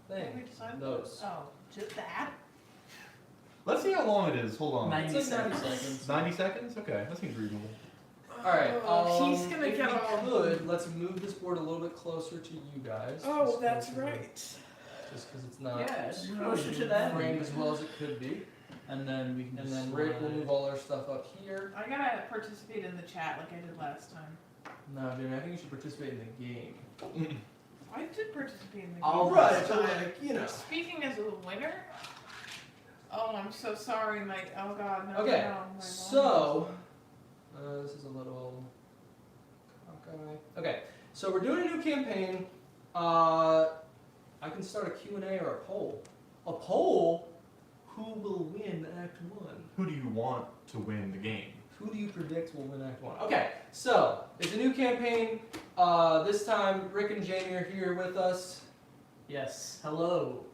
thing. Decide Those. Oh, just that? Let's see how long it is. Hold on. 90 It's like 90 seconds. seconds. 90 seconds? Okay, that seems reasonable. Alright, He's gonna if get we all- could, let's move this board a little bit closer to you guys. Oh, just that's 'cause right. Just because it's not Yes, closer to that. framed as well as it could be. And then we can And just then Rick will slide. move all our stuff up here. I gotta participate in the chat like I did last time. No, dude, I think you should participate in the game. I did participate in the game. All Right, last but time. like, you know. Speaking as a winner? Oh, I'm so sorry, my. Oh god, no. Okay, no, my so this is a little cockeye. Okay, so we're doing a new campaign. I can start a Q&A or a poll. A poll? Who will win Act 1? Who do you want to win the game? Who do you predict will win Act 1? Okay, so it's a new campaign. This time, Rick and Jamie are here with us. Yes, hello.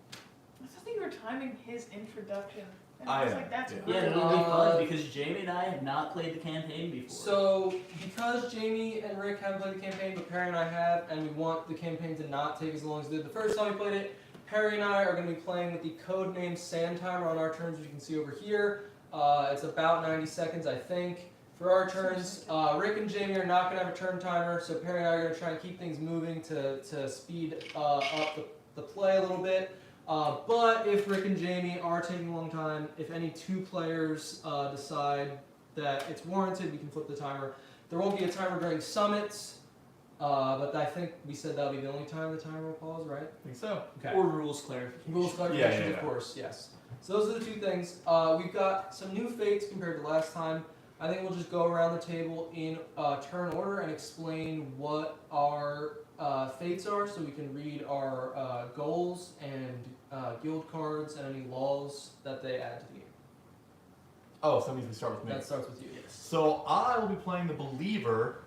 I thought you were timing his introduction. And I I was am, like, that's yeah. Yeah, rude. it'll be fun because Jamie and I have not played the campaign before. So, because Jamie and Rick haven't played the campaign, but Perry and I have, and we want the campaign to not take as long as it did the first time we played it, Perry and I are going to be playing with the codename Sand Timer on our turns, which you can see over here. It's about 90 seconds, I think, for our turns. Rick and Jamie are not going to have a turn timer, so Perry and I are going to try and keep things moving to speed up the play a little bit. But if Rick and Jamie are taking a long time, if any two players decide that it's warranted, we can flip the timer. There won't be a timer during summits, but I think we said that'll be the only time the timer will pause, right? I think so. Okay. Or rules clarification. Rules clarification, Yeah, yeah, yeah. of course, yes. So those are the two things. We've got some new fates compared to last time. I think we'll just go around the table in turn order and explain what our fates are, so we can read our goals and guild cards and any laws that they add to the game. Oh, so that means we start with me. That starts with you. Yes. So I will be playing the Believer.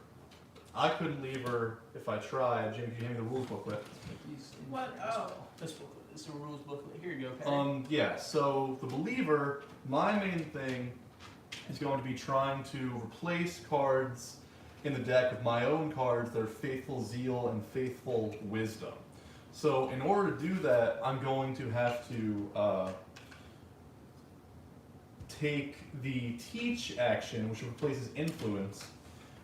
I couldn't leave her if I tried. Jamie, can you hand me the rules booklet? What? Oh. This booklet. This is a rules booklet. Here you go, Perry. Yeah, so the Believer, my main thing is going to be trying to replace cards in the deck with my own cards that are Faithful Zeal and Faithful Wisdom. So in order to do that, I'm going to have to take the Teach action, which replaces Influence,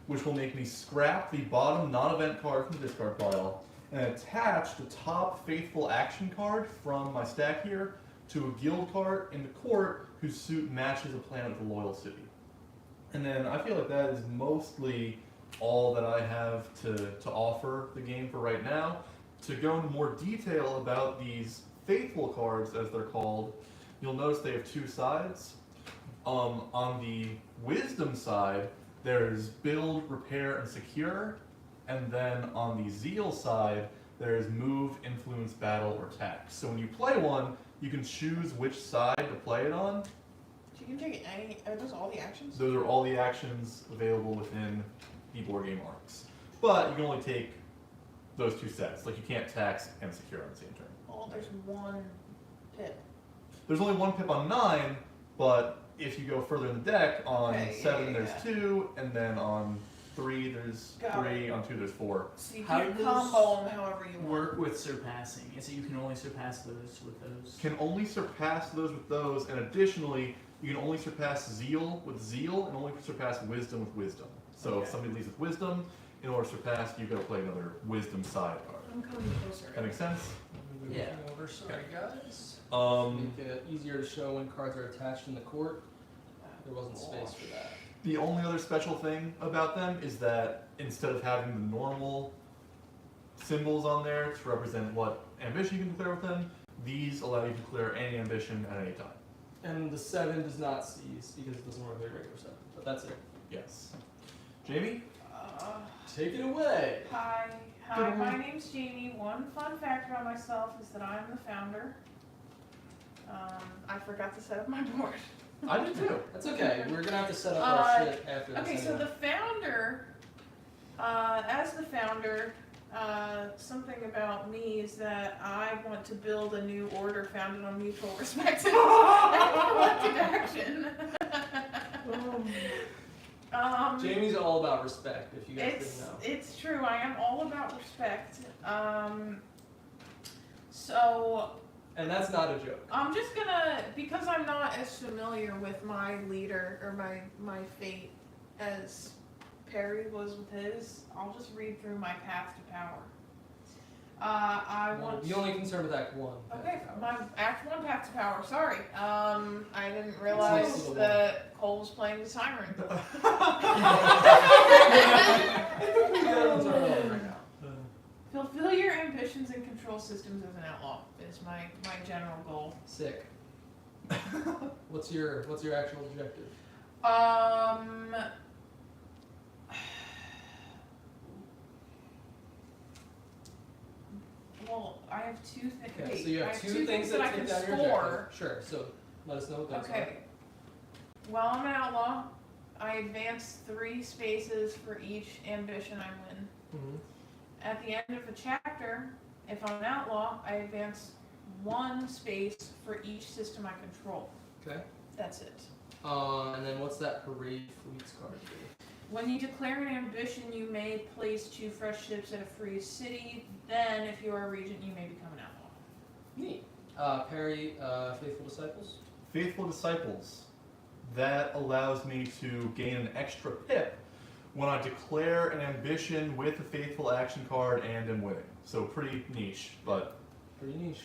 which will make me scrap the bottom non-event card from the discard pile and attach the top Faithful action card from my stack here to a guild card in the court whose suit matches a planet of the Loyal City. And then I feel like that is mostly all that I have to offer the game for right now. To go into more detail about these Faithful cards, as they're called, you'll notice they have two sides. On the Wisdom side, there's Build, Repair, and Secure. And then on the Zeal side, there's Move, Influence, Battle, or Tax. So when you play one, you can choose which side to play it on. You can take any. Are those all the actions? Those are all the actions available within the board game arcs. But you can only take those two sets. Like you can't tax and secure on the same turn. Oh, there's one pip. There's only one pip on 9, but if you go further in the deck, on Okay, 7 yeah. there's 2, and then on 3 there's Got 3, on 2 there's 4. So you How can does combo them however you want. Work with surpassing. Is it you can only surpass those with those? Can only surpass those with those, and additionally, you can only surpass Zeal with Zeal, and only surpass Wisdom with Wisdom. So Okay. if somebody leads with Wisdom, in order to surpass, you've got to play another Wisdom side card. I'm coming closer. That makes sense? Yeah. Over. Sorry, guys. Um, Make it easier to show when cards are attached in the court. There wasn't space for that. The only other special thing about them is that instead of having the normal symbols on there to represent what ambition you can declare with them, these allow you to declare any ambition at any time. And the 7 does not seize because it doesn't work like a regular 7. But that's it. Yes. Jamie? Take it away. Hi, my name's Jamie. One fun fact about myself is that I'm the founder. I forgot to set up my board. I did too. That's okay. We're gonna have to set up our shit after this. Okay, so anyway. the founder, as the founder, something about me is that I want to build a new order founded on mutual respect and collective action. Jamie's all about respect, if you guys didn't know. It's true. I am all about respect. So And that's not a joke. I'm just gonna, because I'm not as familiar with my leader or my fate as Perry was with his, I'll just read through my path to power. I Well, want. you only concerned with Act 1. Okay, my Act 1 path to power. Sorry, I didn't realize that Cole was playing the siren. The other ones are relevant right now. Fulfill your ambitions and control systems as an outlaw is my general goal. Sick. What's your actual objective? Well, I have two things. Okay, so you have two things that I take can down your score. objective. Sure. So let us know what those Okay. While I'm an outlaw, I advance 3 spaces for each ambition I win. are. At the end of a chapter, if I'm an outlaw, I advance 1 space for each system I control. Okay. That's it. And then what's that parade fleets card do? When you declare an ambition, you may place 2 fresh ships at a free city. Then, if you are a regent, you may become an outlaw. Neat. Perry, Faithful Disciples. Faithful Disciples. That allows me to gain an extra pip when I declare an ambition with a faithful action card and am winning. So pretty niche, but Pretty niche.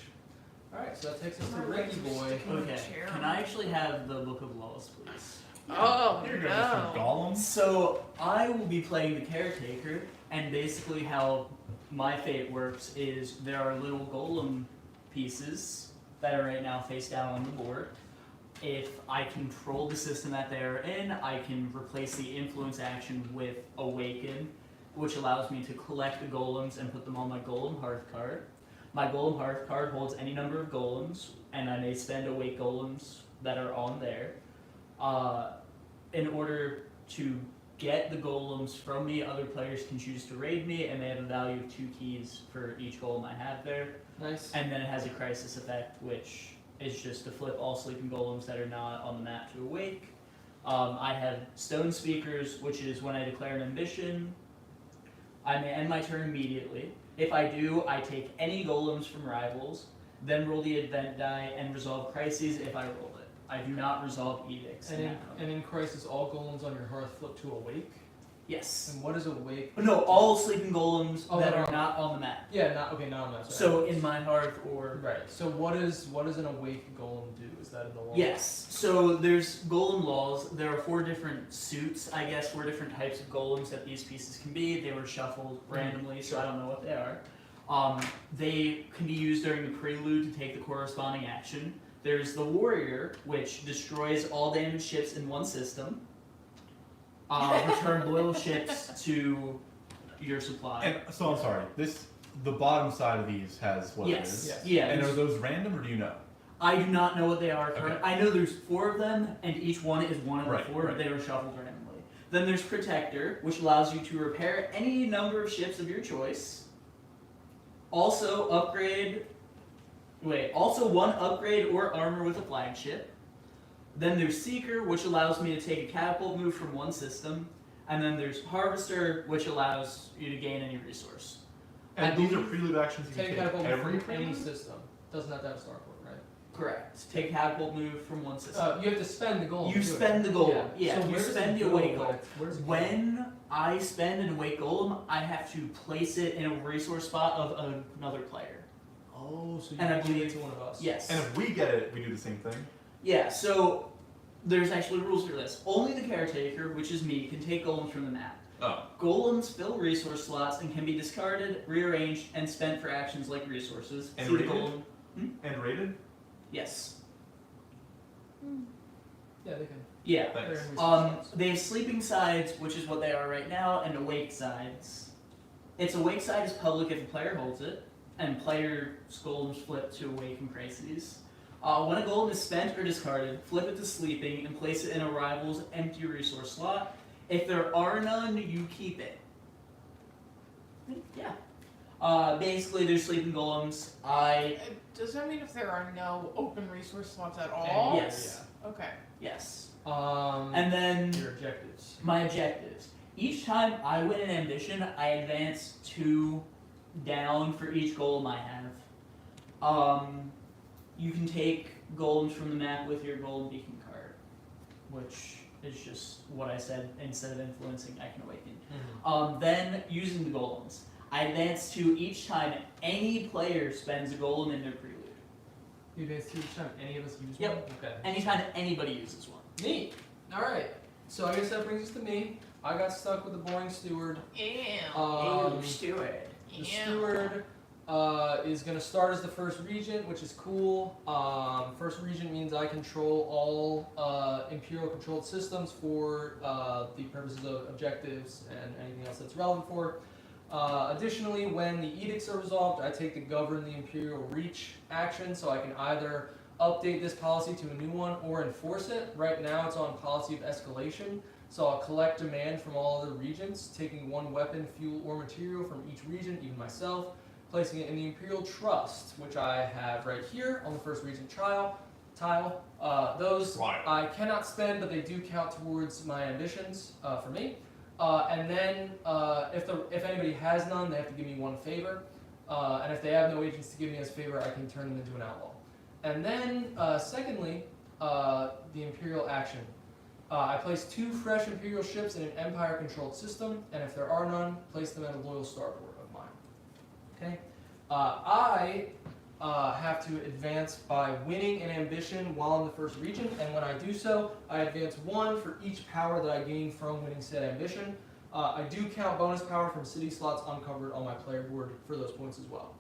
Alright, so that takes us to My Ricky legs are Boy. sticking. Okay, Chair. can I actually have the Book of Laws, please? Oh, here goes Mr. Gollum. So I will be playing the Caretaker, and basically how my fate works is there are little golem pieces that are right now face down on the board. If I control the system that they are in, I can replace the influence action with Awaken, which allows me to collect the golems and put them on my Golem Hearth card. My Golem Hearth card holds any number of golems, and I may spend Awake golems that are on there. In order to get the golems from me, other players can choose to raid me, and they have a value of 2 keys for each golem I have there. Nice. And then it has a crisis effect, which is just to flip all sleeping golems that are not on the map to awake. I have Stone Speakers, which is when I declare an ambition, I may end my turn immediately. If I do, I take any golems from rivals, then roll the event die and resolve crises if I roll it. I do not resolve edicts. And in Crisis, all golems on your hearth flip to awake. Yes. And what is awake? No, all sleeping golems Oh, that they're are on- not on the map. Yeah, not okay. Not on that. So in my hearth or Right. So what does an awake golem do? Is that in the law? yes. So there's golem laws. There are 4 different suits, I guess, 4 different types of golems that these pieces can be. They were shuffled randomly, so I don't know what they are. They can be used during the prelude to take the corresponding action. There's the warrior, which destroys all damaged ships in one system. Return loyal ships to your supply. And so I'm sorry. The bottom side of these has what it is. Yes. Yes. Yeah. And are there's- those random or do you know? I do not know what they are. Okay. I know there's 4 of them, and each one is one of Right, the 4, right. but they were shuffled randomly. Then there's Protector, which allows you to repair any number of ships of your choice. Also one upgrade or armor with a flagship. Then there's Seeker, which allows me to take a catapult move from one system. And then there's Harvester, which allows you to gain any resource. And I these are believe- prelude actions you Take can a take catapult every from any prelude? system. Doesn't have to have a starport, right? Correct. Take a catapult move from one system. You have to spend the golem. You to do it. spend the golem. Yeah, So you where does spend it the go awake when golem. where does it go? When I spend an awake golem, I have to place it in a resource spot of another player. Oh, so you And I have to give it believe- to one of us. Yes. And if we get it, we do the same thing. Yeah, so there's actually rules for this. Only the Caretaker, which is me, can take golems from the map. Oh. Golems fill resource slots and can be discarded, rearranged, and spent for actions like resources. And See the rated? golem? And rated? Yes. Yeah, they can. Yeah. They're in Thanks. resource slots. They have sleeping sides, which is what they are right now, and awake sides. Its awake side is public if a player holds it, and player's golems flip to awake and crises. When a golem is spent or discarded, flip it to sleeping and place it in a rival's empty resource slot. If there are none, you keep it. Yeah. Basically, there's sleeping golems. Does that mean if there are no open resource slots at all? Yes. Okay. Yes. And And then your objectives. my objectives. Each time I win an ambition, I advance 2 down for each golem I have. You can take golems from the map with your golem beacon card, which is just what I said. Instead of influencing, I can awaken. Then using the golems, I advance 2 each time any player spends a golem in their prelude. You advance 2 each time any of us use Yep. one? Okay. Anytime anybody uses one. Neat. Alright. So I guess that brings us to me. I got stuck with the boring steward. Steward. The steward is going to start as the first regent, which is cool. First regent means I control all imperial controlled systems for the purposes of objectives and anything else that's relevant for. Additionally, when the edicts are resolved, I take the govern the imperial reach action, so I can either update this policy to a new one or enforce it. Right now it's on policy of escalation, so I'll collect demand from all other regions, taking 1 weapon, fuel, or material from each region, even myself, placing it in the imperial trust, which I have right here on the first regent tile. Those I cannot spend, but they do count towards my ambitions for me. And then if anybody has none, they have to give me 1 favor. And if they have no agents to give me as favor, I can turn them into an outlaw. And then, secondly, the Imperial action. I place 2 fresh Imperial ships in an Empire-controlled system, and if there are none, place them at a loyal starport of mine. Okay? I have to advance by winning an ambition while in the first region, and when I do so, I advance 1 for each power that I gain from winning said ambition. I do count bonus power from city slots uncovered on my player board for those points as well.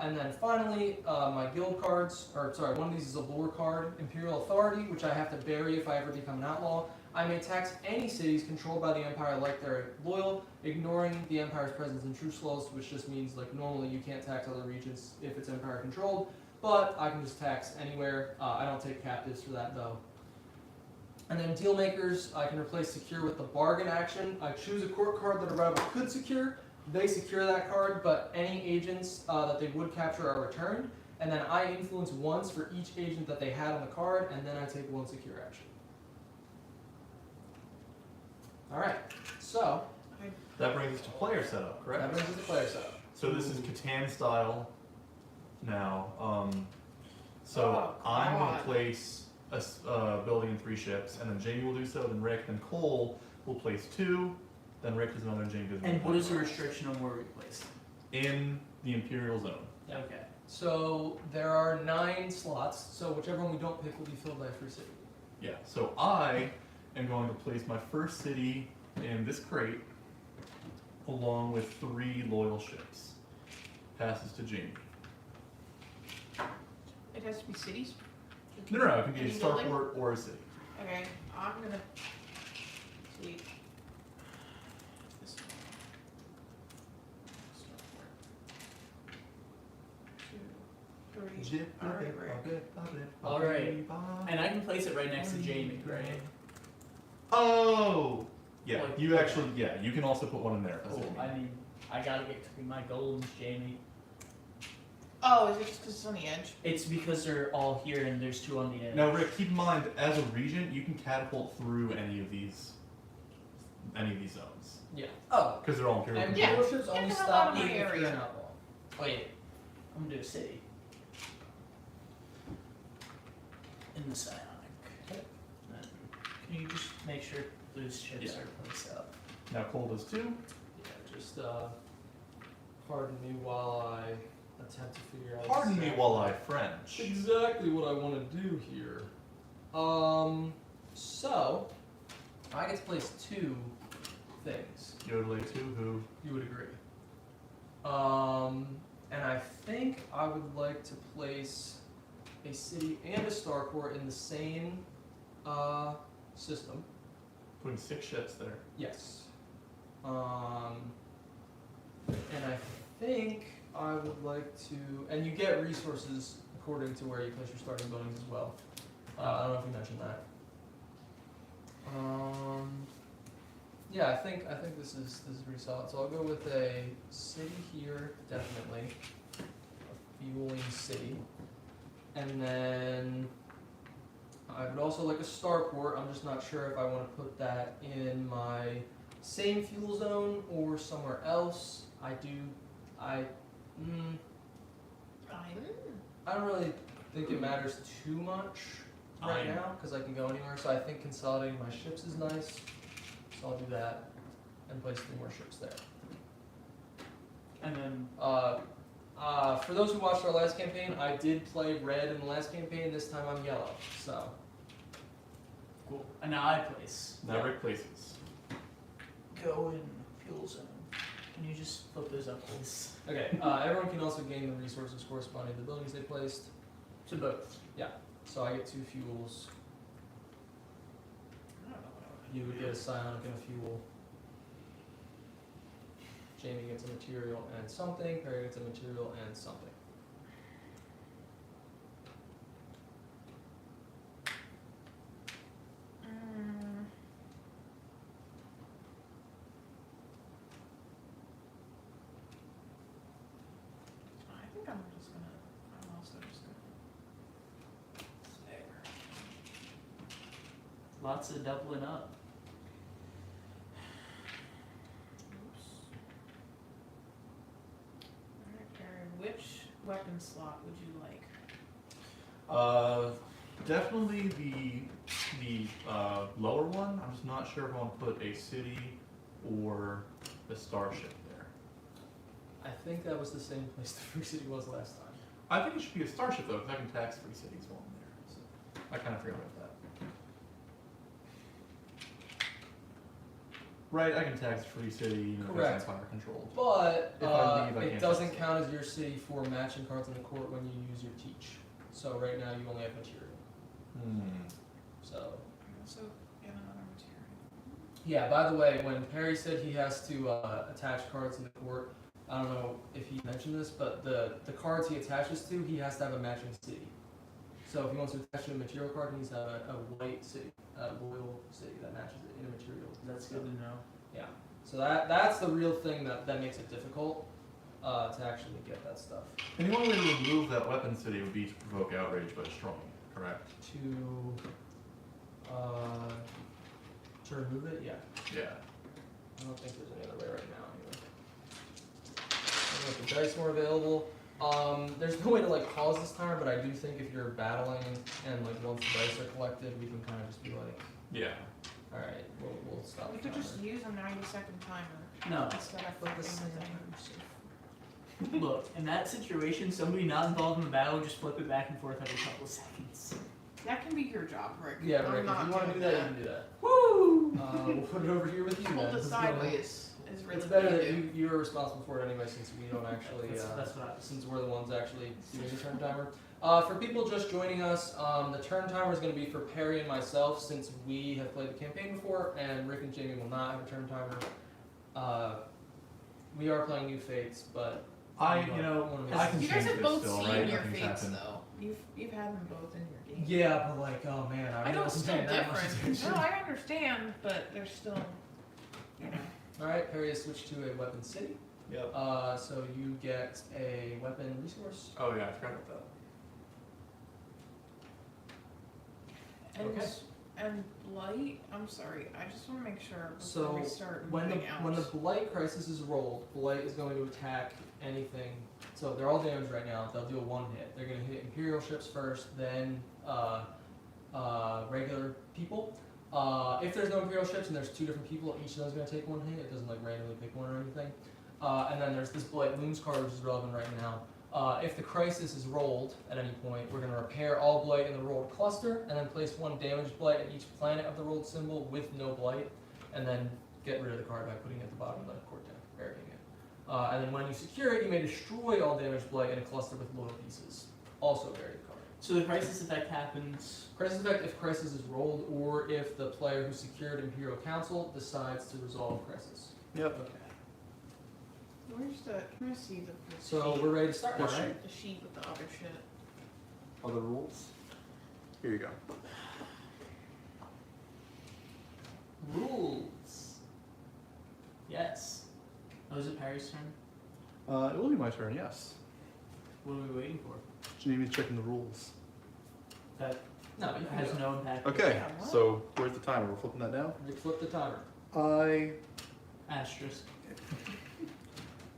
And then finally, my guild cards, one of these is a lore card, Imperial Authority, which I have to bury if I ever become an outlaw. I may tax any cities controlled by the Empire like they're loyal, ignoring the Empire's presence in truce laws, which just means like normally you can't tax other regions if it's Empire controlled, but I can just tax anywhere. I don't take captives for that though. And then deal makers, I can replace secure with the bargain action. I choose a court card that a rival could secure. They secure that card, but any agents that they would capture are returned. And then I influence once for each agent that they had on the card, and then I take 1 secure action. Alright, so That brings us to player setup, correct? that brings us to player setup. So this is Catan style now. So Oh, I'm going God. to place a building in 3 ships, and then Jamie will do so, then Rick, then Cole will place 2, then Rick does another, and Jamie does another. And what is the restriction on where we place them? In the Imperial Zone. Okay. So there are 9 slots, so whichever one we don't pick will be filled by a free city. Yeah, so I am going to place my first city in this crate, along with 3 loyal ships. Passes to Jamie. It has to be cities? No, it can be a Any building? starport or a city. Okay, I'm gonna see. This one. 2, 3. Alright, Rick. Alright. And I can place it right next to Jamie, right? Oh! Yeah, Like- you actually, yeah, you can also put 1 in there. If that's Cool. what you need. I gotta get to my golems, Jamie. Oh, is it just because it's on the edge? It's because they're all here and there's 2 on the edge. Now, Rick, keep in mind, as a regent, you can catapult through any of these zones. Yeah. Oh. Because they're all Imperial. And Yeah. controlled. ships Get only the hell stop out of you my if you're area. an outlaw. Wait, I'm gonna do a city. In the psionic. Okay. Then, can you just make sure those ships Yeah. are placed up? Now, Cole does 2. Yeah, just pardon me while I attempt to figure out. Pardon me exactly- while I French. Exactly what I want to do here. So I get to place 2 things. Yodelay 2, who? You would agree. And I think I would like to place a city and a starport in the same system. Putting 6 ships there. Yes. And I think I would like to, and you get resources according to where you place your starting buildings as well. I don't know if you mentioned that. Yeah, I think this is pretty solid. So I'll go with a city here, definitely. A fueling city. And then I would also like a starport. I'm just not sure if I want to put that in my same fuel zone or somewhere else. I don't really think it matters too much right Fine. now because I can go anywhere. So I think consolidating my ships is nice. So I'll do that and place 3 more ships there. And then For those who watched our last campaign, I did play red in the last campaign. This time I'm yellow. So cool. And now I place. Now Rick places. Go in fuel zone. Can you just flip those up, please? okay, everyone can also gain the resources corresponding to the buildings they placed. To both. So I get 2 fuels. I don't know what I You would get a psionic and a fuel. Jamie gets a material and something. Perry gets a material and something. I think I'm also just gonna. There. Lots of doubling up. Oops. Alright, Karen, which weapon slot would you like? Definitely the lower one. I'm just not sure if I want to put a city or a starship there. I think that was the same place the Free City was last time. I think it should be a starship though, because I can tax 3 cities while I'm there. So I kind of forgot about that. Right, I can tax free city, Correct. Empire controlled. But If I leave, I it can't doesn't fix it. count as your city for matching cards in the court when you use your teach. So right now you only have material. So So get another material. yeah. By the way, when Perry said he has to attach cards in the court, I don't know if he mentioned this, but the cards he attaches to, he has to have a matching city. So if he wants to attach to a material card, he needs to have a white city, a royal city that matches it in a material. That's good to know. Yeah. So that's the real thing that makes it difficult to actually get that stuff. And the only way to remove that weapon city would be to provoke outrage by destroying it, correct? To remove it, yeah. Yeah. I don't think there's any other way right now. Anyway. If the dice more available. There's no way to like pause this timer, but I do think if you're battling and like once the dice are collected, we can kind of just be like, Yeah. all right, we'll stop. We the could timer. just use a 90-second timer No. instead of Flip the flipping the thing. Look, in that situation, somebody not involved in the battle just flip it back and forth every couple of seconds. That can be your job, Rick. Yeah, I'm Rick. If not you want to do doing that, you can do that. Woo! We'll put it over here with you. Hold then. it Let's go. sideways is really It's better what that you do. you're responsible for it anyway, since we don't actually. That's what I was. Since we're the ones actually doing the turn timer. For people just joining us, the turn timer is going to be for Perry and myself, since we have played the campaign before, and Rick and Jamie will not have a turn timer. We are playing New Fates, but I can You guys change have this both still, seen right? your Nothing's fates, happened. though. You've had them both in your game. yeah, but like, oh man, I really know it's wasn't still paying that much different. attention. No, I understand, but there's still, you know. All right, Perry has switched to a weapon city. Yep. So you get a weapon resource. Oh yeah, I forgot about that. And, Okay. and Blight, I'm sorry, I just want to make sure before So we start when moving when the out. Blight crisis is rolled, Blight is going to attack anything. So they're all damaged right now. They'll do a 1 hit. They're going to hit Imperial ships first, then regular people. If there's no Imperial ships and there's 2 different people, each of those is going to take 1 hit. It doesn't like randomly pick one or anything. And then there's this Blight Looms card, which is relevant right now. If the crisis is rolled at any point, we're going to repair all Blight in the rolled cluster, and then place 1 damaged Blight at each planet of the rolled symbol with no Blight, and then get rid of the card by putting it at the bottom of the court deck, burying it. And then when you secure it, you may destroy all damaged Blight in a cluster with loyal pieces. Also bury the card. So the crisis effect happens. Crisis effect if crisis is rolled, or if the player who secured Imperial Council decides to resolve crisis. Yep. Okay. Where's the, can I see the So sheet? we're ready to start now, What right? The sheet with the other shit. Other rules? Here you go. Rules. Yes. Oh, is it Perry's turn? It will be my turn, yes. What are we waiting for? Jamie's checking the rules. That No, you can has go. no impact. Okay, Yeah, what? so where's the timer? We're flipping that down? You flip the timer. Asterisk.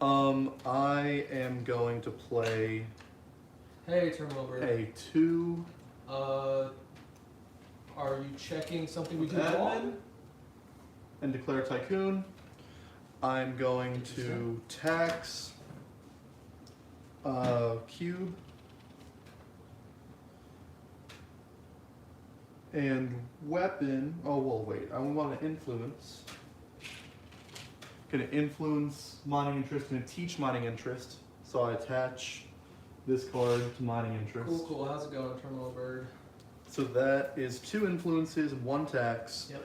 I am going to play. Hey, Terminal Bird. a 2 Are you checking something we did admin wrong? and declare Tycoon. I'm going to tax Cube and Weapon. Oh, well, wait. I want to influence. Going to influence mining interest and teach mining interest. So I attach this card to mining interest. Cool, cool. How's it going, Terminal Bird? So that is 2 influences and 1 tax. Yep.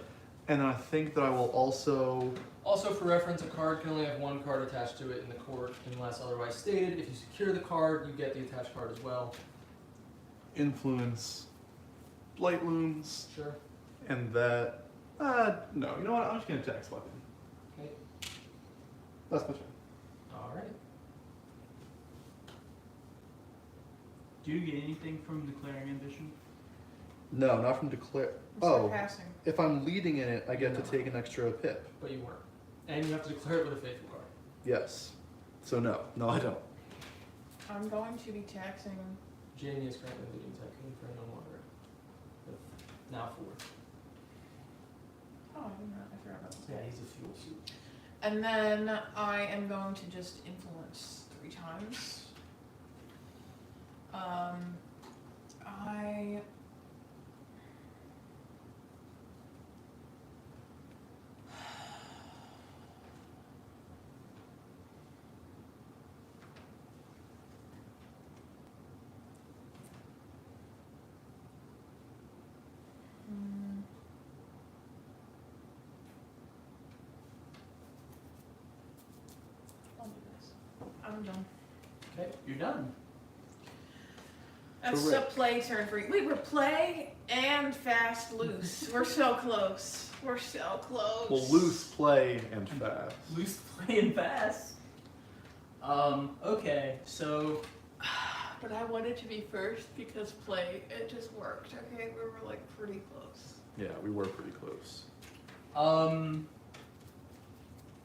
And I think that I will also. Also, for reference, a card can only have 1 card attached to it in the court unless otherwise stated. If you secure the card, you get the attached card as well. Influence Blight Looms. Sure. And that. No, you know what? I'm just going to tax Weapon. Okay. That's my turn. Alright. Do you get anything from declaring ambition? No, not from declare. Instead of passing. If I'm leading in it, I get No. to take an extra pip. But you weren't. And you have to declare it with a faithful card. Yes. So no. No, I don't. I'm going to be taxing. Jamie is currently leading Tycoon for no longer. With now 4. Oh, I didn't know. I forgot about this. Yeah, he's a fuel suit. And then I am going to just influence 3 times. I I'll do this. I'm done. Okay. You're done. That's Correct. a play turn for you. We were play and fast loose. We're so close. We're so close. Well, loose, play, and fast. Loose, play, and fast. Okay, so But I wanted to be first because play, it just worked. Okay, we were like pretty close. Yeah, we were pretty close.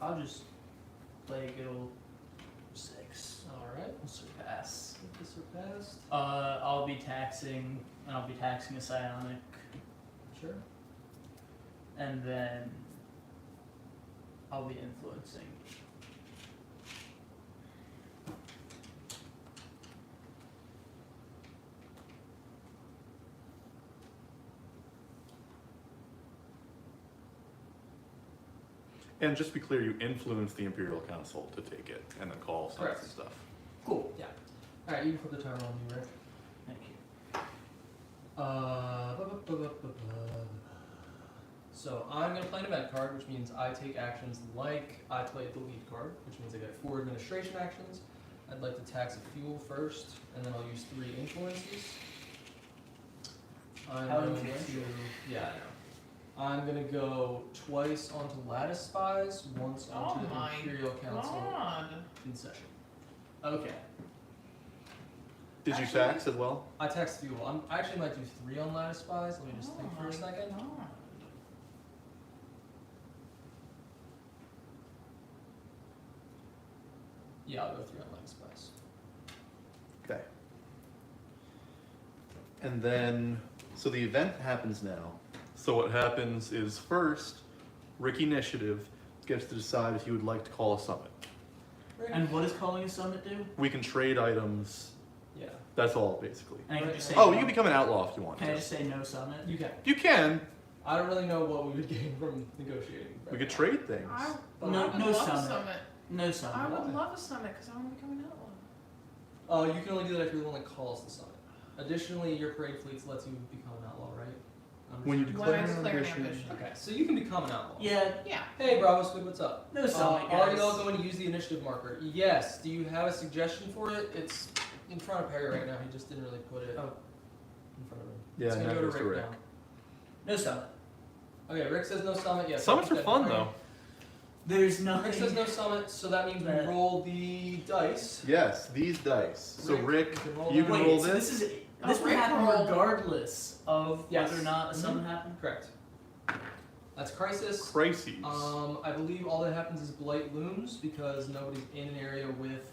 I'll just play a good old 6. Alright. We'll surpass. Get this surpassed. I'll be taxing a psionic, Sure. and then I'll be influencing. And just to be clear, you influence the Imperial Council to take it and then call stuff Correct. and stuff. Cool. Yeah. Alright, you can flip the timer on me, Rick. Thank you. So I'm going to play an event card, which means I take actions like I played the lead card, which means I get 4 administration actions. I'd like to tax a fuel first, and then I'll use 3 influences. I'm How going influential. to, yeah, I know. I'm going to go twice onto Lattice Spies, once onto the my Imperial Council God. concession. Okay. Did you Actually- tax as well? I tax fuel. I actually might do 3 on Lattice Spies. Let me just think for a second. God. Yeah, I'll go 3 on Lattice Spies. Okay. And then, so the event happens now. So what happens is first, Rick Initiative gets to decide if he would like to call a summit. Rick? And what does calling a summit do? We can trade items. Yeah, That's all, basically. And I can just say Oh, no. you can become an outlaw if you want Can I to. just say no summit? you can. You can. I don't really know what we would gain from negotiating. We could trade things. I No- would no love summit. a summit. No I summit. would Why? love a summit because I want to become an outlaw. You can only do that if you're the one that calls the summit. Additionally, your parade fleets lets you become an outlaw, right? When you Understood? When I declare an declare an ambition. ambition. Okay, so you can become an outlaw. Yeah, Yeah. Hey, Bravo Squid, what's up? no summit, Are guys. y'all going to use the initiative marker? Yes. Do you have a suggestion for it? It's in front of Perry right now. He just didn't really put it Oh. in front of him. Yeah, it's gonna now go goes to to Rick, Rick. now. No summit. Okay, Rick says no summit. Yes. Summits I'll are keep that fun in mind. though. There's Rick nothing. says no summit, so that means we That- roll the dice. Yes, these dice. So Rick, you can roll you that. can Wait, roll so this. this is Oh, this would Rick happen roll. regardless of Yes. whether or not a Mhm. summit happened. Correct. That's Crisis. Crises. I believe all that happens is Blight looms because nobody's in an area with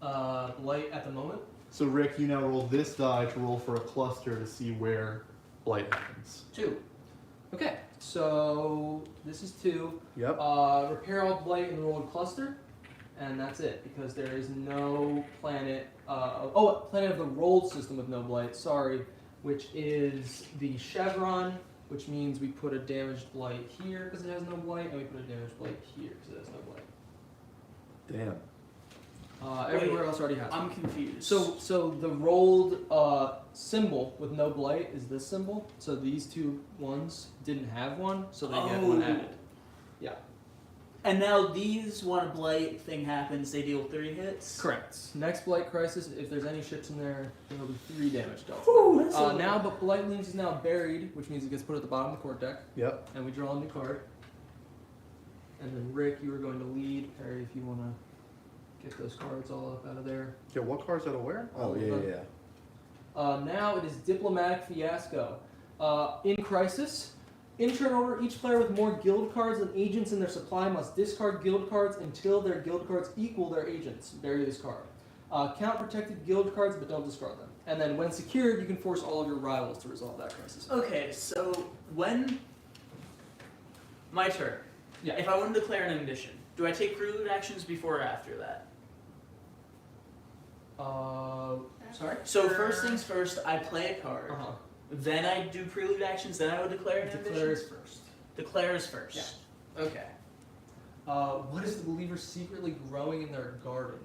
Blight at the moment. So Rick, you now roll this die to roll for a cluster to see where blight happens. 2. Okay, so this is 2. Yep. Repair all blight in the rolled cluster, and that's it because there is no planet. Planet of the rolled system with no blight. Sorry, which is the chevron, which means we put a damaged blight here because it has no blight, and we put a damaged blight here because it has no blight. Damn. Everywhere else already has it. I'm confused. So the rolled symbol with no blight is this symbol. So these 2 ones didn't have one, so they get one added. Yeah. And now these, when a blight thing happens, they deal 3 hits? Correct. Next blight crisis, if there's any ships in there, there will be 3 damage dealt. Whew, that's a Now, but blight limbs is now buried, which means it gets put at the bottom of the court deck, Yep. and we draw a new card. And then Rick, you are going to lead. Perry, if you want to get those cards all up out of there. Yeah, what cards out of where? Oh, yeah. Now it is Diplomatic Fiasco. In Crisis, in turn order, each player with more guild cards than agents in their supply must discard guild cards until their guild cards equal their agents. Bury this card. Count protected guild cards, but don't discard them. And then when secured, you can force all of your rivals to resolve that crisis. Okay, so when... My turn. Yeah. If I want to declare an ambition, do I take prelude actions before or after that? Sorry? So first things first, I play a card. Uh-huh. Then I do prelude actions, then I would declare an ambition? Declares first. Declare is first. Yeah. Okay. What is the believer secretly growing in their garden?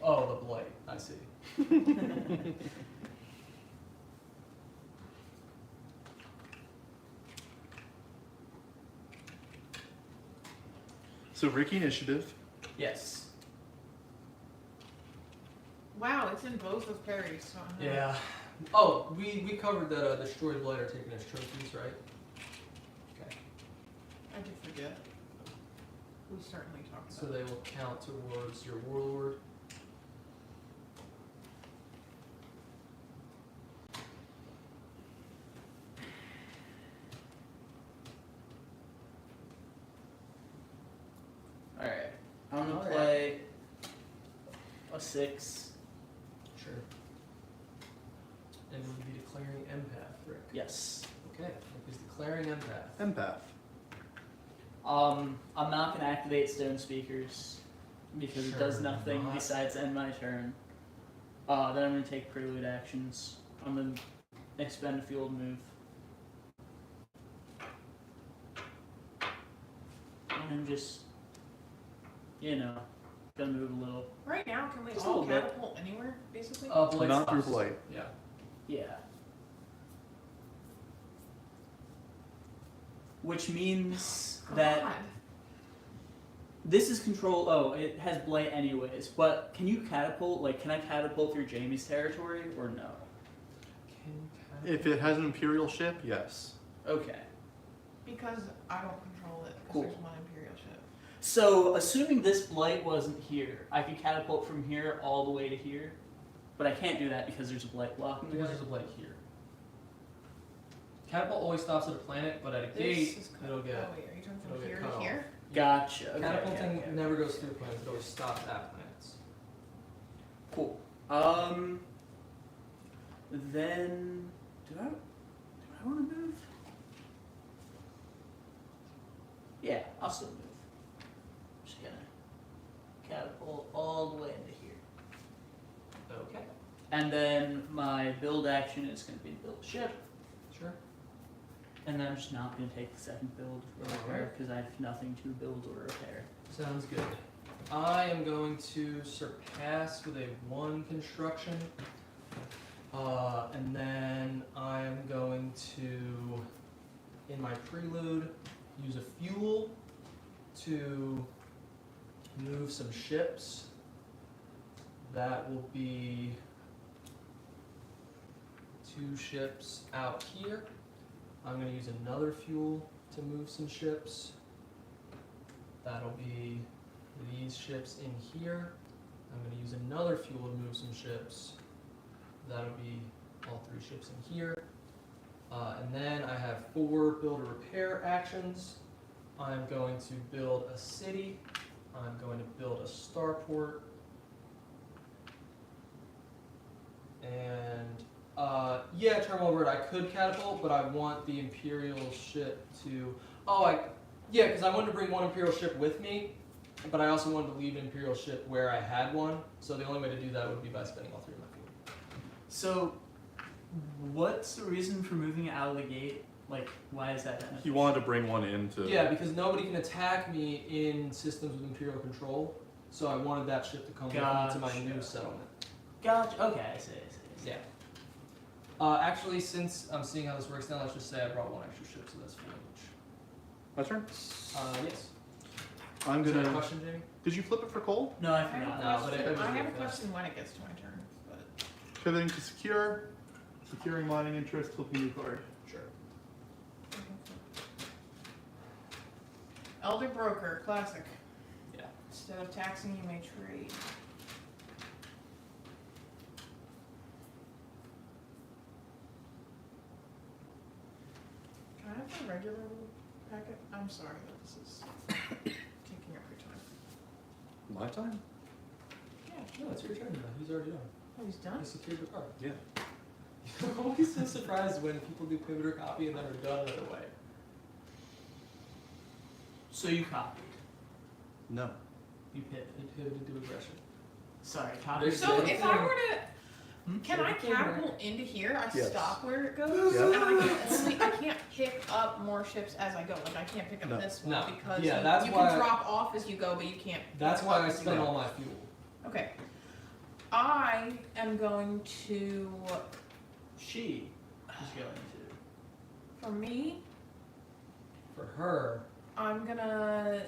Oh, the blight. I see. So Ricky initiative. Yes. Wow, it's in both of Perry's. So I don't know. Yeah. Oh, we covered that destroyed blight are taken as trophies, right? Okay. I did forget. We certainly talked So about they will count towards your warlord. Alright. I'm gonna Alright. play a 6. Sure. And we'll be declaring empath, Rick. Yes. Okay. Rick is declaring empath. Empath. I'm not gonna activate Stone Speakers because it does Sure nothing not. besides end my turn. Then I'm gonna take prelude actions. I'm gonna expend a field move. And I'm just, gonna move a little. it. Right now, can we Just a all little bit. catapult anywhere, basically? Blight Not through stops. blight. Yeah. Yeah. Which means that God. this is control. Oh, it has blight anyways. But can you catapult? Like, can I catapult through Jamie's territory or no? If it has an Imperial ship, yes. Okay. Because I don't control it, because Cool. there's one Imperial ship. So, assuming this blight wasn't here, I could catapult from here all the way to here. But I can't do that because there's a blight blocking the Because way. there's a blight here. Catapult always stops at a planet, but at a This gate, is it'll get. Oh wait, are you talking it'll from get here cut to off. here? Gotcha. Okay, Catapulting okay. never goes through planets, it always stops at planets. Cool. Then do I want to move? Yeah, I'll still move. Just gonna catapult all the way into here. Okay. And then my build action is gonna be to build a ship. Sure. And then I'm just not gonna take the second build or repair because I have nothing to build or repair. Sounds good. I am going to surpass with a 1 construction. And then I am going to, in my prelude, use a fuel to move some ships. That will be 2 ships out here. I'm going to use another fuel to move some ships. That'll be these ships in here. I'm going to use another fuel to move some ships. That'll be all 3 ships in here. And then I have 4 build or repair actions. I'm going to build a city. I'm going to build a starport. Yeah, Terminal Bird, I could catapult, but I want the Imperial ship to. Yeah, because I wanted to bring one Imperial ship with me, but I also wanted to leave an Imperial ship where I had one. So the only way to do that would be by spending all 3 of my fuel. So, what's the reason for moving it out of the gate? Like, why is that beneficial? He wanted to bring one into. Yeah, because nobody can attack me in systems with Imperial control. So I wanted that ship to come with me to my new settlement. Gotcha. Okay, I see. Yeah. Actually, since I'm seeing how this works now, let's just say I brought 1 extra ship, so that's 4. My turn. Yes. I'm Is there a gonna. question, Jamie? Did you flip it for coal? No, I I have forgot. a No, but question, it was I have a really fast. question when it gets to my turn, but Pivoting to secure. Securing mining interest. Flipping new card. Sure. Elder Broker, classic. Yeah. Instead of taxing, you may trade. Can I have the regular packet? I'm sorry that this is taking up your time. My time. Yeah, No, it's your turn now. He's already done. oh, he's done? He secured the card. Yeah. I'm always so surprised when people do pivot or copy and then are done another way. So you copied. No. You pivoted. He pivoted to aggression. Sorry, copy. There's So Same if I thing. were to, can I Same thing, catapult into here? I Yes. stop where it goes, Yeah. and I can't pick up more ships as I go. Like I can't pick up No. this one No. because Yeah, that's you why can drop off as you go, but you can't. That's pick why up I as you spent go. all my fuel. Okay. I am going to, She is going to. for me, For her, I'm gonna.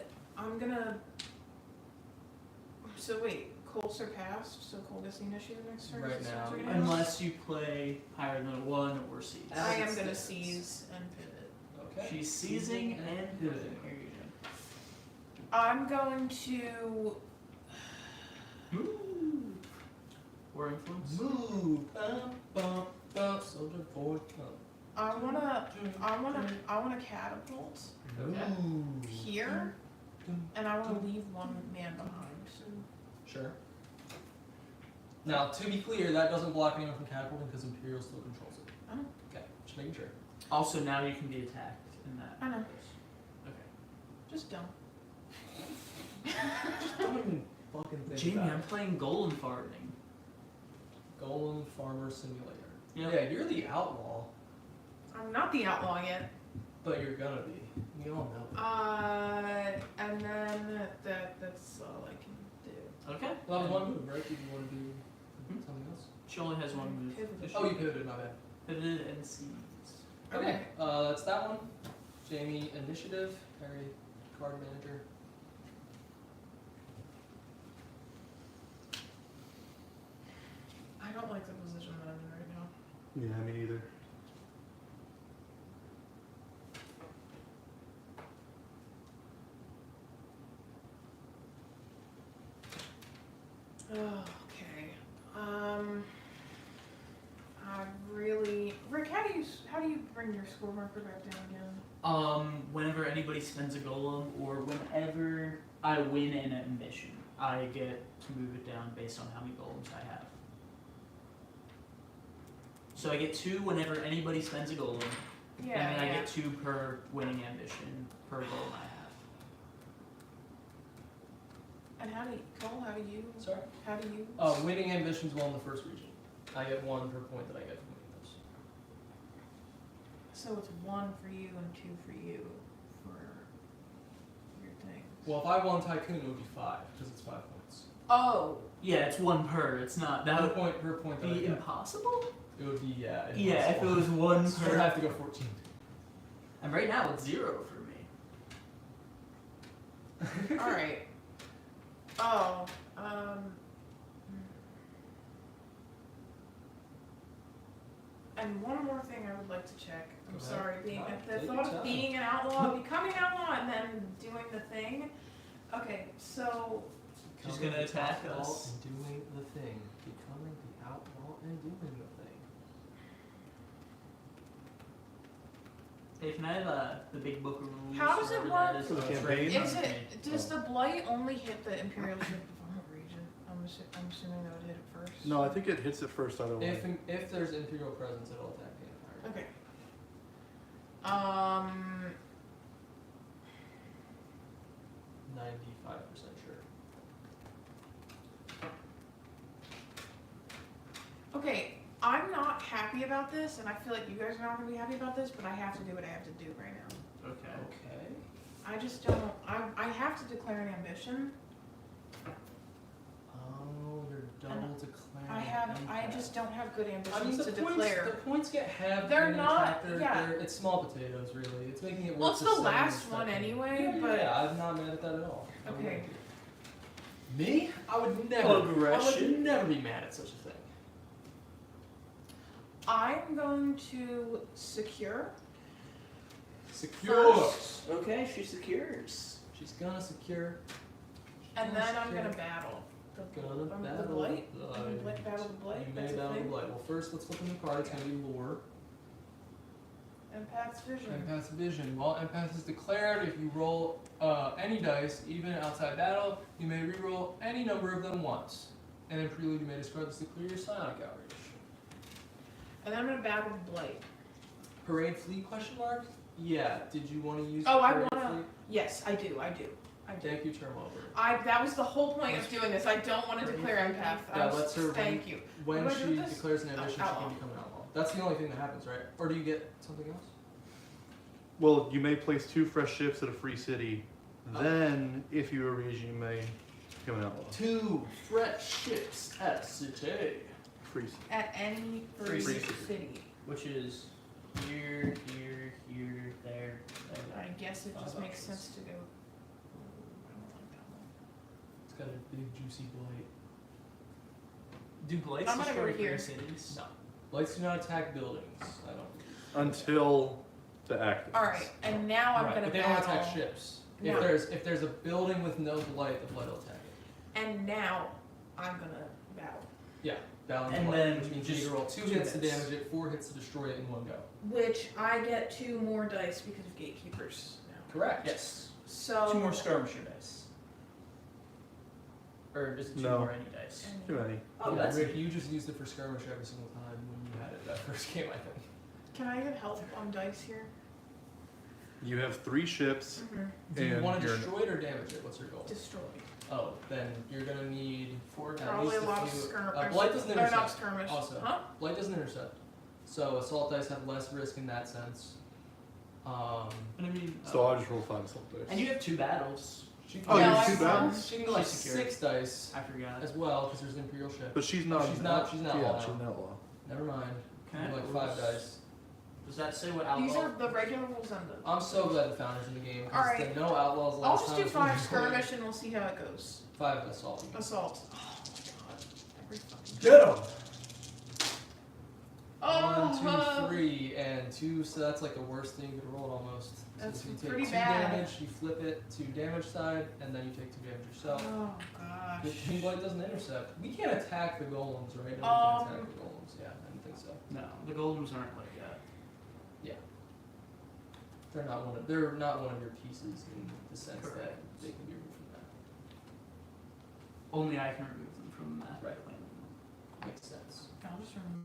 So wait, Cole surpassed, so Cole gets the initiative next turn. Right Is this now, what you're yeah. doing? Unless you play higher than a 1 or seize. I am As it gonna stands. seize and pivot. okay. She's seizing and pivoting. Here you I'm going to. go. Move. Or influence. Move. Bum, bum, bum. Soldier boy, come. I wanna catapult Okay. Move. here, and I wanna leave one man behind. Sure. Now, to be clear, that doesn't block anyone from catapulting because Imperial still controls it. I know. Okay, just making sure. Also, now you can be attacked in that. I know. Okay. Just don't. Don't even fucking think Jamie, about I'm it. playing golem farming. Golem Farmer Simulator. Yep. Yeah, you're the outlaw, I'm not the outlaw yet. but you're gonna be. We all know that. And then that's all I can do. Okay. Well, that was one move, right? Did you want to do Mhm. something else? She only has one move. Pivot. Oh, you pivoted, my bad. Pivoted and seize. Okay, that's that one. Jamie, initiative. Harry, card manager. I don't like the position that I'm in right now. Yeah, me neither. Okay. I really, Rick, how do you bring your score marker back down again? Whenever anybody spends a golem, or whenever I win in a mission, I get to move it down based on how many golems I have. So I get 2 whenever anybody spends a golem, and then I get 2 per winning ambition per golem I have. And how do you, Cole? Sorry. How do you? Winning ambitions will in the first region. I get 1 per point that I get from winning those. So it's 1 for you and 2 for you for your thing. Well, if I won Tycoon, it would be 5 because it's 5 points. Oh. Yeah, it's 1 per. It's not that Per would point per point that I be get. impossible. It would be Yeah, if it impossible. was 1 So I'd per. have to go 14. And right now it's 0 for me. All right. Oh. And one more thing I would like to check. I'm Go ahead. sorry, being No, at the take thought your of time. being an outlaw, becoming an outlaw, and then doing the thing. Okay, so She's Becoming gonna the attack outlaw us. And doing the thing. Becoming the outlaw and doing the thing. Hey, can I have the big book of rules? How does it whatever that work? is? For the Oh, it's campaign? right is in it? Does the blight only hit the Imperial ship of our region? assuming that would hit it first. No, I think it hits it first either way. If there's Imperial presence, it'll attack the Empire. Okay. 95% sure. Okay, I'm not happy about this, and I feel like you guys are not gonna be happy about this, but I have to do what I have to do right now. Okay. Okay. I just don't. I have to declare an ambition. Oh, you're double declaring. I just don't have good ambitions I mean, to declare. The points get halved. They're in an not- attack. yeah. It's small potatoes, really. It's making it. Well, worth it's the just last setting one the second. anyway, Yeah, but yeah, I'm not mad at that at all. I Okay. wouldn't be. Me? I would never. I would Aggression. never be mad at such a thing. I'm going to secure. Secure. First. Okay, she secures. She's gonna secure. And Yes, then I'm sure. gonna battle. Gonna The battle blight? the I'm gonna battle the blight. You That's may a battle the thing. blight. Well, first let's flip a new card. It's gonna be lore. Empath's vision. Empath's vision. While empath is declared, if you roll any dice, even outside battle, you may reroll any number of them once. And in prelude, you may discard this to clear your psionic outrage. And then I'm gonna battle the blight. Parade fleet? Question mark. Yeah. Did you want to use? Oh, I parade wanna- fleet? Yes, I do. Thank you, term over. That was the whole point of doing this. I don't want to declare empath. Yeah, let's her Thank you. When What do I do she with this? declares an ambition, she Outlaw. can become an outlaw. That's the only thing that happens, right? Or do you get something else? Well, you may place 2 fresh ships at a free city. Oh. Then, if you arrange, you may become an outlaw. 2 fresh ships at a city. Free city. At any free Free city. Which is here, there. I guess it just Five makes options. sense to go. It's got a big juicy blight. Do blights I'm gonna destroy go here. free cities? No. Blights do not attack buildings. I don't. Until the act. All right, and now I'm right, gonna but they don't battle. attack ships. No. If there's a building with no blight, the blight will attack it. And now I'm gonna battle. Battle And blight, then which means just you roll 2 2 hits to hits. damage it, 4 hits to destroy it in one go. Which I get 2 more dice because of gatekeepers now. Correct. Yes. So 2 more skirmisher dice. Or is it 2 No. more any dice? And- Too many. Oh, Yeah, that's Rick, you just used it for skirmish every single time when you had it that first game, I think. Can I get help on dice here? You have 3 ships. Do you And want to you're- destroy it or damage it? What's your goal? Destroy. Oh, then you're gonna need 4 at Probably least a lot of few. skirmish. Blight doesn't Or not intercept. skirmish. Also. Huh? Blight doesn't intercept. So assault dice have less risk in that sense. And I mean, So I just roll 5 assault dice. and you have 2 battles. She can Oh, go you No, have I 2 won. battles? She can go like She's secured. 6 dice I forgot. as well because there's an Imperial ship. But she's not. She's not Yeah, outlaw. she's an outlaw. Never mind. Can You I have like 5 lose? dice. Does that say what outlaw? These are the regular rules and the. I'm so glad the founder's in the game. 'Cause Alright. the no outlaws I'll last just time do was 5 really skirmish and we'll see how it goes. 5 assault. Assault. Oh my god. Every fucking. Get him! Oh, 1, 2, 3, and 2. So that's like the worst thing you could roll almost. So That's if you take pretty 2 bad. damage, you flip it to damage side, and then you take 2 damage yourself. Oh The gosh. King Blight doesn't intercept. We can't attack the golems, right? No, we Um, can attack the golems. Yeah, I didn't think so. No, the golems aren't like that. They're not one of your pieces in the sense that Correct. they can be removed from that. Only I can remove them from the map. Right. Makes sense. I'll just remove.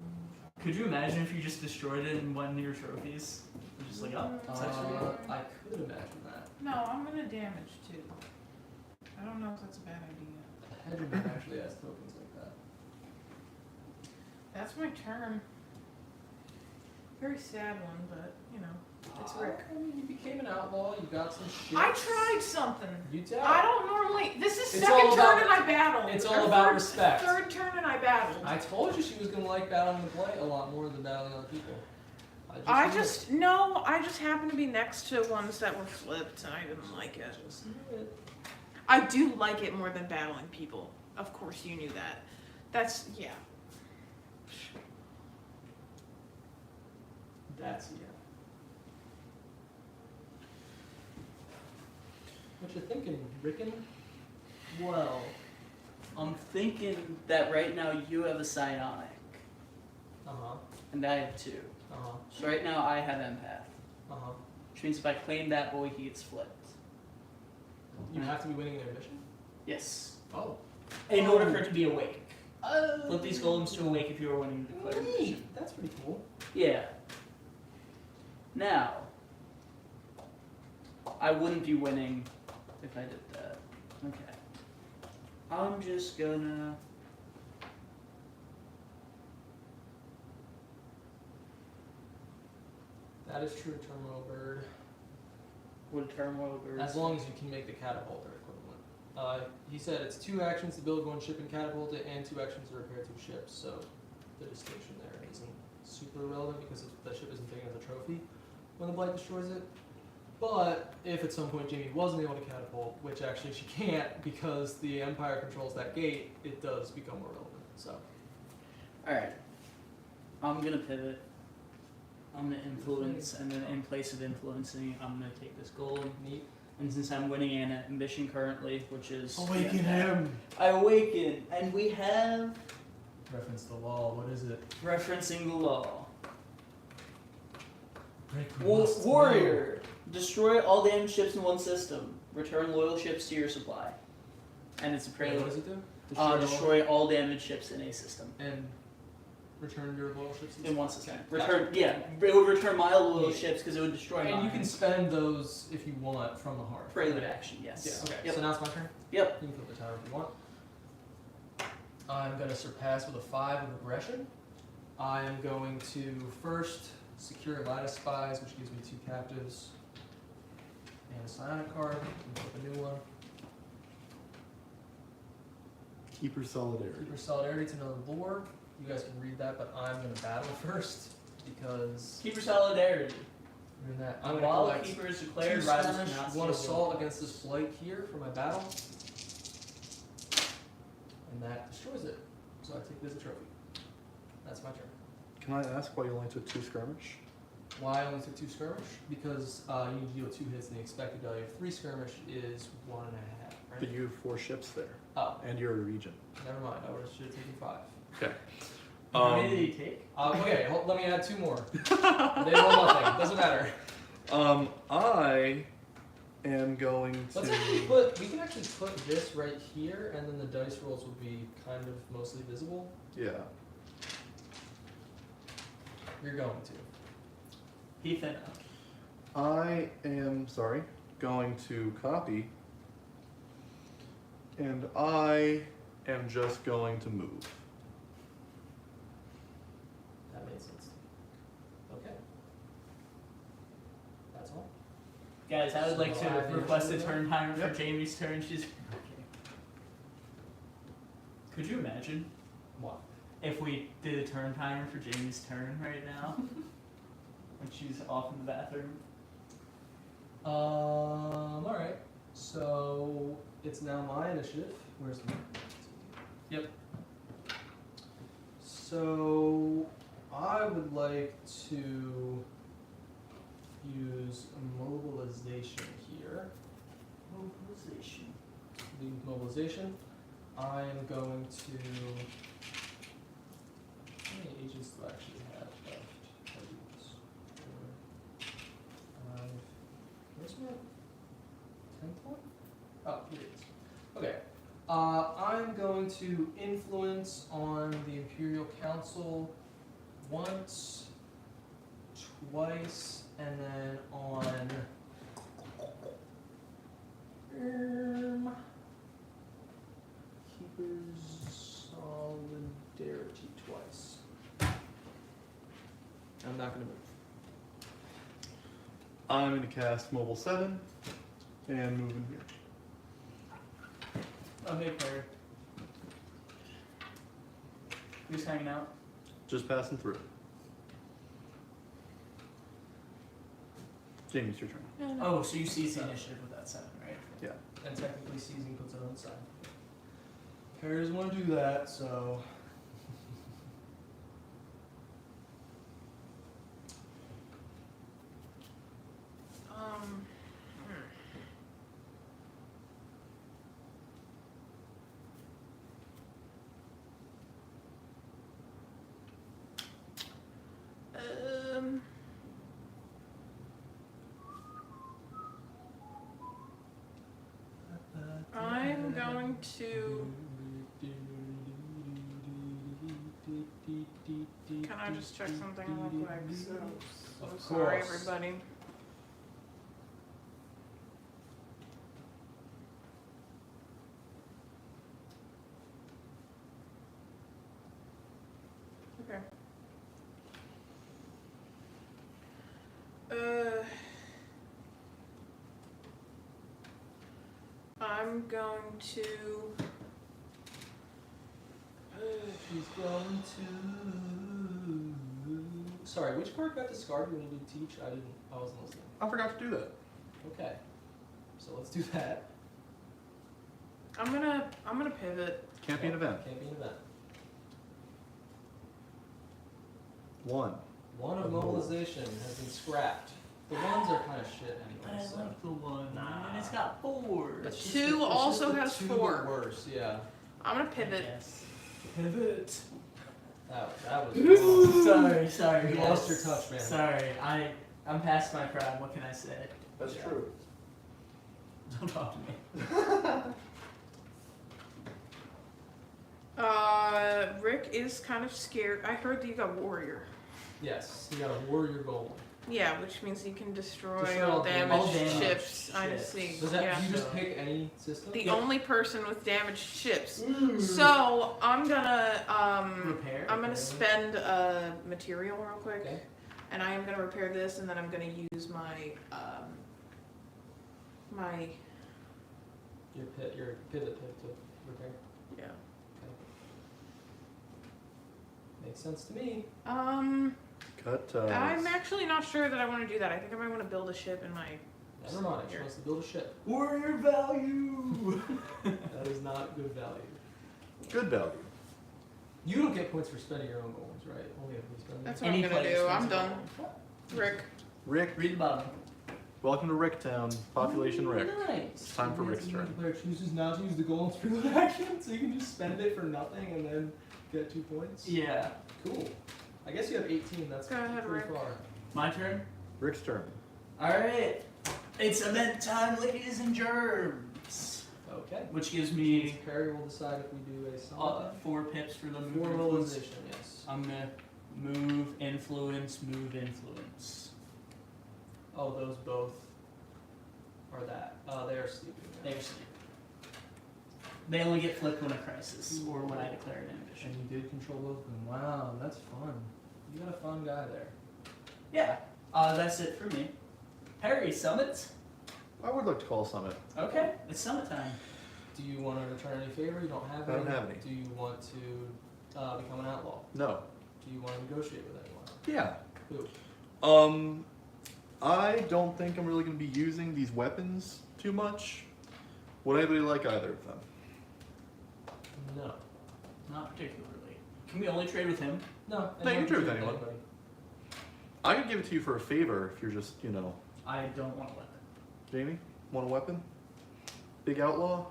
Could you imagine if you just destroyed it and won your trophies? You're just like, oh, it's actually I could imagine that. No, I'm gonna damage too. I don't know if that's a bad idea. Hedgeman actually has tokens like that. That's my turn. Very sad one, but you know, it's Rick. I mean, you became an outlaw. You got some shit. I tried something. You did. I don't normally. This is It's second all turn about- and I battled. it's Or all about third- respect. Third turn and I battled. I told you she was gonna like battling the blight a lot more than battling other people. I knew just happened to be next to ones that were flipped and I didn't like it. Just knew it. I do like it more than battling people. Of course you knew that. That's yeah. That's yeah. What you thinking, Rickon? well, I'm thinking that right now you have a psionic, Uh huh. and I have 2. Uh huh. So right now I have empath, Uh huh. which means if I claim that boy, he gets flipped. You have to be winning an ambition. Yes. Oh. in order for it to be awake. Oh. Flip these golems to awake if you are wanting to declare Neat. mission. That's pretty cool. Yeah. Now, I wouldn't be winning if I did that. Okay. I'm just gonna. That is true, Turmoil Bird. Would turmoil birds. As long as you can make the catapult or equivalent. He said it's 2 actions to build 1 ship and catapult it, and 2 actions to repair 2 ships. So the distinction there isn't super relevant because the ship isn't taken as a trophy when the Blight destroys it. But if at some point Jamie wasn't able to catapult, which actually she can't because the Empire controls that gate, it does become more relevant. So Alright. I'm gonna pivot. I'm gonna influence, and then in place of influencing, I'm gonna take this golem. neat. And since I'm winning an ambition currently, which is Awaken him. I awaken, and we have Reference the law. What is it? referencing the law. Break we must Warrior, destroy all damaged ships in one system. Return loyal ships to your supply. And it's a Wait, prelude. what does it do? Destroy all damaged ships in a system. and return your loyal ships In one system. Okay. Return, yeah, it would return my loyal Yeah. ships because it would destroy mine. And you can spend those if you want from the hearth. Prelude action, yes. Yeah, okay. Yep. So now it's my turn? Yep. You can flip the tower if you want. I'm going to surpass with a 5 of aggression. I am going to first secure Lattice Spies, which gives me 2 captives. And a psionic card. And flip a new one. Keeper Solidarity. Keeper Solidarity to another lore. You guys can read that, but I'm going to battle first because Keeper solidarity. I'm that. I'm going to While collect keeper is 2 declared, riders skirmish, cannot 1 steal assault gold. against this blight here for my battle. And that destroys it. So I take it as a trophy. That's my turn. Can I ask why you only took 2 skirmish? Why I only took 2 skirmish? Because you need to deal 2 hits and the expected value of 3 skirmish is 1.5, right? But you have 4 ships there, Oh, and you're a regent. never mind. I should have taken 5. Okay. How many did he take? Okay, let me add 2 more. They roll nothing. Doesn't matter. I am going to. Let's actually we can actually put this right here, and then the dice rolls will be kind of mostly visible. Yeah. You're going to. He fed up. I am going to copy, and I am just going to move. That made sense. Okay. That's all. Guys, I would like So to I have the request a initiative turn timer Yep. for Jamie's turn. She's. Could you imagine What? if we did a turn timer for Jamie's turn right now? When she's off in the bathroom? Alright. So it's now my initiative. Where's the Yep. So I would like to use mobilization here. Mobilization. The mobilization. I am going to. How many agents do I actually have left? I'll do this. 4, 5. Where's my 10th one? Oh, here it is. Okay. I'm going to influence on the Imperial Council once, twice, and then on. Keeper's Solidarity twice. I'm not going to move. I'm going to cast Mobile 7 and move in here. Okay, Claire. Who's hanging out? Just passing through. Jamie's your turn. Oh, so you seize the initiative with that 7, right? And technically seizing puts it on the side. Perry doesn't want to do that, so. I'm going to I just checked something real quick. So Of sorry, course. everybody. Okay. I'm going to. She's going to. Sorry, which card got discarded when you did teach? I wasn't listening. I forgot to do that. Okay. So let's do that. I'm gonna pivot. Can't be an event. Can't be an event. 1. One of mobilization has been scrapped. The ones are kind of shit But anyway. I So. like the one. Nah. And it's got 4. The It's just two it's also just the has two 4. Worse, yeah. I'm gonna pivot. Yes. Pivot. That was. Sorry. You yes. lost your touch, man. Sorry, I'm past my prime. What can I say? That's Yeah. true. Don't talk to me. Rick is kind of scared. I heard that you got warrior. Yes, you got a warrior golem. Yeah, which means you can destroy Destroy all all damaged damaged ships. I ships. see. Does that? Yeah. Do you just pick any system? The only person with damaged ships. Ooh. So I'm gonna Repair. I'm gonna spend a material real quick, Okay. and I am gonna repair this, and then I'm gonna use my my Your pivot to repair. yeah. Makes sense to me. Cut. I'm actually not sure that I want to do that. I think I might want to build a ship in my. Never mind. She Here. wants to build a ship. Warrior value. That is not good value. Good value. You don't get points for spending your own golems, right? Only if we spend. That's what Any I'm gonna player do. spends I'm a done. gold. Rick. Rick, Read the bottom. welcome to Ricktown. Population Rick. Nice. It's time for Rick's turn. The player chooses not to use the golems for the action, so you can just spend it for nothing and then get 2 points. Yeah. Cool. I guess you have 18. That's Go ahead, pretty Rick. far. My turn. Rick's turn. All right. It's event time, ladies and germs. Okay. Which gives Means me Perry will decide if we do a solid 4 pips for the for move. mobilization. Yes. I'm gonna move influence. Oh, those both are that. They are sleeping. now. They're sleeping. They only get flipped when a crisis or when I declare an ambition. And you did control both of them. Wow, that's fun. You got a fun guy there. Yeah. That's it for me. Harry, summits? I would like to call a summit. Okay, it's summit time. Do you want to return any favor? You don't have I any. don't have any. Do you want to become an outlaw? No. Do you want to negotiate with anyone? Yeah. Who? I don't think I'm really going to be using these weapons too much. Would anybody like either of them? No. Not particularly. Can we only trade with him? No. No, you can trade with anyone. anyone. I could give it to you for a favor if you're just, I don't want a weapon. Jamie, want a weapon? Big outlaw?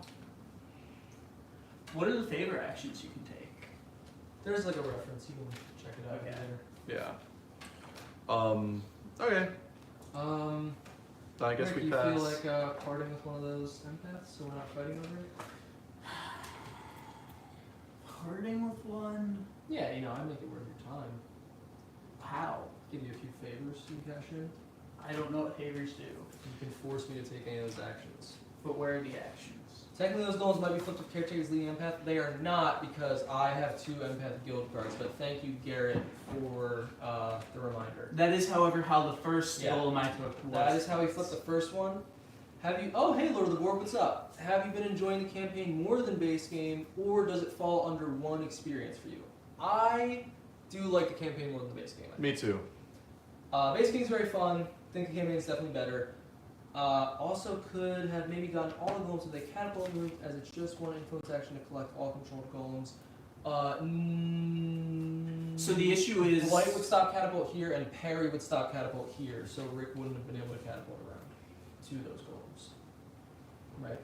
What are the favor actions you can take? There's like a reference. You can check it out Okay. later. Yeah. Okay. I guess Rick, we you pass. feel like parting with one of those empaths so we're not fighting over it? Parting with one? Yeah, I make it worth your time. How? Give you a few favors you can cash in. I don't know what favors do. You can force me to take any of those actions. But where are the actions? Technically, those goals might be flipped with Caretaker's leading empath. They are not because I have 2 empath guild cards. But thank you, Garrett, for the reminder. That is, however, how the first Yeah. golem I took was. That is how we flipped the first one. Have you? Oh, hey, Lord of the Board, what's up? Have you been enjoying the campaign more than base game, or does it fall under one experience for you? I do like the campaign more than the base game. Me too. Base game's very fun. Think the campaign's definitely better. Also could have maybe gotten all the golems with a catapult move, as it's just one influence action to collect all controlled golems. So the issue is. Blight would stop catapult here, and Perry would stop catapult here, so Rick wouldn't have been able to catapult around to those golems. Right?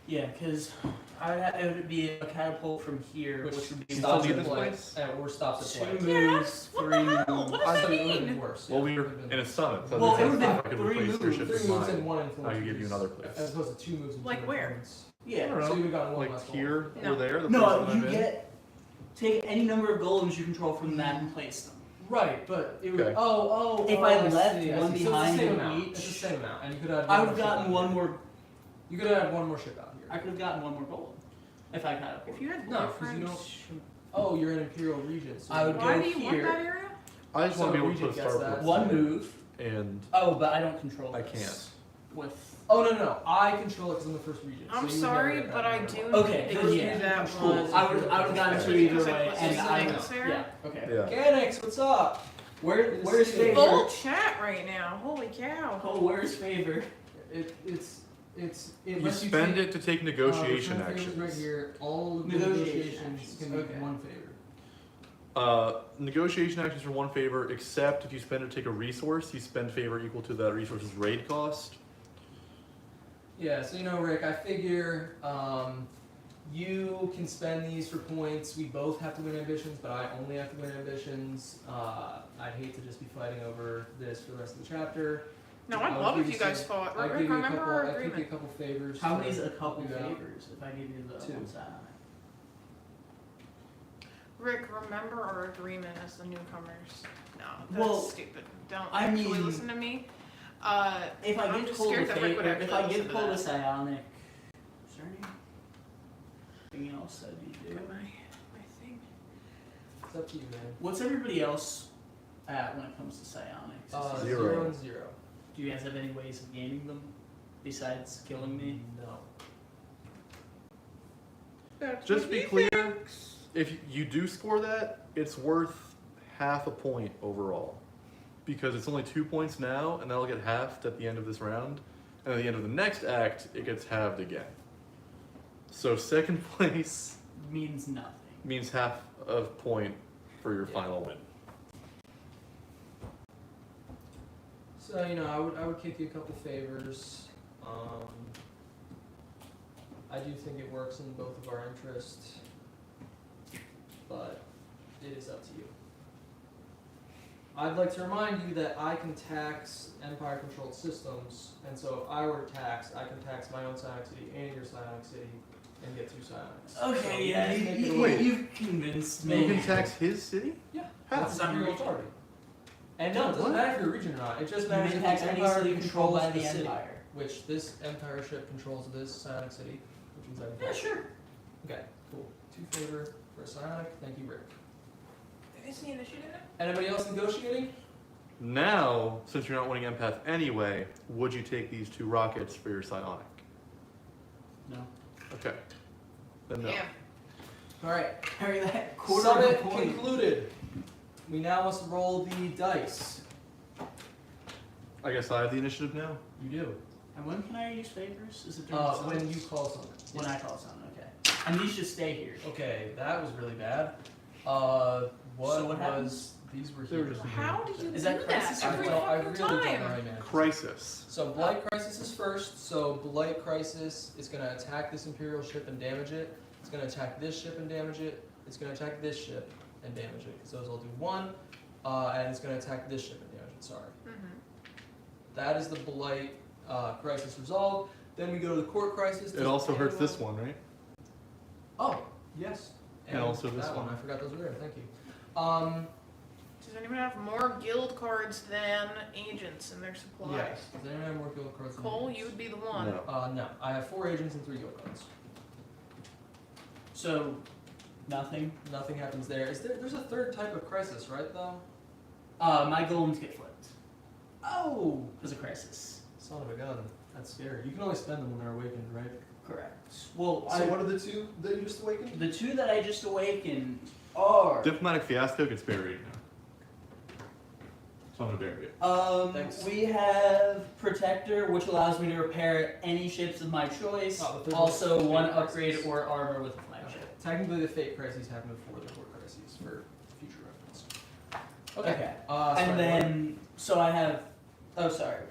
Yeah, because it would be a catapult from here, which would be stops leave at this play, place? or stops at 2 play. moves, Yes, what 3 the hell? moves. What does I that thought it would have mean? been worse. Well, Yeah, we it were would have been- in a summit, so Well, I it would've been I could 3 replace their moves. ships 3 with moves mine. and 1 influence. I could give you another place. As opposed to 2 moves and Like 2 where? influence. I Yeah. don't So know. you got one Like less here, No. or there? The No, place that you I'm in? get. take any number of golems you control from the map and place them. Right, but it would. Okay. If I left see, one I see. behind so it's the same in amount. each, It's the same amount, and you could have. I would have gotten one more. You could have one more ship out here. I could have gotten one more golem if I got If you had No, 'cause different. you don't. Oh, you're in Imperial Region. So I would Why go do you here. want that area? I just want to So be able to Regent put a gets starport. that. One move. And Oh, but I don't control. I this can't. With. Oh no, I control it because I'm the first region. I'm so you would sorry, never get but that I no do matter need what. Okay, to then do yeah, that cool. one. I would have gotten two either way, and I. Yeah. Okay. yeah. Mechanics, what's up? Where's favor? Full chat right now. Holy cow. Oh, where's favor? It's You unless spend take, it to take negotiation return favors actions. right here. All of the Negotiation negotiations actions, can be okay. one favor. Negotiation actions for one favor, except if you spend it to take a resource, you spend favor equal to that resource's raid cost. Yeah, so Rick, I figure you can spend these for points. We both have to win ambitions, but I only have to win ambitions. I'd hate to just be fighting over this for the rest of the chapter. No, I'd I'll love give if you you guys some- fought. I'd give Rick, you a remember couple. our I'd give you a agreement. couple favors. How to many's a couple do that. favors if I give you the Two. one side? Rick, remember our agreement as the newcomers. No, that's Well, stupid. Don't I actually mean- listen to me. If I I'm give just Cole the scared that Rick would favor, if actually I listen give to Cole the that. psionic, is there anything else that you do? Got my thing. It's up to you, man. What's everybody else at when it comes to psionics? Zero. 0 and 0. Do you guys have any ways of gaining them besides killing me? No. That's Just what be he clear, thinks. if you do score that, it's worth half a point overall. Because it's only 2 points now, and that'll get halved at the end of this round. And at the end of the next act, it gets halved again. So second place Means nothing. means half a point for your Yeah. final win. So I would kick you a couple favors. I do think it works in both of our interests, but it is up to you. I'd like to remind you that I can tax Empire-controlled systems, and so if I were to tax, I can tax my own Psionic City and your Psionic City and get 2 Psionics. Okay, So yeah, just make it a way. you've convinced You me. can tax his city? Yeah, How? that's Imperial authority. And no, it doesn't What? matter if you're a region or not. It just You matters can if tax the any Empire city controlled controls by the the city, Empire. which this Empire ship controls this Psionic City, which means I can Yeah, tax it. sure. Okay, cool. 2 favor for a Psionic. Thank you, Rick. Is the initiative? Anybody else negotiating? Now, since you're not winning empath anyway, would you take these 2 rockets for your psionic? No. Okay. Then no. Yeah. All right. Carry that quarter Summit of a point. concluded. We now must roll the dice. I guess I have the initiative now. You do. And when can I use favors? Is it during When summons? you call Summit. When I call someone, okay. And these should stay here. Okay, that was really bad. What So what happens? These were They were here. just- How do you Is do that crisis that or every I fucking really don't know time? how you manage it. Crisis. So Blight Crisis is first. So Blight Crisis is going to attack this Imperial ship and damage it. It's going to attack this ship and damage it. It's going to attack this ship and damage it, because those all do 1. And it's going to attack this ship and damage it. Sorry. That is the Blight Crisis resolved. Then we go to the Court Crisis. It also hurts this one, right? Oh, yes. And also this that one. I forgot those were there. Thank you. Does anyone have more guild cards than agents in their supplies? Yes. Does anyone have more guild cards? than Cole, agents? you would be the one. No. No. I have 4 agents and 3 guild cards. So, nothing. Nothing happens there. There's a third type of crisis, right? Though. My golems get flipped. Oh. Because of crisis. Son of a gun. That's scary. You can only spend them when they're awakened, right? Correct. Well, So what are the 2 that you just awakened? the 2 that I just awakened are... Diplomatic Fiasco gets buried now. So I'm gonna bury it. Thanks. We have Protector, which allows me to repair any ships of my choice. Oh, the third Also, one. one Fate upgrade crisis. or armor with a Okay. flagship. Technically, the Fate crises happen before the Court crises for future reference. Okay. Okay. Sorry, And then, so I have, oh sorry,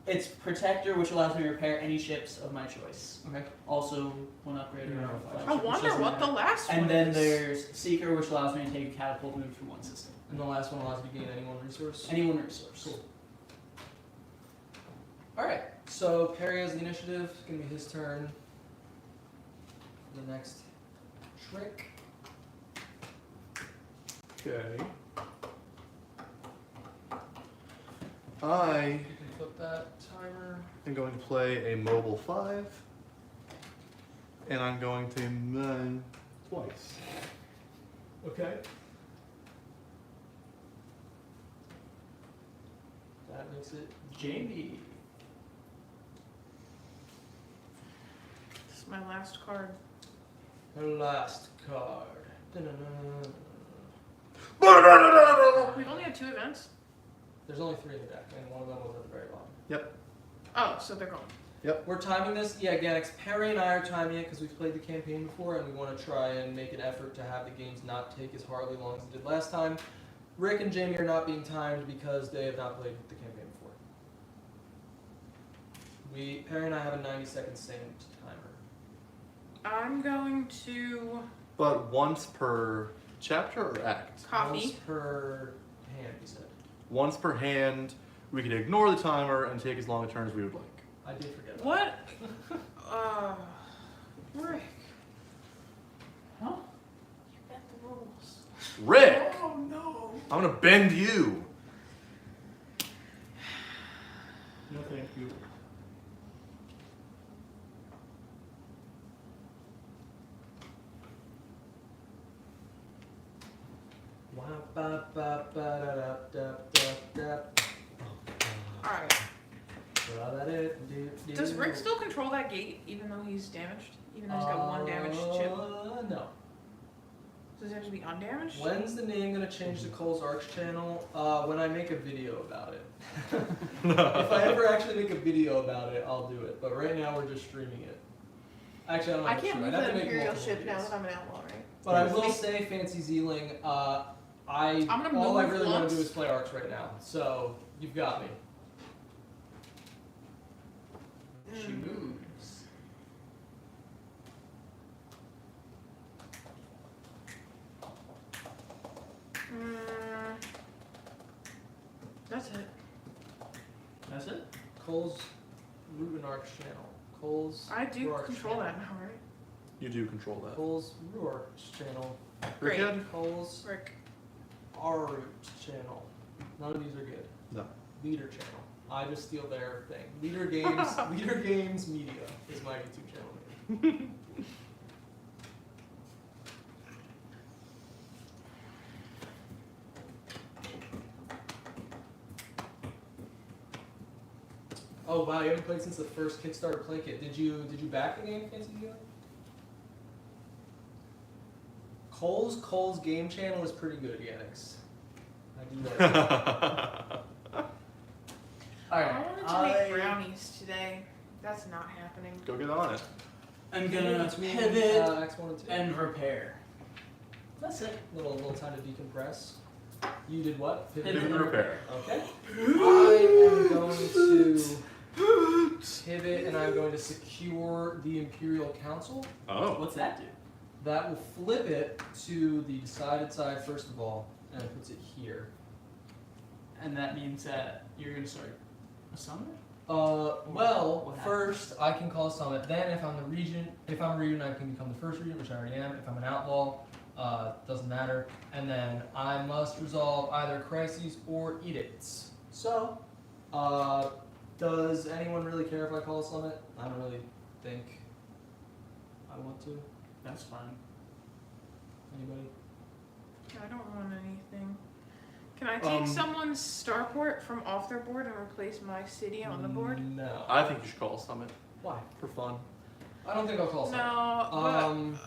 it's Protector, which allows me to repair any ships of my choice. what? Okay. Also, one upgrade or Yeah. a flagship. I which wonder doesn't what the matter. last one And then is. there's Seeker, which allows me to take a catapult move from one system. And the last one allows you to gain any 1 resource. Any one resource. Cool. Alright, so Perry has the initiative. It's going to be his turn. The next trick. Okay. I You can flip that timer. am going to play a mobile 5. And I'm going to mine twice. Okay. That makes it Jamie. This is my last card. her last card. Da-na-na. We've only had 2 events. There's only 3 in the deck, and one of them was at the very bottom. Oh, so they're gone. We're timing this. Yeah, Ganex, Perry and I are timing it because we've played the campaign before, and we want to try and make an effort to have the games not take as horribly long as it did last time. Rick and Jamie are not being timed because they have not played the campaign before. Perry and I have a 90-second stamped timer. I'm going to But once per chapter or act? Once copy. per hand, he said. Once per hand, we can ignore the timer and take as long a turn as we would like. I did forget about What? Rick. Huh? You bent the rules. Rick! Oh no. I'm gonna bend you! No, thank you. Alright. Does Rick still control that gate even though he's damaged? Even though he's got 1 damaged chip? No. Does it have to be undamaged? When's the name gonna change to Cole's Arcs channel? When I make a video about it. If I ever actually make a video about it, I'll do it. But right now we're just streaming it. Actually, I don't know. I how to can't stream. move I'd have the to make Imperial multiple ship now videos. that I'm an outlaw, right? But I will say, Fancy Zealing, all I move really want once. to do is play Arcs right now. So you've got me. She moves. That's it. That's it? Cole's Root and Arcs channel. Cole's I do Roark's control channel. that now, right? You do control that. Cole's Roark's channel. Great. Rickhead? Cole's Rick. Root channel. None of these are good. No. Leader channel. I just steal their thing. Leader Games. Leader Games Media is my YouTube channel name. Oh wow, you haven't played since the first Kickstarter play kit. Did you back the game, Fancy Dealer? Cole's game channel is pretty good, Yanix. I do like it. I Alright. wanted to make brownies today. That's not happening. Go get on it. I'm gonna Between, pivot X1 and 2. and repair. That's it. Little time to decompress. You did what? Pivot and repair. Okay. I am going to pivot and I'm going to secure the Imperial Council. Oh. What's that do? That will flip it to the decided side first of all, and it puts it here. And that means that you're gonna start a summit? Well, What happens? first I can call a summit. Then if I'm a regent, I can become the first regent, which I already am. If I'm an outlaw, doesn't matter. And then I must resolve either crises or edicts. So, does anyone really care if I call a summit? I don't really think I want to. That's fine. Anybody? I don't want anything. Can I take someone's starport from off their board and replace my city on the board? No. I think you should call a summit Why? for fun. I don't think I'll call a summit. No.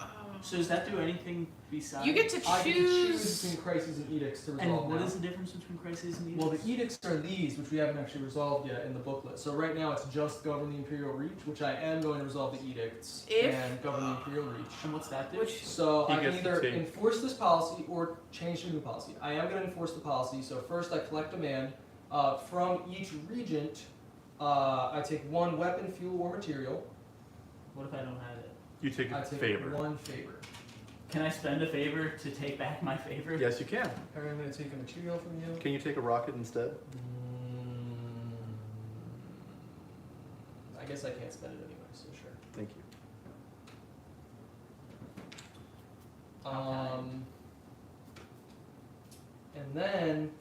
So does that do anything besides? You get to I get to choose choose. between crises and edicts to And resolve what now. is the difference between crises and edicts? Well, the edicts are these, which we haven't actually resolved yet in the booklet. So right now it's just govern the Imperial Reach, which I am going to resolve the edicts If- and govern the Imperial Reach. And what's that do? Which So He I can gets to either take- enforce this policy or change to a new policy. I am going to enforce the policy. So first I collect demand from each regent. I take 1 weapon, fuel, or material. What if I don't have it? You take I a take favor. 1 favor. Can I spend a favor to take back my favor? Yes, you can. Perry, I'm going to take a material from you. Can you take a rocket instead? I guess I can't spend it anyway, so sure. Thank you. And then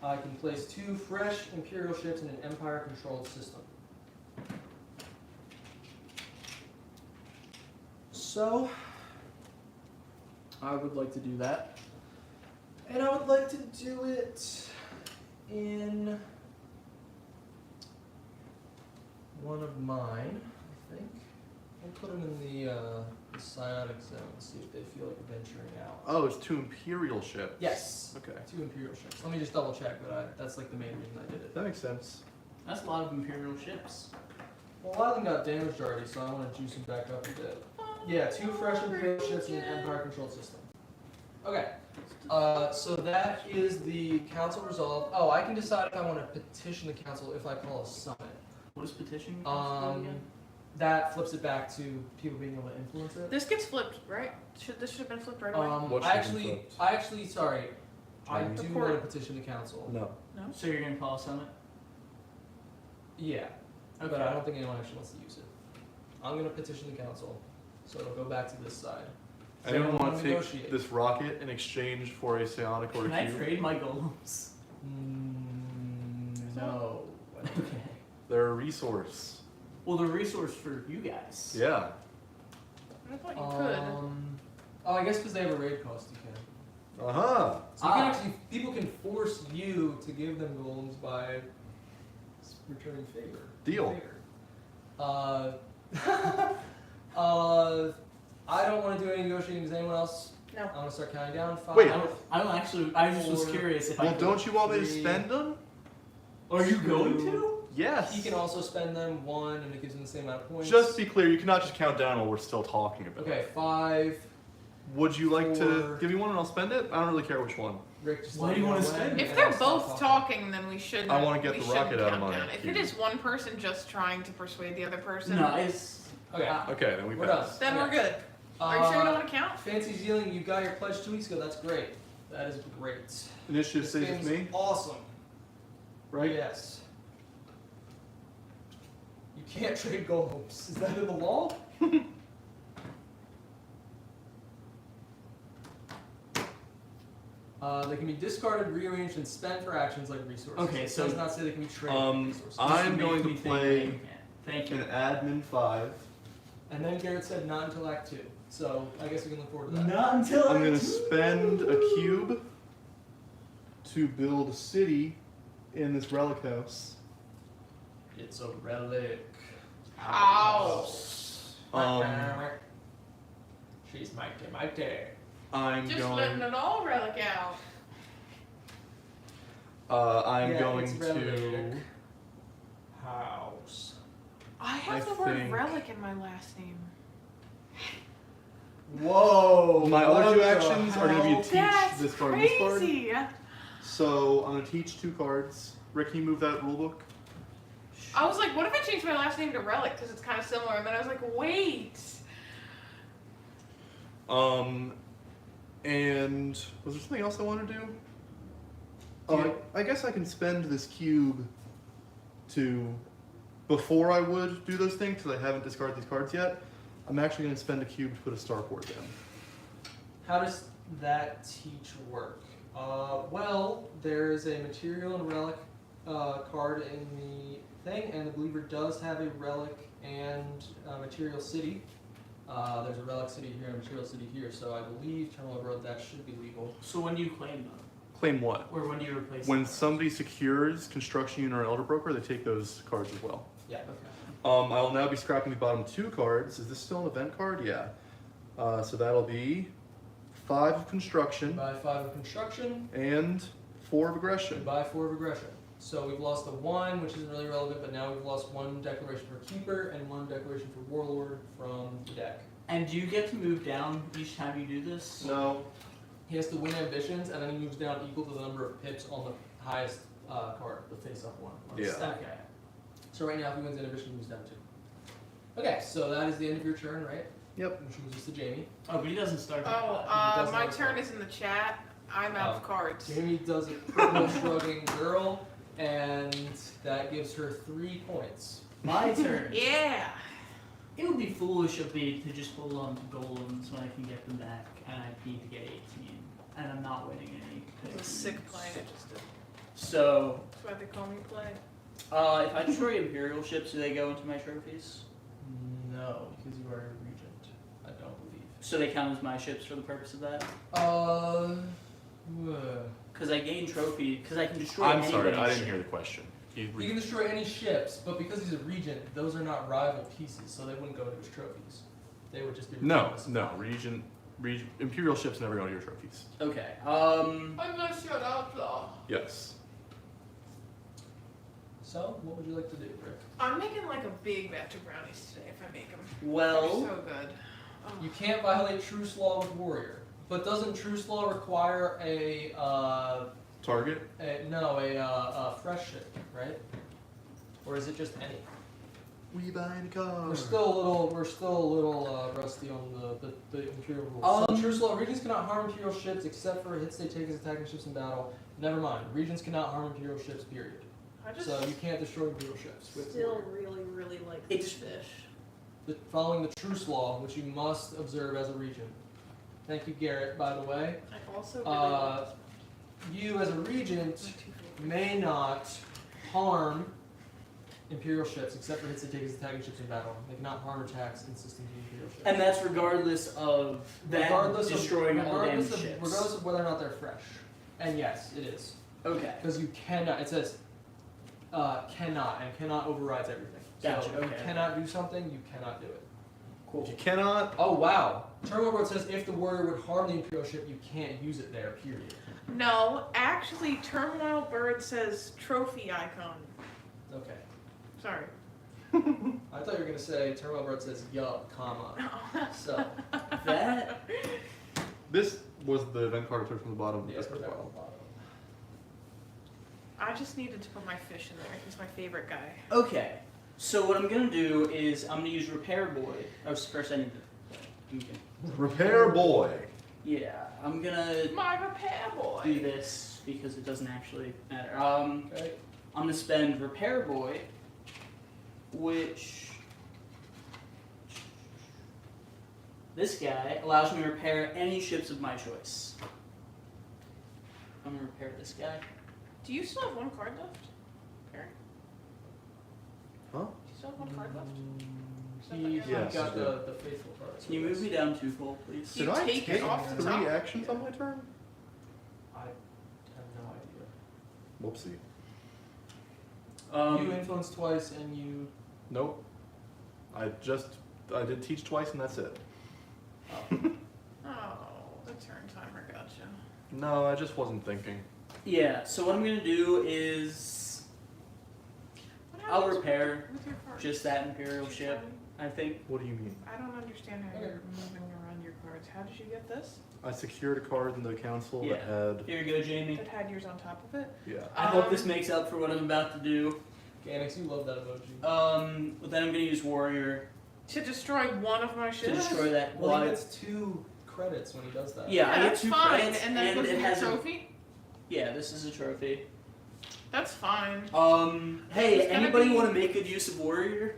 I can place 2 fresh Imperial ships in an Empire-controlled system. So, I would like to do that. And I would like to do it in one of mine, I think. I'll put them in the psionic zone, see if they feel like venturing out. Oh, it's 2 Imperial ships. Yes. Okay. 2 Imperial ships. Let me just double check, but that's like the main reason I did it. That makes sense. That's a lot of Imperial ships. Well, a lot of them got damaged already, so I want to juice them back up a bit. Yeah, 2 fresh Imperial ships in an Empire-controlled system. Okay. So that is the council resolve. Oh, I can decide if I want to petition the council if I call a summit. What is petition again? That flips it back to people being able to influence it. This gets flipped, right? This should have been flipped right away. What I should be actually, flipped? sorry, I The do court. want to petition the council. No. So you're gonna call a summit? Yeah, Okay. but I don't think anyone actually wants to use it. I'm gonna petition the council, so it'll go back to this side. So Anyone want wanna to take negotiate? this rocket in exchange for a psionic or Can a I cube? trade my golems? No. Okay. They're a resource. Well, the resource for you guys. Yeah. I thought you could. Oh, I guess because they have a raid cost, you can. Uh-huh. So you can actually, people can force you to give them golems by returning favor. Deal. Favor. I don't want to do any negotiating. Does anyone else? No. I'm gonna start counting down. 5. Wait. I don't actually. I just was Or- curious if I. Well, could. don't you want me to 3. spend them? Are you going Two. to? Yes. He can also spend them 1, and it gives him the same amount of points. Just be clear, you cannot just count down while we're still talking about it. Okay, 5. Would you like to 4. give me one and I'll spend it? I don't really care which one. Rick, just Why let do you me wanna know spend when, it? If and they're I'll stop both talking. talking, then we shouldn't. I wanna get we the shouldn't rocket out of count my down. If it cube. is one person just trying to persuade the other person, No, it's. Okay, Okay, then we we're pass. done. then we're good. Are you sure you don't want to count? Fancy Zealing, you got your pledge 2 weeks ago. That's great. That is great. Initiative This stays with game's me, awesome. right? Yes. You can't trade golems. Is that in the law? They can be discarded, rearranged, and spent for actions like resources. Okay, It so- does not say they can be traded for resources. I'm Just going make to me think play that you can. Thank you. An admin 5. And then Garrett said not until Act 2. So I guess we can look forward to that. Not until I'm gonna spend a cube to build a city in this relic house. It's a relic. House. She's mighty. I'm Just going. letting it all relic out. I'm Yeah, going it's to. relic. House. I have I the word think- relic in my last name. Whoa! My other 2 what the actions are going to be hell? teach That's this card and this card. crazy. So I'm going to teach 2 cards. Rick, can you move that rule book? I was like, what if I changed my last name to Relic because it's kind of similar? And then I was like, wait. And was there something else I want to do? Yeah. I guess I can spend this cube to, before I would do those things, because I haven't discarded these cards yet, I'm actually going to spend a cube to put a starport down. How does that teach work? Well, there's a material and relic card in the thing, and the believer does have a relic and material city. There's a relic city here and a material city here, so I believe Terminal Road that should be legal. So when do you claim them? Claim what? Or when do you replace When them? somebody secures Construction Unit or Elder Broker, they take those cards as well. Yeah. Okay. I will now be scrapping the bottom 2 cards. Is this still an event card? Yeah. So that'll be 5 of Construction Buy 5 of construction. and 4 of Aggression. Buy 4 of aggression. So we've lost the 1, which isn't really relevant, but now we've lost 1 declaration for Keeper and 1 declaration for Warlord from the deck. And do you get to move down each time you do this? No. He has to win ambitions, and then he moves down equal to the number of pips on the highest card, the face-up one. on the Yeah. stack. Okay. So right now, if he wins ambition, he moves down 2. Okay, so that is the end of your turn, right? Yep. Which moves us to Jamie. Oh, but he doesn't start. Oh, doesn't my have a turn card. is in the chat. I'm out of cards. Jamie does a purple shrugging girl, and that gives her 3 points. My turn. Yeah. It would be foolish of me to just hold on to golems when I can get them back, and I need to get 18. and I'm not winning any It's a picks. sick play I just did. So, That's why they call me play. if I destroy Imperial ships, do they go into my trophies? No, because you are a regent. I don't believe. So they count as my ships for the purpose of that? Uh. Because I gain trophy, because I can destroy I'm sorry, anybody's I didn't ship. hear the question. You can destroy any ships, but because he's a regent, those are not rival pieces, so they wouldn't go to his trophies. They would just be No, regardless. no, Imperial ships never go to your trophies. Okay, Unless you're an outlaw. Yes. So, what would you like to do, Rick? I'm making like a big batch of brownies today if I make them. well, They're so good. Oh. You can't violate Truce Law with Warrior, but doesn't Truce Law require a Target? fresh ship, right? Or is it just any? We buying a car. We're still a little rusty on the Imperial rules. So Truce Law, regions cannot harm Imperial ships except for hit state takers attacking ships in battle. Never mind, regions cannot harm Imperial ships, period. I just So you can't destroy Imperial ships with still Warrior. really like It's- this fish. Following the Truce Law, which you must observe as a regent. Thank you, Garrett, by the way. I also really like You, as a regent, my two favorites. may not harm Imperial ships except for hits that take attacking ships in battle. They cannot harm attacks in systems of Imperial ships. and that's regardless of that destroying all damaged ships. Regardless of whether or not they're fresh. And yes, it is. Okay, Because you cannot, it says cannot, and cannot overrides everything. Gotcha, So if okay. you cannot do something, you cannot do it. cool. You cannot. Oh, wow. Terminal Board says if the warrior would harm the Imperial ship, you can't use it there, period. No, actually, Turmoil Bird says trophy icon. Okay. Sorry. I thought you were going to say Terminal Board says yup, comma. So, That This was the event card I took from the bottom of the yes, discard we're down pile. on the bottom. I just needed to put my fish in there. He's my favorite guy. okay. So what I'm gonna do is I'm gonna use Repair Boy. Oh, first I need to. Okay. Repair boy. Yeah, I'm gonna My repair boy. do this because it doesn't actually matter. Okay. I'm gonna spend Repair Boy, which this guy allows me to repair any ships of my choice. I'm gonna repair this guy. Do you still have one card left? Perry? Huh? Do you still have one card left? He Yes, got I the faithful cards. Can you move me down 2 full, please? You Did I take it take off the 3 top? actions on my turn? I have no idea. Whoopsie. You influence twice and you. Nope. I did teach twice and that's it. Oh, the turn timer gotcha. No, I just wasn't thinking. Yeah, so what I'm gonna do is What I'll happens repair with your cards? just that Imperial Did you ship, tell me? I think. What do you mean? I don't understand how Okay. you're moving around your cards. How did you get this? I secured a card in the council that Yeah. had. Here you go, Jamie. That had yours on top of it? Yeah. I hope this makes up for what I'm about to do. Ganix, you love that emoji. But then I'm gonna use Warrior To destroy one of my to ships? destroy that. Well, he Well, gets 2 credits when he does that. Yeah, I get that's 2 fine. credits, And then goes it in has your a, trophy? yeah, this is a trophy. That's fine. Hey, It's gonna anybody be- want to make good use of Warrior?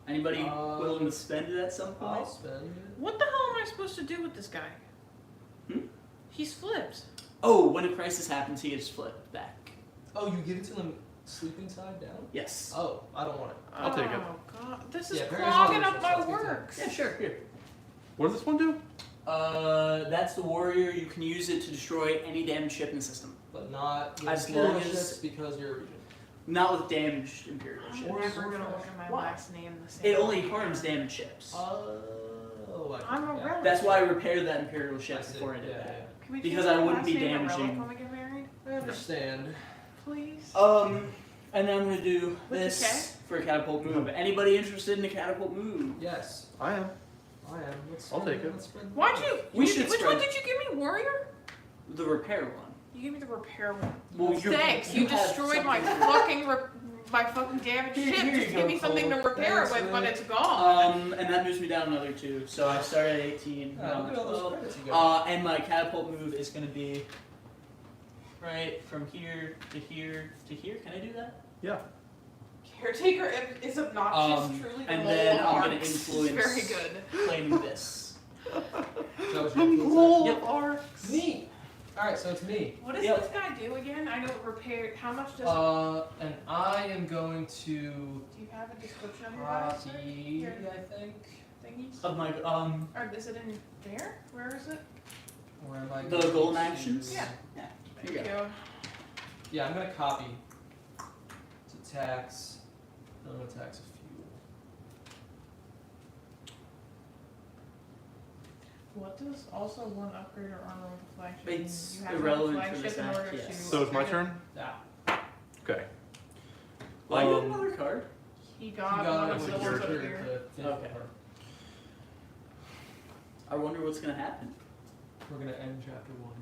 Anybody Um, willing to spend it at some point? I'll spend it. What the hell am I supposed to do with this guy? Hmm? He's flipped. Oh, when a crisis happens, he gets flipped back. Oh, you give it to them sleeping side down? Yes. Oh, I don't want it. I'll take it. Oh, God. This is Yeah, Perry's clogging one up of my those stuff. works. Yeah, sure. Here. What does this one do? That's the Warrior. You can use it to destroy any damaged ship in the system. But not with As Imperial long as- ships because you're a regent. Not with damaged Imperial I'm ships. Or never gonna sword look at my Why? last name the same It only way. harms damaged ships. Oh, I'm a relic. That's why I repaired that Imperial ship I see. before I did Yeah, that. Can we because change I my wouldn't last be name to damaging- Relic when we get married? I understand. Please. And then I'm gonna do With the this for a catapult move. Anybody interested in a catapult move? Yes, I am. I am. Let's I'll spread- take it. let's spread the Why'd love. you? We you- should Which spread- one did you give me? Warrior? The repair one. You gave me the repair one. Well, you're- Thanks. You have destroyed my something- fucking damaged Here- ship. here you Just go, give me something to Cole. repair it Thanks, with when Rick. it's gone. And that moves me down another 2. So I started at 18. Yeah, now look I'm at all those 12. credits you got. And my catapult move is gonna be right from here to here to here. Can I do that? Yeah. Caretaker is obnoxious. Truly, the and mole then of I'm gonna arcs is influence- very good. Claiming this. That was your influence Yep. Arcs. action. Neat. Alright, so it's me. What does Yep. this guy do again? I know repair. How much does And I am going to do you have a description of your house? copy, I think. Thingies? Of my Or is it in there? Where is it? Where am I The going golem to- actions? Yeah. Here you go. Yeah, I'm gonna copy. To tax. No tax of fuel. What does also one upgrade or armor with a flagship? It's you have to have a irrelevant for flagship this in act, order yes. to So it's my upgrade it. turn? Yeah. Okay. Well, I get another card. He You got, got one it of with the your ones up turn here. to fifth Okay. part. I wonder what's gonna happen. We're gonna end chapter 1.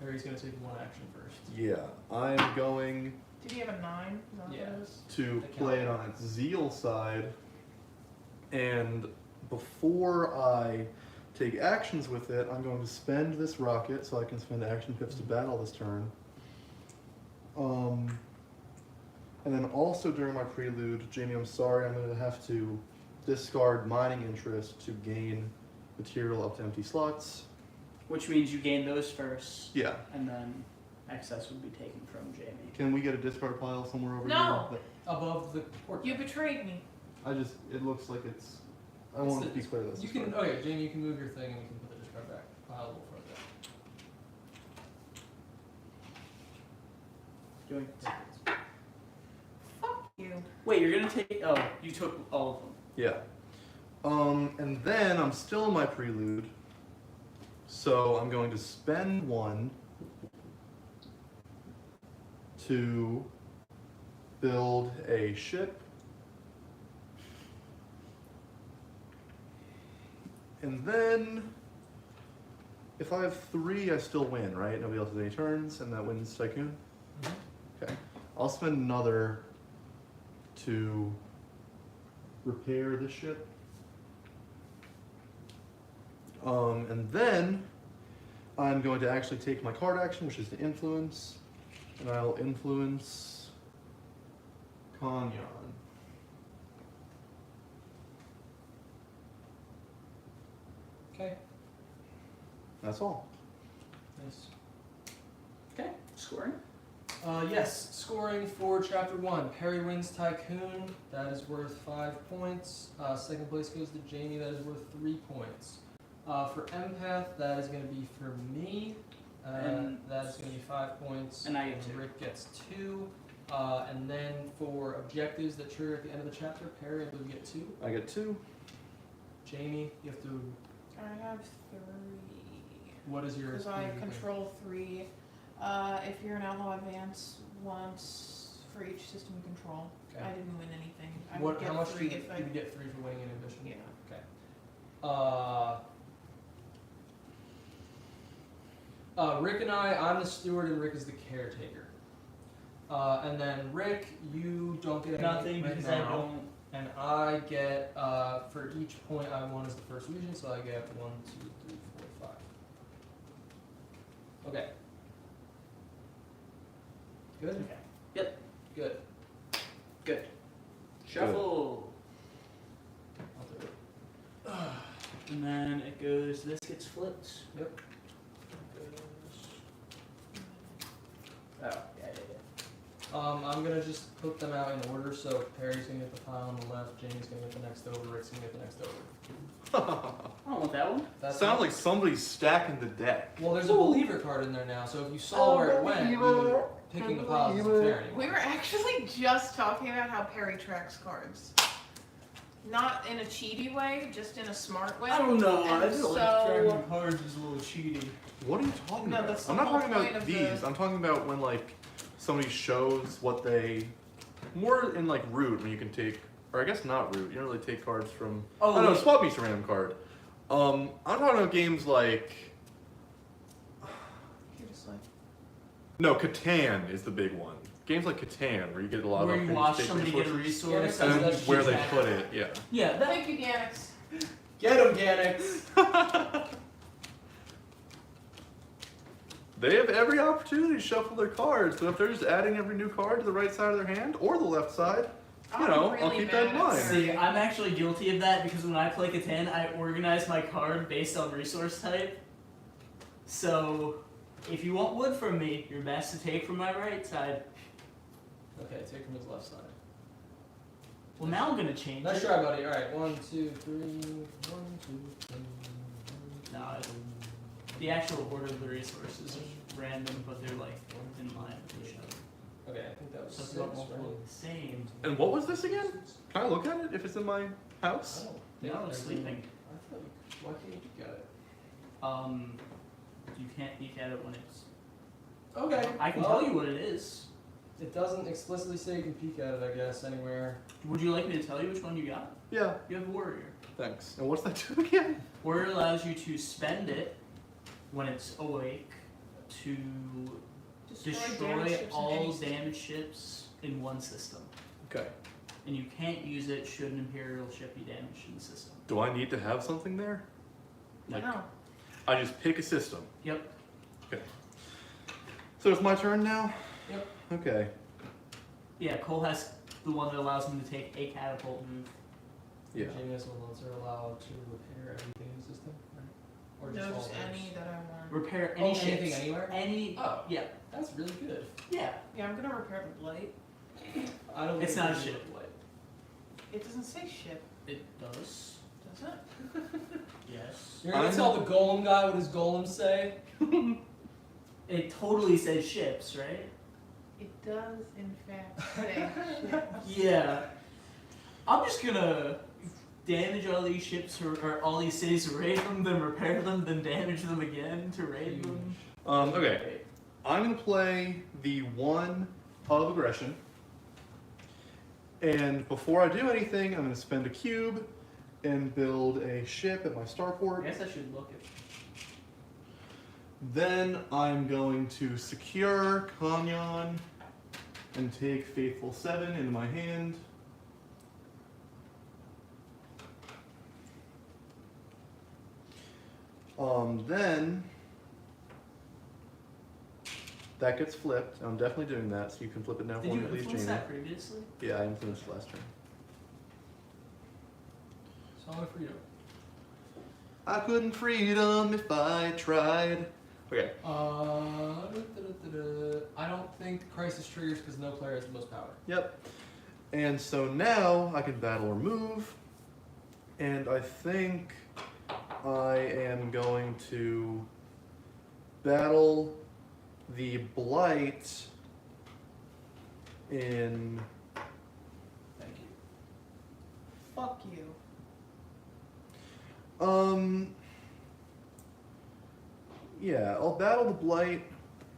Harry's gonna take one action first. Yeah, I'm going Did he have a 9? Is that what Yeah. it is? to The play it counter. on its zeal side, and before I take actions with it, I'm going to spend this rocket so I can spend action pips to battle this turn. And then also during my prelude, Jamie, I'm sorry, I'm going to have to discard mining interest to gain material up to empty slots. Which means you gain those first, Yeah. and then excess would be taken from Jamie. Can we get a discard pile somewhere over No. here? Above the port. You betrayed me. It looks like it's, I It's want the- to be clear that it's You can. discard. Oh yeah, Jamie, you can move your thing and we can put the discard back pile a little further. Doing Fuck you. Wait, you're gonna take. Oh, you took all of them. Yeah. And then I'm still in my prelude. So I'm going to spend one to build a ship. And then if I have 3, I still win, right? Nobody else has any turns, and that wins Tycoon. Okay. I'll spend another to repair the ship. And then I'm going to actually take my card action, which is to influence, and I'll influence Kanyan. Okay. That's all. Nice. Okay, scoring. Yes, scoring for chapter 1. Perry wins Tycoon. That is worth 5 points. Second place goes to Jamie. That is worth 3 points. For Empath, that is going to be for me. And- that is going to be 5 points. And I get 2. Rick gets 2. And then for objectives that trigger at the end of the chapter, Perry, I believe you get 2. I get 2. Jamie, you have to. I have 3. What is your? Because I your thing? control 3. If you're an outlaw, advance once for each system you control. Okay. I didn't win anything. I What? would get How much do 3 you, if I. you would get 3 for winning inhibition? Yeah. Okay. Rick and I'm the steward and Rick is the caretaker. And then Rick, you don't get anything Nothing right because now. I don't. And I get, for each point I won as the first region, so I get 1, 2, 3, 4, 5. Okay. Good? Okay. Yep. Good. Good. Shuffle. I'll do it. And then it goes. This gets flipped. Yep. Oh, yeah. I'm gonna just put them out in order, so Perry's gonna get the pile on the left, Jamie's gonna get the next over, Rick's gonna get the next over. I don't want that one. That's Sounds like somebody's stacking the deck. Well, there's a believer card in there now, so if you saw where it went, you would picking the piles isn't fair anymore. We were actually just talking about how Perry tracks cards. Not in a cheaty way, just in a smart way. I don't know. And I feel like so- tracking cards is a little cheating. What are you talking No, about? that's the I'm not whole talking point about of these. the- I'm talking about when like somebody shows what they more in like root when you can take, or I guess not root. You don't really take cards from. Oh, I don't know. wait. Swap meets a random card. I'm talking about games like. You're just like, No, Catan is the big one. Games like Catan, where you get a lot Where of you upgrades, watch take somebody get a resources, resource Yeah, and then that's where they Catan. put it. Yeah. Yeah, that. thank you, Gannix. Get him, Gannix! They have every opportunity to shuffle their cards, but if they're just adding every new card to the right side of their hand or the left side, you I'm know, really I'll keep that in bad at mind. See, I'm actually guilty of that because when I play Catan, I organize my card based on resource type. So, if you want wood from me, you're best to take from my right side. Okay, take from his left side. Well, now I'm gonna change Nice it. try, buddy. Alright, 1, 2, 3. 1, 2, 3. No, the actual order of the resources is random, but they're like in line with each other. Okay, I think that was So if 6, you want multiple right? of the same, And what was this again? Can I look at it if it's in my house? I don't no, think it's I sleeping. really- I thought why can't you peek at it? You can't peek at it when it's. Okay. I can well, tell you what it is. It doesn't explicitly say you can peek at it, I guess, anywhere. Would you like me to tell you which one you got? Yeah, You have Warrior. thanks. And what's that do again? Warrior allows you to spend it when it's awake to destroy damaged ships in all any- damaged ships in one system. Okay. And you can't use it should an Imperial ship be damaged in the system. Do I need to have something there? Like, No. I just pick a system. Yep. So it's my turn now? Yep. Okay. Yeah, Cole has the one that allows him to take a catapult move. Yeah. Genius ones are allowed to repair everything in the system, right? Or No, all just those? any that I want. Repair Oh, any ships. anything anywhere? Any. Oh. Yeah. That's really good. Yeah. Yeah, I'm gonna repair the blight. I don't It's think not we a do ship. it light. It doesn't say ship, It does. does it? Yes. You're gonna I'm- tell the golem guy what his golems say? It totally says ships, right? It does, in fact, say ship. Yeah. I'm just gonna damage all these ships or all these cities to raid them, then repair them, then damage them again to raid them. Okay. I'm gonna play the 1 of aggression. And before I do anything, I'm gonna spend a cube and build a ship at my I starport. guess I should look at. Then I'm going to secure Kanyon and take Faithful 7 into my hand. Then that gets flipped. I'm definitely doing that, so you can flip it now for Did me, you please, influence Jamie. that previously? Yeah, I influenced it last turn. Song of Freedom. I couldn't freedom if I tried. Okay. I don't think Crisis triggers because no player has the most power. Yep. And so now I can battle or move. And I think I am going to battle the Blight in. Thank you. Fuck you. Yeah, I'll battle the Blight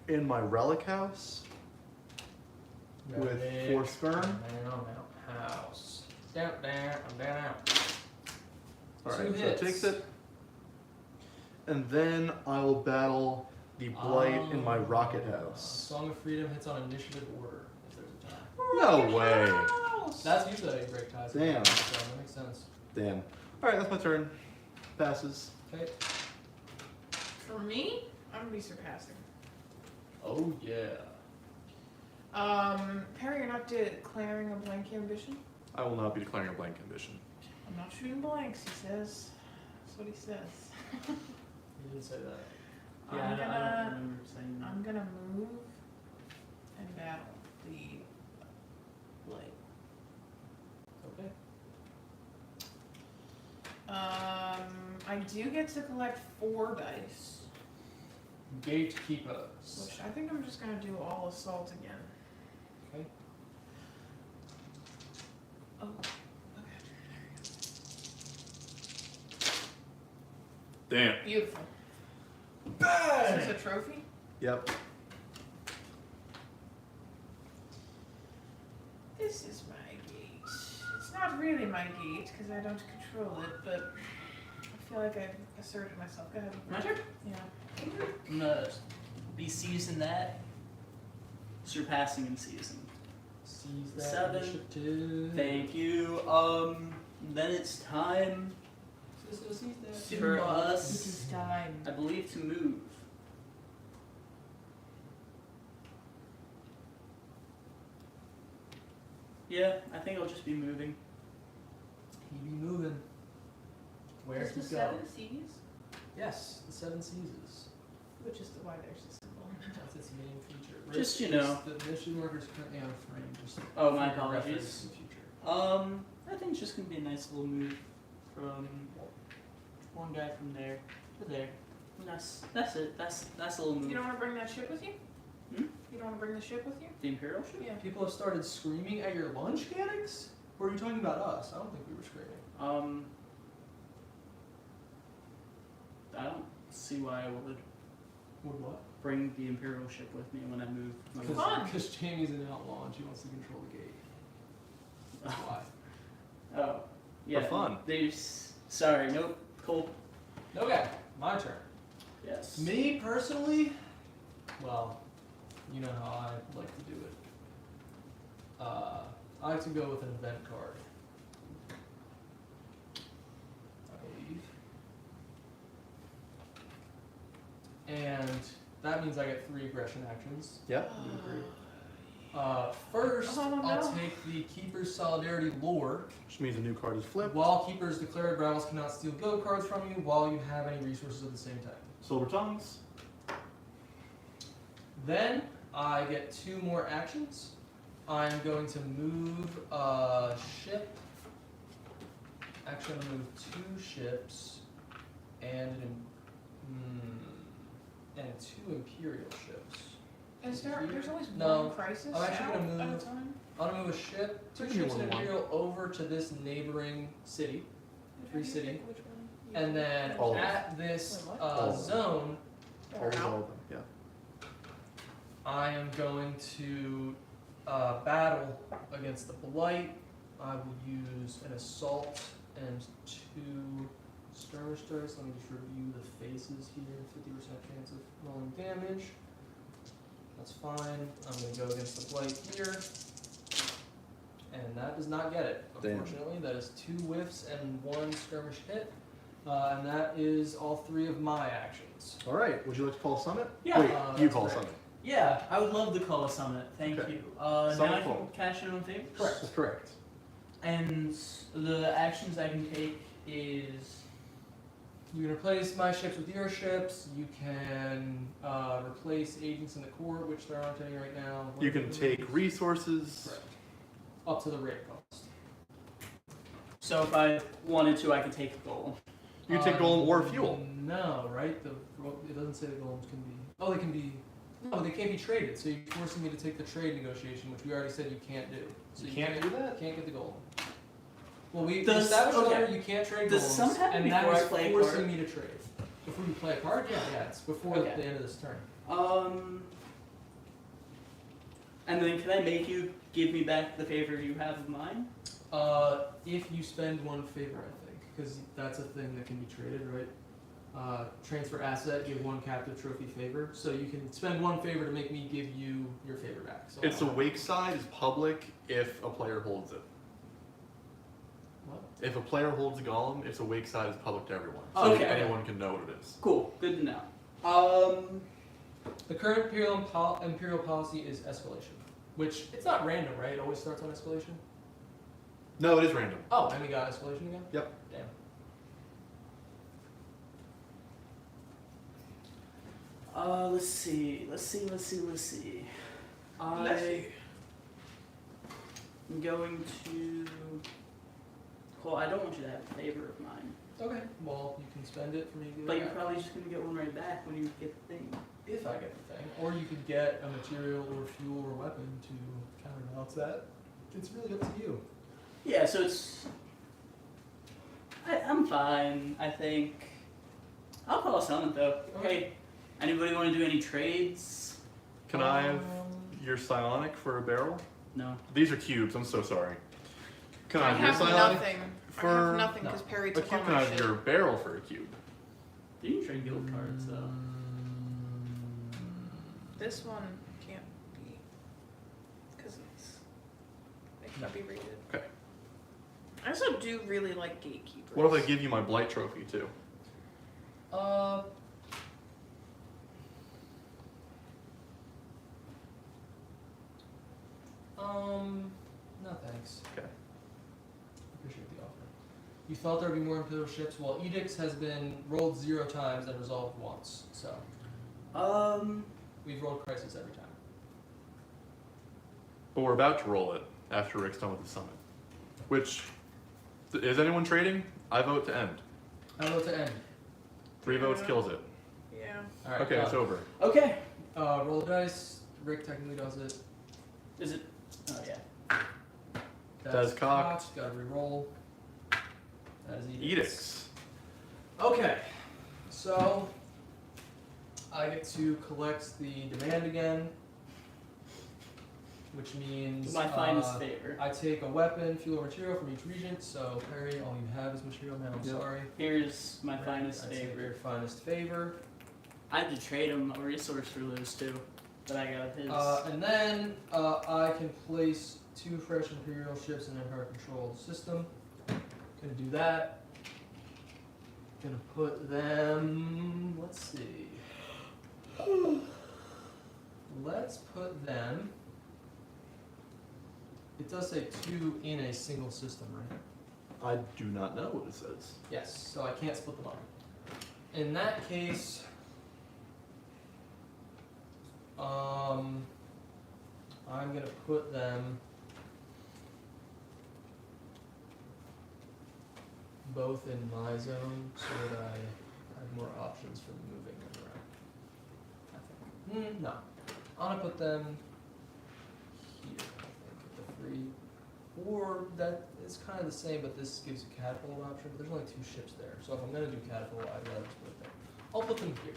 in my Relic House with 4 Skirm. Down, house. Down, down. Alright, Two so it hits. takes it. And then I will battle the Blight in my Rocket House. Song of Freedom hits on initiative order if there's a tie. No way! House! That's usually how you break ties. Damn. So that makes sense. Damn. Alright, that's my turn. Passes. Okay. For me, I'm gonna be surpassing. Oh yeah. Perry, you're not declaring a blank ambition? I will not be declaring a blank ambition. I'm not shooting blanks, he says. That's what he says. You didn't say that. Yeah, I'm I don't gonna, remember saying that. I'm gonna move and battle the blight. Okay. I do get to collect 4 dice, Gatekeepers. which I think I'm just gonna do all assault again. Okay. Oh, okay. Damn. Beautiful. Bang! Is this a trophy? Yep. This is my gate. It's not really my gate because I don't control it, but I feel like I've asserted myself. Go ahead. My turn? Yeah. I'm gonna be seasoned that. Surpassing in season. Seize that 7. initiative. Thank you. Then it's time Seize that. for It us, is time. I believe, to move. Yeah, I think I'll just be moving. He be moving. Where Is he the go? 7 C's? Yes, the 7 seizes. Which is why there's a symbol. That's its main feature. Just, Risk you know. is The mission marker is currently out of frame. Just Oh, my for your apologies. reference in the future. I think it's just gonna be a nice little move from one guy from there to there. That's it. That's a little move. You don't want to bring that ship with you? Hmm? You don't want to bring the ship with you? The Imperial ship? Yeah. People have started screaming at your lunch mechanics? Or are you talking about us? I don't think we were screaming. I don't see why I would Would what? bring the Imperial ship with me when I move. It's fun. Because Jamie's an outlaw and she wants to control the gate. That's why. Oh, yeah. fun. There's. Sorry, nope. Cool. Okay, my turn. Yes. Me personally, well, you know how I like to do it. I like to go with an event card. I believe. And that means I get 3 aggression actions. Yeah. Do you agree? First, Oh, no. I'll take the Keeper's Solidarity Lore. Which means a new card is flipped. While Keepers declared rivals cannot steal gold cards from you while you have any resources of the same type. Silver tongues. Then I get 2 more actions. I'm going to move a ship. Actually, I'm going to move 2 ships and 2 Imperial ships. Is there? There's always No, one crisis I'm actually out gonna at move- a time. I'm going to move a ship, 2 Give me ships one and and one. Imperial over to this neighboring city. Which Free one do you city. pick? Which one? You And then All of them. at this Wait, what? All of them. zone, Or All out? of them. Yeah. I am going to battle against the Blight. I will use an assault and 2 skirmish dice. Let me just review the faces here. 50% chance of rolling damage. That's fine. I'm going to go against the Blight here. And that does not get it, Damn. unfortunately. That is 2 whiffs and 1 skirmish hit. And that is all 3 of my actions. All right. Would you like to call a summit? Yeah. Wait, you That's call a great. summit. Yeah, I would love to call a summit. Thank Okay. you. Now Summit I can full. cash in on favors. Correct. That's correct. And the actions I can take is You can replace my ships with your ships. You can replace agents in the court, which there aren't any right now. You can take resources. Correct. Up to the rate cost. so if I wanted to, I could take a goal. You can take golem or fuel. No, right? It doesn't say the golems can be. Oh, they can be. No, they can't be traded. So you're forcing me to take the trade negotiation, which we already said you can't do. So You can't do that? Can't get the golem. Well, we Does- established okay. earlier you can't trade Does golems, some happen and that before I is play a forcing card? me to trade. Before you play a card? Yeah, it's before Okay. the end of this turn. And then can I make you give me back the favor you have of mine? If you spend 1 favor, I think, because that's a thing that can be traded, right? Transfer asset, give 1 captive trophy favor. So you can spend 1 favor to make me give you your favor back. So It's a wake side is public if a player holds it. What? If a player holds a golem, its awake side is public to everyone. So Okay. anyone can know what it is. Cool. Good to know. The current imperial policy is escalation, which it's not random, right? It always starts on escalation. No, it is random. Oh, and we got escalation again. Yep. Damn. Let's see. I'm going to. Well, I don't want you to have a favor of mine, Okay. Well, you can spend it for me to give but it you're back. probably just gonna get one right back when you get the thing. If I get the thing, or you could get a material or fuel or weapon to counterbalance that. It's really up to you. Yeah, so it's. I'm fine. I think. I'll call a summon though. Hey, anybody want to do any trades? Can I have your psionic for a barrel? No. These are cubes. I'm so sorry. Can I I have your have psionic nothing. I for have nothing no. because Perry a took cube? all Can I my have shit. your barrel for a cube? You can trade guild cards though. This one can't be because it can't be rated. Okay. I also do really like gatekeepers. What if I give you my blight trophy too? No thanks. Okay. Appreciate the offer. You felt there would be more Imperial ships. Well, Edicts has been rolled 0 times and resolved once, so We've rolled crisis every time. But we're about to roll it after Rick's done with the summit. Which, is anyone trading? I vote to end. I vote to end. 3 votes kills it. Yeah. All right. Okay, it's over. Okay. Roll the dice. Rick technically does it. Is it? Oh yeah. That is cocked. Gotta re-roll. That is Edicts. Okay. So I get to collect the demand again, which means My finest favor. I take a weapon, fuel, or material from each regent. So Perry, all you have is material. Man, I'm Yep. sorry. Here's my Rick, finest I take favor. your finest favor. I had to trade him a resource for those two, but I got his. And then I can place 2 fresh Imperial ships in Empire controlled system. Gonna do that. Gonna put them. Let's see. Let's put them. It does say 2 in a single system, right? I do not know what it says. Yes, so I can't split them up. In that case, I'm gonna put them both in my zone so that I have more options for moving them around. I think. No, I'm gonna put them here. I think at the free, or that is kind of the same, but this gives a catapult option. But there's only 2 ships there, so if I'm gonna do catapult, I'd rather just put it there. I'll put them here.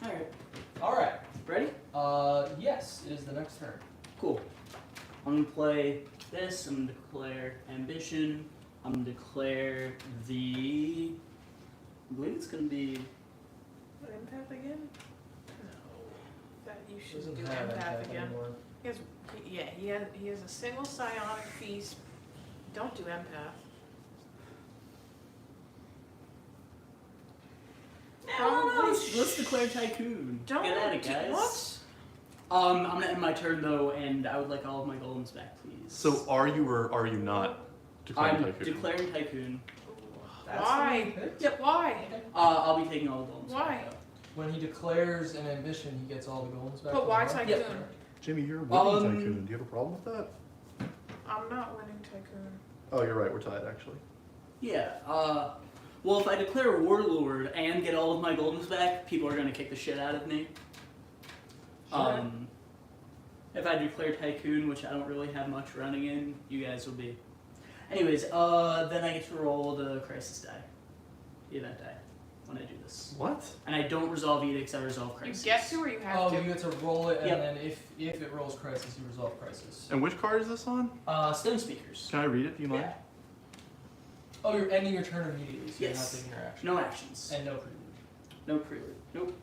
All right. All right. Ready? Yes, it is the next turn. Cool. I'm gonna play this. I'm gonna declare ambition. I'm gonna declare the. I believe it's gonna be. What, empath again? No. That you should Doesn't do have empath empath again. anymore. He has a single psionic feast. Don't do empath. Probably Let's declare tycoon. Don't Get at it, do- guys. What? I'm gonna end my turn though, and I would like all of my golems back, please. So are you or are you not declaring I'm tycoon? declaring tycoon. That's Why? the one you picked? Yep. Why? I'll be taking all the golems. Why? Back, though. When he declares an ambition, he gets all the golems back. But why from tycoon? the mark? Jimmy, you're winning Um, tycoon. Do you have a problem with that? I'm not winning tycoon. Oh, you're right. We're tied, actually. Yeah. Well, if I declare warlord and get all of my golems back, people are gonna kick the shit out of me. Sure. If I declare tycoon, which I don't really have much running in, you guys will be. Anyways, then I get to roll the crisis die, the event die, when I do this. What? And I don't resolve edicts, I resolve You crisis. get to or you have Oh, to? you get to roll it, and Yep. then if it rolls crisis, you resolve crisis. And which card is this on? Stone speakers. Can I read it? Do you mind? Yeah. Oh, you're ending your turn immediately, so Yes. you're not taking your action. No actions. And no prelude. No prelude. Nope.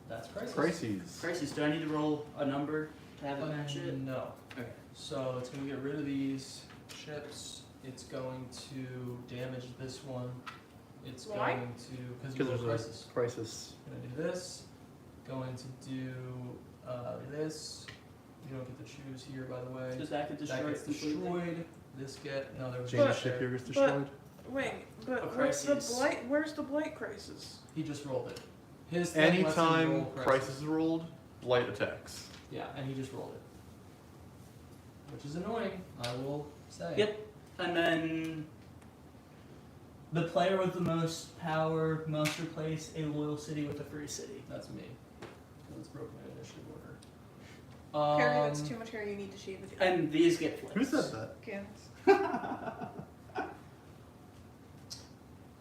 That's crisis. Crises. Crisis. Do I need to roll a number to have it match it? No. Okay. So it's going to get rid of these chips. It's going to damage this one. It's Why? going to, because you Because roll there's crisis. a crisis. Going to do this. Going to do this. You don't get to choose here, by the way. Does that get That destroyed gets completely? destroyed. This get no. There was Jamie's But- ship here gets but- destroyed. Wait, A but where's the crisis. blight? Where's the blight crisis? He just rolled it. His thing lets him Anytime roll crisis is rolled, blight attacks. Yeah, and he just rolled it, which is annoying. I will say. Yep. And then the player with the most power must replace a loyal city with a free city. That's me. 'Cause it's broken in initiative order. Harry, that's too much hair. You need to shave it. And these get flipped. Who said that? Kins.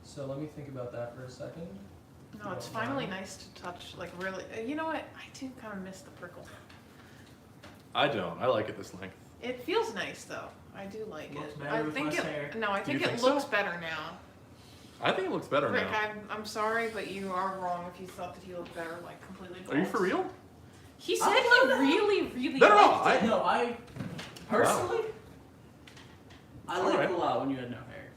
So let me think about that for a second. No, it's finally nice to touch. Like really, you know what? I do kind of miss the prickle. I don't. I like it this length. It feels nice though. I do like Looks it. better I with think less it. hair. No, I Do you think it think looks so? better now. I think it looks better Rick, now. I'm sorry, but you are wrong if you thought that he looked better, like completely. Are you bald. for real? He said he really, really. No, no, liked it. No, I personally, I liked Alright. it a lot when you had no hair.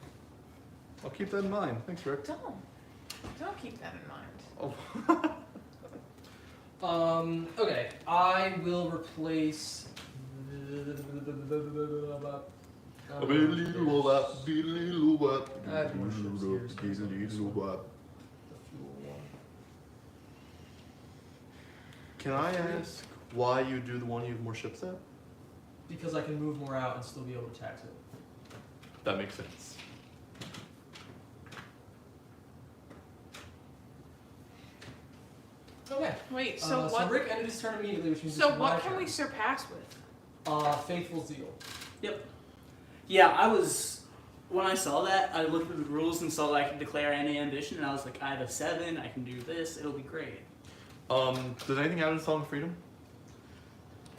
I'll keep that in mind. Thanks, Rick. Don't keep that in mind. Oh. Okay, I will replace. The fuel one. Can I ask why you do the one you have more ships at? Because I can move more out and still be able to tax it. That makes sense. Okay. Wait, So so what? Rick ended his turn immediately, which means So it's my what can turn. we surpass with? Faithful Zeal. Yeah, when I saw that, I looked at the rules and saw I could declare any ambition, and I was like, I have a 7, I can do this, it'll be great. Does anything happen in Song of Freedom?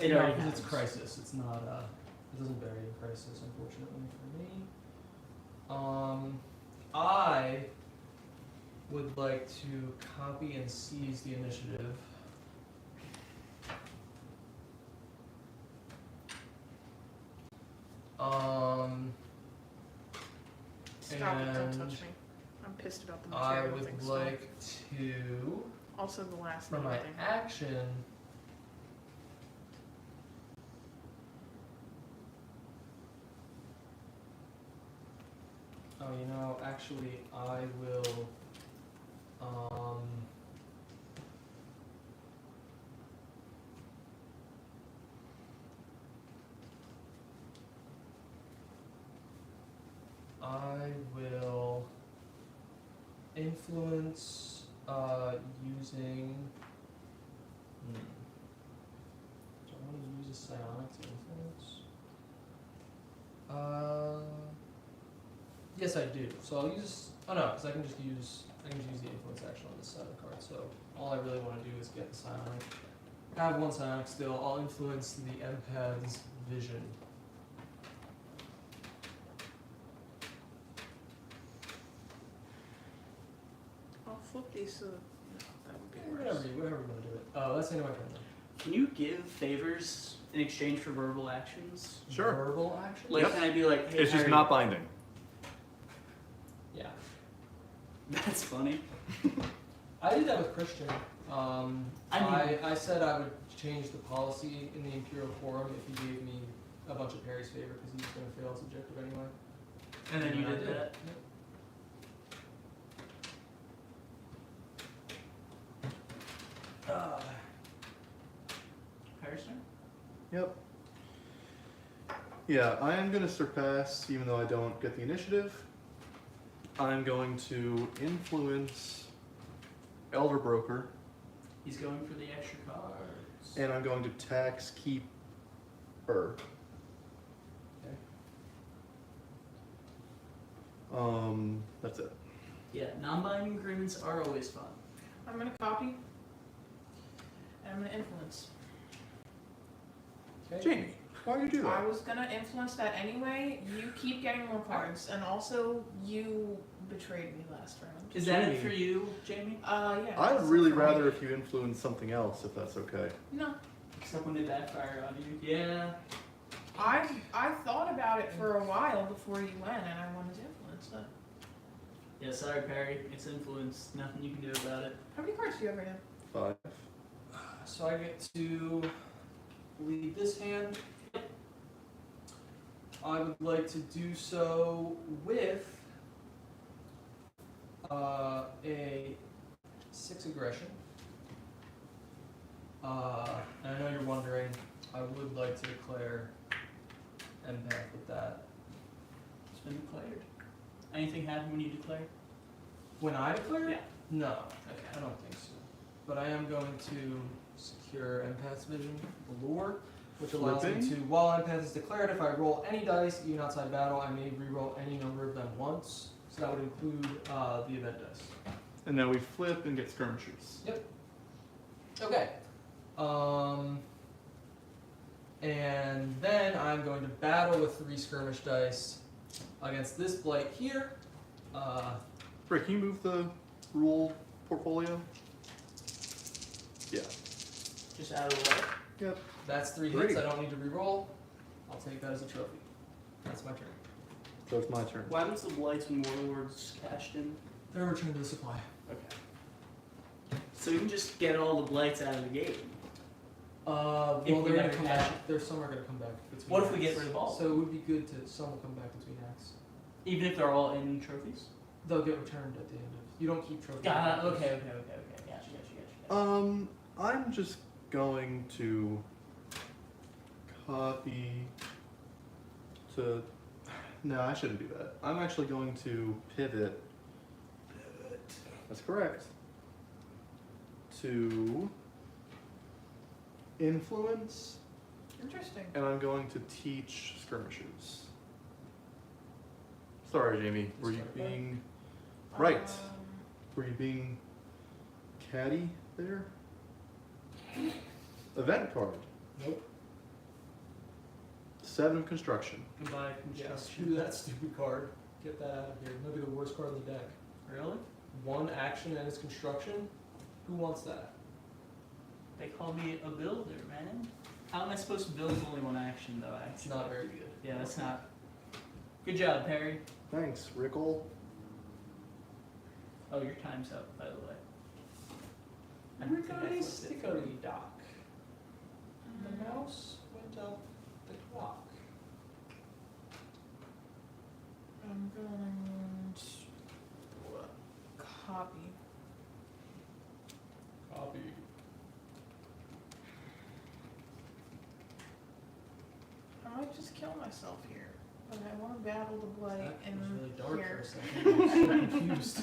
It No, already because it's happens. Crisis. It's not, it doesn't vary in Crisis, unfortunately for me. I would like to copy and seize the initiative. Stop it! Don't And touch me. I'm pissed about the I material would thing. like to, Also, the last for name my thing. action, oh, you know, actually, I will, I will influence using. Do I want to use a psionic to influence? Yes, I do. So I'll use. Oh no, because I can just use the influence action on this side of the card. So all I really want to do is get the psionic. I have one psionic still. I'll influence the empath's vision. I'll flip these so that would be Whatever worse. you want to do it. Oh, that's the end of my turn. then. Can you give favors in exchange for verbal actions? Sure. Verbal action. Like, Yep. can I be like, hey, It's just Harry- not binding. Yeah. That's funny. I did that with Christian. I I said I would change the policy in the Imperial Forum if he gave me a bunch of Harry's favor because he was going to fail his objective anyway. And then you I did that. Harrison? Yep. Yeah, I am going to surpass, even though I don't get the initiative. I'm going to influence Elder Broker, He's going for the extra cards. and I'm going to tax Keeper. That's it. Yeah, non-binding agreements are always fun. I'm gonna copy. And I'm gonna influence. Okay. Jamie, why do you do I that? was gonna influence that anyway. You keep getting more cards, and also you betrayed me last round. Is that Jamie. it for you, Jamie? Yeah. I'd that's really it for rather me. if you influence something else, if that's okay. No, Except when they backfire on you. Yeah. I thought about it for a while before you went, and I wanted to influence that. Yeah, sorry, Perry. It's influence. Nothing you can do about it. How many cards do you have right now? 5. So I get to leave this hand. I would like to do so with a 6 aggression. And I know you're wondering, I would like to declare empath with that. It's been declared. Anything happen when you declare? When I declare? Yeah. No, Okay. I don't think so. But I am going to secure empath's vision, allure, which allows me Flipping? to, while empath is declared, if I roll any dice, even outside battle, I may re-roll any number of them once. So that would include the event dice. And now we flip and get skirmishers. Okay. And then I'm going to battle with 3 skirmish dice against this blight here. Rick, can you move the rule portfolio? Yeah. Just out of the way. Yep. That's 3 Great. hits. I don't need to re-roll. I'll take that as a trophy. That's my turn. So it's my turn. What happens to blights when warlords cashed in? They're returned to the supply. Okay. So you can just get all the blights out of the gate. Well, If we they're gonna never come cash back. There's some are gonna come back between. What if we acts. get rid of all? So it would be good to some will come back between acts. Even if they're all in trophies? They'll get returned at the end of. You don't keep trophies. Okay. Gotcha. I'm just going to copy to. No, I shouldn't do that. I'm actually going to pivot. That's correct. To influence, Interesting. and I'm going to teach skirmishes. Sorry, Jamie. Were you being right? Were you being catty there? Event card. Nope. 7 of construction. Goodbye, Yeah, construction. screw that stupid card. Get that out of here. That'll be the worst card in the deck. Really? 1 action and its construction? Who wants that? They call me a builder, man. How am I supposed to build with only 1 action, though? It's Actually, not very good. yeah, that's not. Good job, Perry. Thanks, Rickle. Oh, your time's up, by the way. I We're think I gonna flipped it stick for out you. the dock. The mouse went up the clock. I'm going to copy. Copy. I might just kill myself here, but I want to battle the blight That and was really dark here. for a second. I was so confused.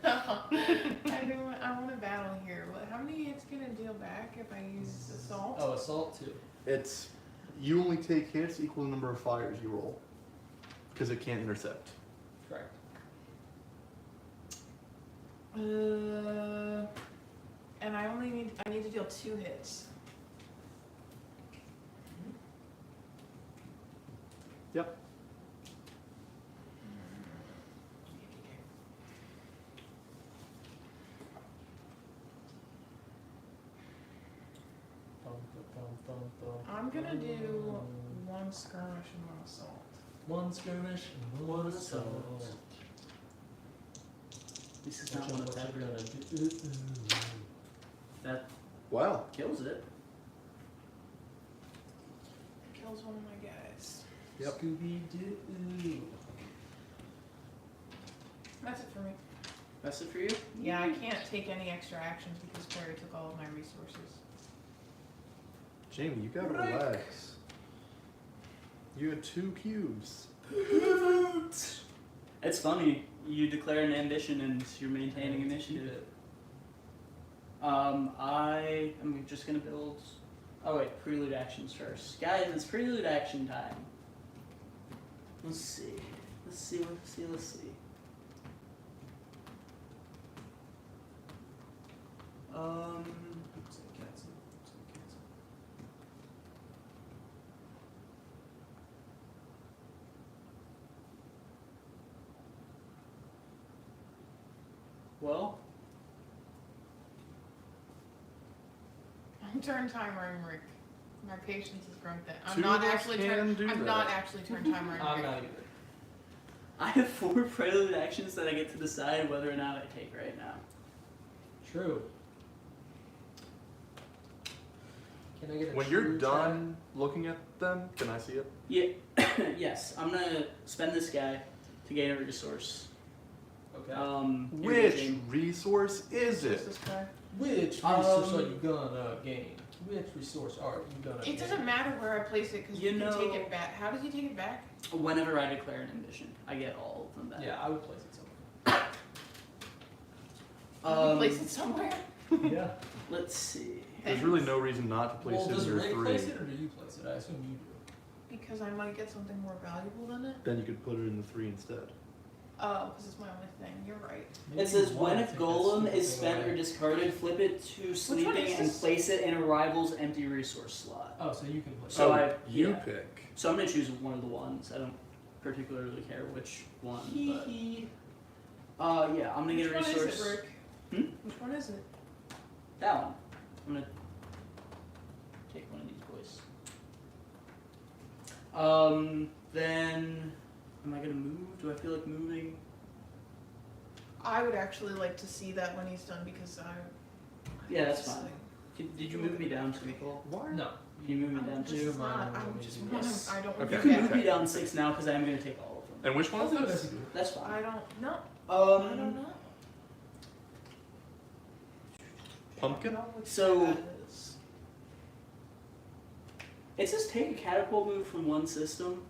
I want to battle here. How many it's gonna deal back if I use assault? Oh, assault 2. It's you only take hits equal to the number of fires you roll, because it can't intercept. Correct. And I need to deal 2 hits. Yep. I'm gonna do 1 skirmish and 1 assault. 1 skirmish and 1 assault. This is Which not one what was that I gonna do? That Wow. kills it. Kills one of my guys. Yep. Scooby Doo. That's it for me. That's it for you? Yeah, I can't take any extra actions because Perry took all of my resources. Jamie, you gotta Rick. relax. You had 2 cubes. It's funny. You declare an ambition and you're maintaining initiative. I am just gonna build. Oh wait, prelude actions first, guys. It's prelude action time. Let's see. Let's see. Well, I'm turn timer and Rick. My patience is grown thin. I'm 2 not of us actually can turn. do I'm that. not actually turn timer and I'm Rick. not either. I have 4 prelude actions that I get to decide whether or not I take right now. True. Can I get a When true you're done looking at them, can I see it? Yeah. Yes, I'm gonna spend this guy to gain a resource. Okay. Here we go, Which Jamie. resource is Who's it? this guy? Which resource are you gonna gain? Which resource are you gonna gain? It doesn't matter where I place it because You you can take know- it back. How does he take it back? Whenever I declare an ambition, I get all of them back. Yeah, I would place it somewhere. You place it somewhere. Yeah. Let's see. There's really no reason not to place Well, it does in your Rick 3. place it or do you place it? I assume you do. Because I might get something more valuable than it. Then you could put it in the 3 instead. Oh, because it's my only thing. You're right. Maybe It says you when wanna if take that golem stupid is thing spent away. or discarded, flip it to sleeping is and this? place it in a rival's empty resource slot. Oh, so you can place So it. you yeah. pick. So I'm gonna choose one of the ones. I don't particularly care which one. But yeah, I'm gonna get a Which one resource. is it, Rick? Hmm? Which one is it? That one. I'm gonna take one of these boys. Then am I gonna move? Do I feel like moving? I would actually like to see that when he's done because I. Yeah, that's fine. Did you move me down to Nicole? Why? No. Can you move me down I'm to? just mine, not. I'm maybe just you want yes. to. I don't. Okay. You can Yeah. move me down 6 now because I am gonna take all of them. And which one I'll is do it this? as you do. That's fine. I don't know. I don't know. Pumpkin? I don't know which So- one that is. It says take a catapult move from one system.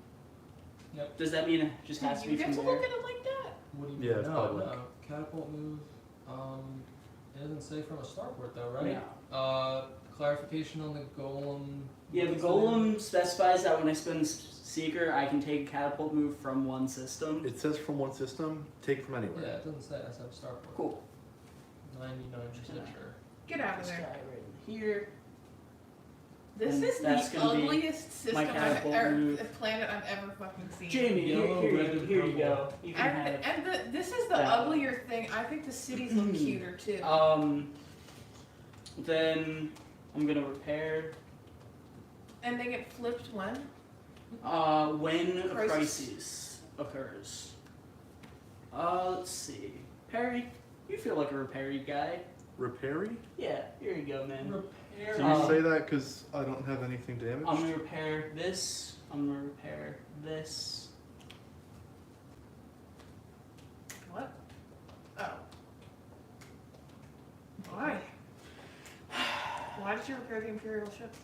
Yep. Does that mean it just has to You be get from to there? look at it like that? What do you Yeah, mean? it's No, public. no. Catapult move. It doesn't say from a starport though, right? No. Clarification on the golem. Yeah, the What's golem specifies that when I spend Seeker, I can take a catapult move from one system. It says from one system, take it from Yeah, anywhere. it doesn't say SF starport. Cool. 99% sure. Get out of This guy there. right in here. This And is that's the gonna be ugliest system my catapult move. planet I've ever fucking seen. Jamie, Yellow, here red, and you purple. go. You can And, have. this is the that. uglier thing. I think the cities look cuter too. Then I'm gonna repair. And they get flipped when? When a Crisis. crisis occurs. Let's see. Perry, you feel like a repairy guy. Repairy? Yeah, here you go, man. Repair. Can you say that because I don't have anything damaged? I'm gonna repair this. I'm gonna repair this. What? Oh. Why? Why did you repair the Imperial ship?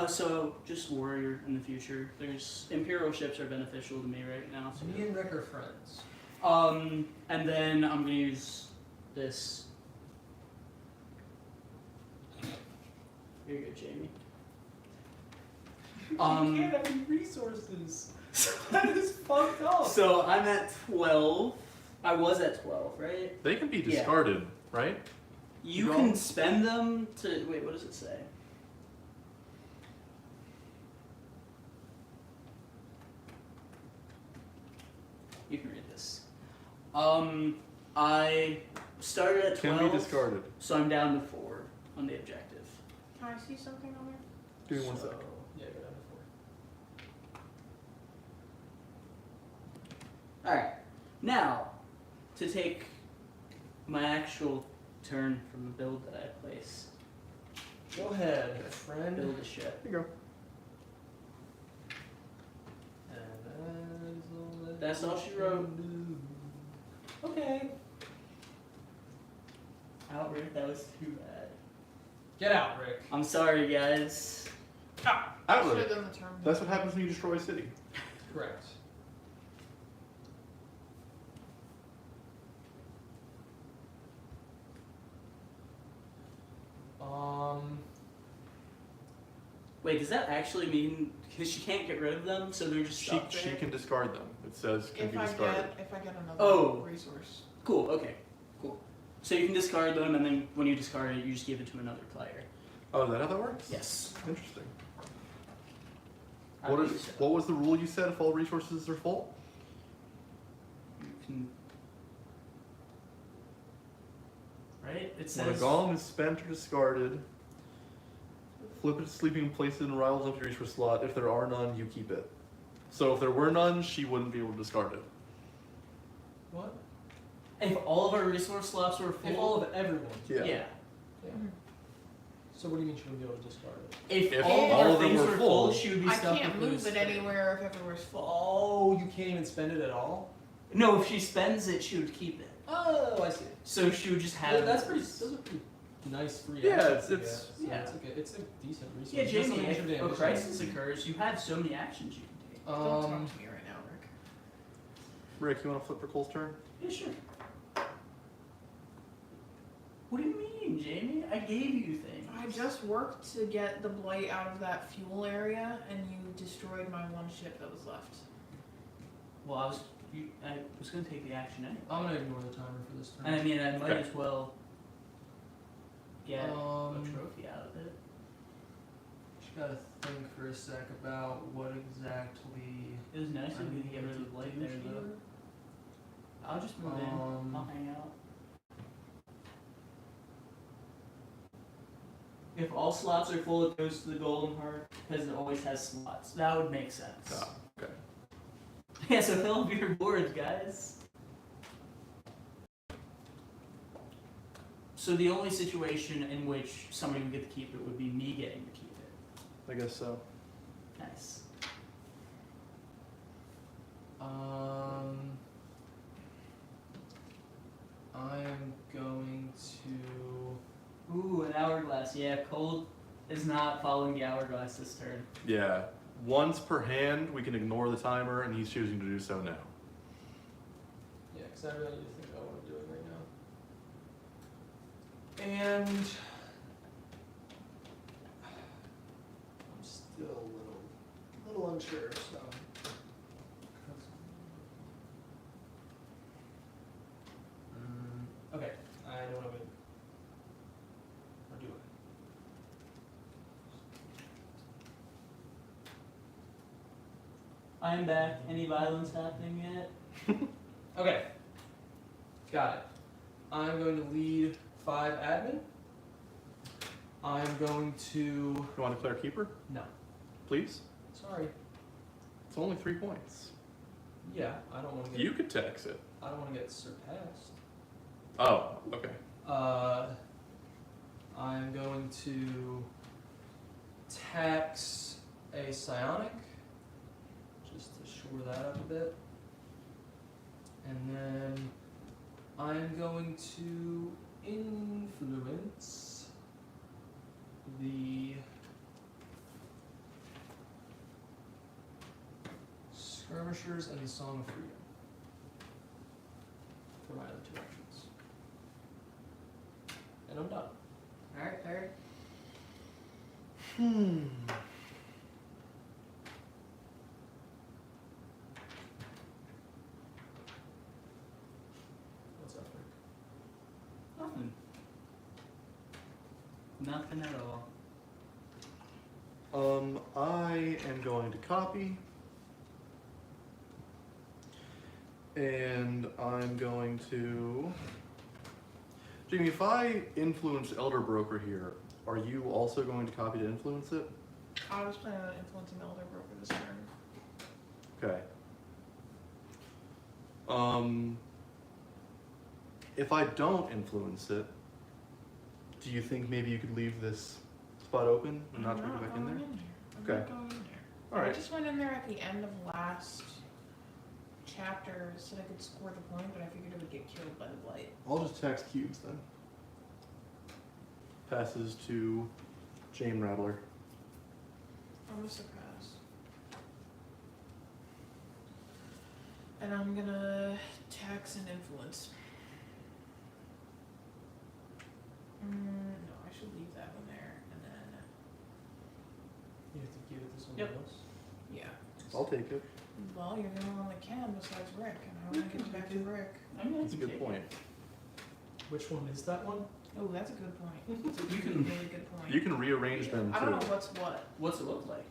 So just warrior in the future. There's Imperial ships are beneficial to me right now. So. Me and Rick are friends. And then I'm gonna use this. Here you go, Jamie. You can't have any resources. That is fucked up. So I'm at 12. I was at 12, right? They can be Yeah. discarded, right? You Go. can spend them to wait. What does it say? You can read this. I started at 12. Can be discarded. So I'm down to 4 on the objective. Can I see something on there? Give me one So- sec. Yeah, go down to 4. Alright. Now, to take my actual turn from the build that I place, Go ahead, friend. build a ship. Here you go. And That's all she wrote. Okay. Outright, that was too bad. Get out, Rick. I'm sorry, guys. Should Outlet. have done the term. That's what happens when you destroy a city. Correct. Wait, does that actually mean because she can't get rid of them, so they're just She stuck there? can discard them. It says can If be I discarded. get another Oh. resource. Cool. Okay. Cool. So you can discard them, and then when you discard it, you just give it to another player. Oh, is that how that works? Yes. Interesting. I What believe is so. what was the rule you said if all resources are full? You can. Right. It When a says. golem is spent or discarded, flip it to sleeping and place it in Rival's empty resource slot. If there are none, you keep it. So if there were none, she wouldn't be able to discard it. What? If all of our resource slots were full. If all of everyone. Yeah. Yeah. So what do you mean she wouldn't be able to discard it? If If all all of of our them things were were full, full, she would be I stuck can't with move loose it space. anywhere if everywhere's full. Oh, you can't even spend it at all? No, if she spends it, she would keep it. Oh, I see. So she would just have. Yeah, that's pretty. Those are pretty nice free. Yeah, actions to it's- get. So yeah. it's a decent resource. Yeah, Just Jamie. something If extra a damage. crisis occurs, you have so many actions you can take. Don't talk to me right now, Rick. Rick, you want to flip for Cole's turn? Yeah, sure. What do you mean, Jamie? I gave you things. I just worked to get the blight out of that fuel area, and you destroyed my one ship that was left. Well, I was gonna take the action anyway. I'm gonna ignore the timer for this turn. And I mean, I might Okay. as well get a Um, trophy out of it. Just gotta think for a sec about what exactly. It was nice of you to get rid of the light there, though. I'll just move in. I'll hang out. If all slots are full, it goes to the golden heart because it always has slots. That would make sense. Ah, okay. Yeah, so fill up your boards, guys. So the only situation in which somebody would get to keep it would be me getting to keep it. I guess so. Nice. I am going to. Ooh, an hourglass. Yeah, cold is not following the hourglass this turn. Yeah. Once per hand, we can ignore the timer, and he's choosing to do so now. Yeah, because I really need to think about what I'm doing right now. And I'm still a little unsure, so. Okay, I know what I'm gonna do. Or do I? I'm back. Any violence happening yet? Okay. Got it. I'm going to lead 5 admin. I'm going to. You want to declare keeper, No. please? Sorry. It's only 3 points. Yeah, I don't want to get. You could tax it. I don't want to get surpassed. Oh, okay. I'm going to tax a psionic, just to shore that up a bit. And then I'm going to influence the skirmishers and the Song of Freedom for my other 2 actions. And I'm done. Alright, alright. What's up, Rick? Nothing. Nothing at all. I am going to copy. And I'm going to... Jamie, if I influence Elder Broker here, are you also going to copy to influence it? I was planning on influencing Elder Broker this turn. Okay. If I don't influence it, do you think maybe you could leave this spot open and not try to go back in there? I'm Okay. not going in there. Alright. I just went in there at the end of last chapter so that I could score the point, but I figured it would get killed by the blight. I'll just text cubes then. Passes to Jane Rattler. I'm a surprise. And I'm gonna tax and influence. No, I should leave that one there, and then, You have to give it to someone Yep. else. yeah. I'll take it. Well, you're the only one that can besides Rick, and I wanna get back to Rick. I mean, That's a good point. Which one is that one? Oh, that's a good point. You That's a can. really good point. You can rearrange them I don't too. know what's what. What's it look like?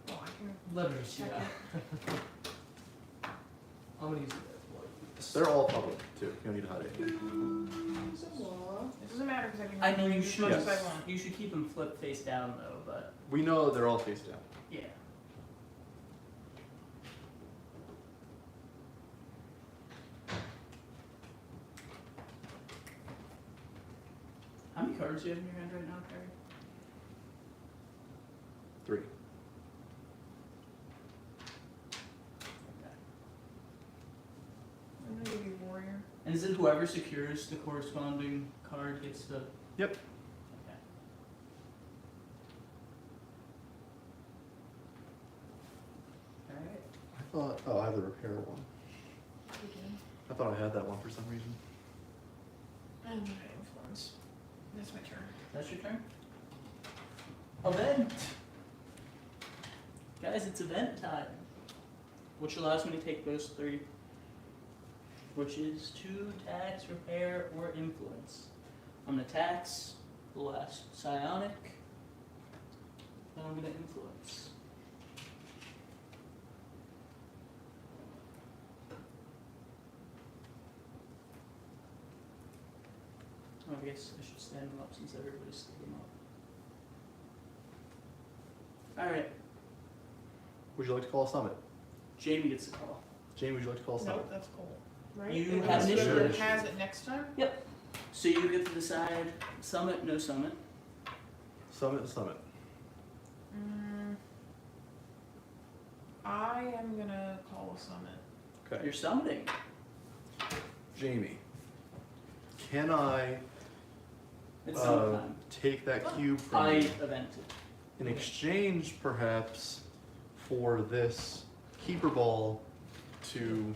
Oh, I can Letters, check yeah. it. I'm gonna use it. They're all public too. You don't need to hide it. It doesn't matter because I can I mean, you rearrange as should. much as Yes. I want. You should keep them flipped face down though, but We know they're all face down. yeah. How many cards do you have in your hand right now, Carrie? 3. Okay. I'm gonna give you Warrior. And is it whoever secures the corresponding card gets to? Yep. Okay. Alright. I thought. Oh, I have the repair one. I thought I had that one for some reason. I'm gonna influence. That's my turn. That's your turn? Event! Guys, it's event time. Which allows me to take those 3. Which is to tax, repair, or influence. I'm gonna tax the last psionic. Then I'm gonna influence. Oh, I guess I should stand them up since everybody's stood them up. Alright, Would you like to call a summit? Jamie gets the call. Jamie, would you like to call a summit? Nope, that's cool. Right? You It have has- initiative. It has it next time? So you get to decide summit, no summit. Summit and summit. I am gonna call a summit. Okay. You're summiting. Jamie, can I It's summertime. take that cube from I you? evented. in exchange, perhaps, for this keeper ball to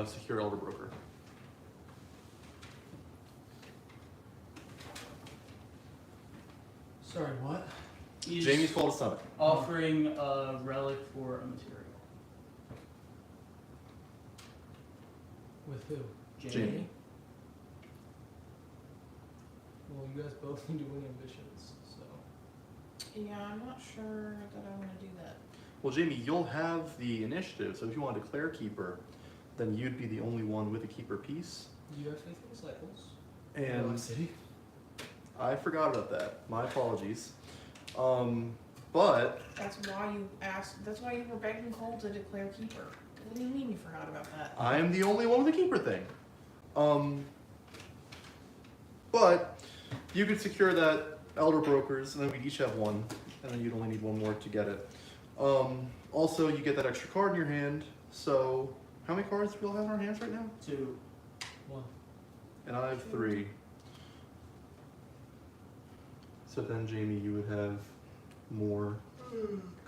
secure Elder Broker. Sorry, what? He's Jamie's called a summit. offering a relic for a material. With who? Jamie. Well, you guys both need to win ambitions, so. Yeah, I'm not sure that I want to do that. Well, Jamie, you'll have the initiative, so if you want to declare keeper, then you'd be the only one with a keeper piece. You have faithful disciples. And City. I forgot about that. My apologies. But That's why you asked. That's why you were begging Cole to declare keeper. What do you mean you forgot about that? I am the only one with a keeper thing. But you could secure that Elder Brokers, and then we'd each have one, and then you'd only need one more to get it. Also, you get that extra card in your hand. So, how many cards do we all have in our hands right now? 2. 1. And I have 3. So then, Jamie, you would have more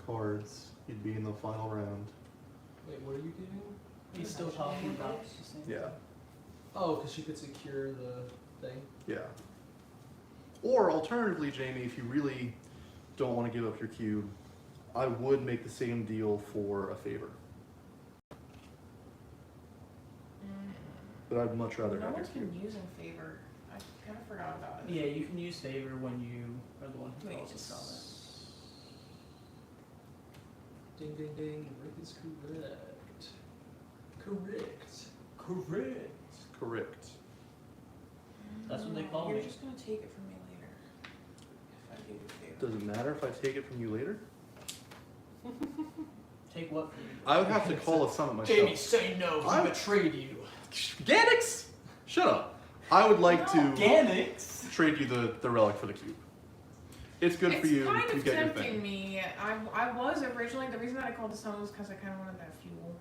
cards. You'd be in the final round. Wait, what are you giving? He's still talking about the same Yeah, thing. Oh, because she could secure the thing. yeah. Or alternatively, Jamie, if you really don't want to give up your cube, I would make the same deal for a favor. But I'd much rather No have your one's cube. been using favor. I kind of forgot about it. Yeah, you can use favor when you are the one who Wait, calls a just- summit. Ding, ding, ding. Rick is correct. Correct. Correct. Correct. That's what they call You're me. just gonna take it from me later. If I do you a favor. Does it matter if I take it from you later? Take what from you? I would have to call a summit myself. say no. I- betrayed you. Gannix! Shut up. I would like to Organics? trade you the relic for the cube. It's good for you. It's kind You of get your tempting thing. me. I was originally, the reason that I called the summit was because I kind of wanted that fuel.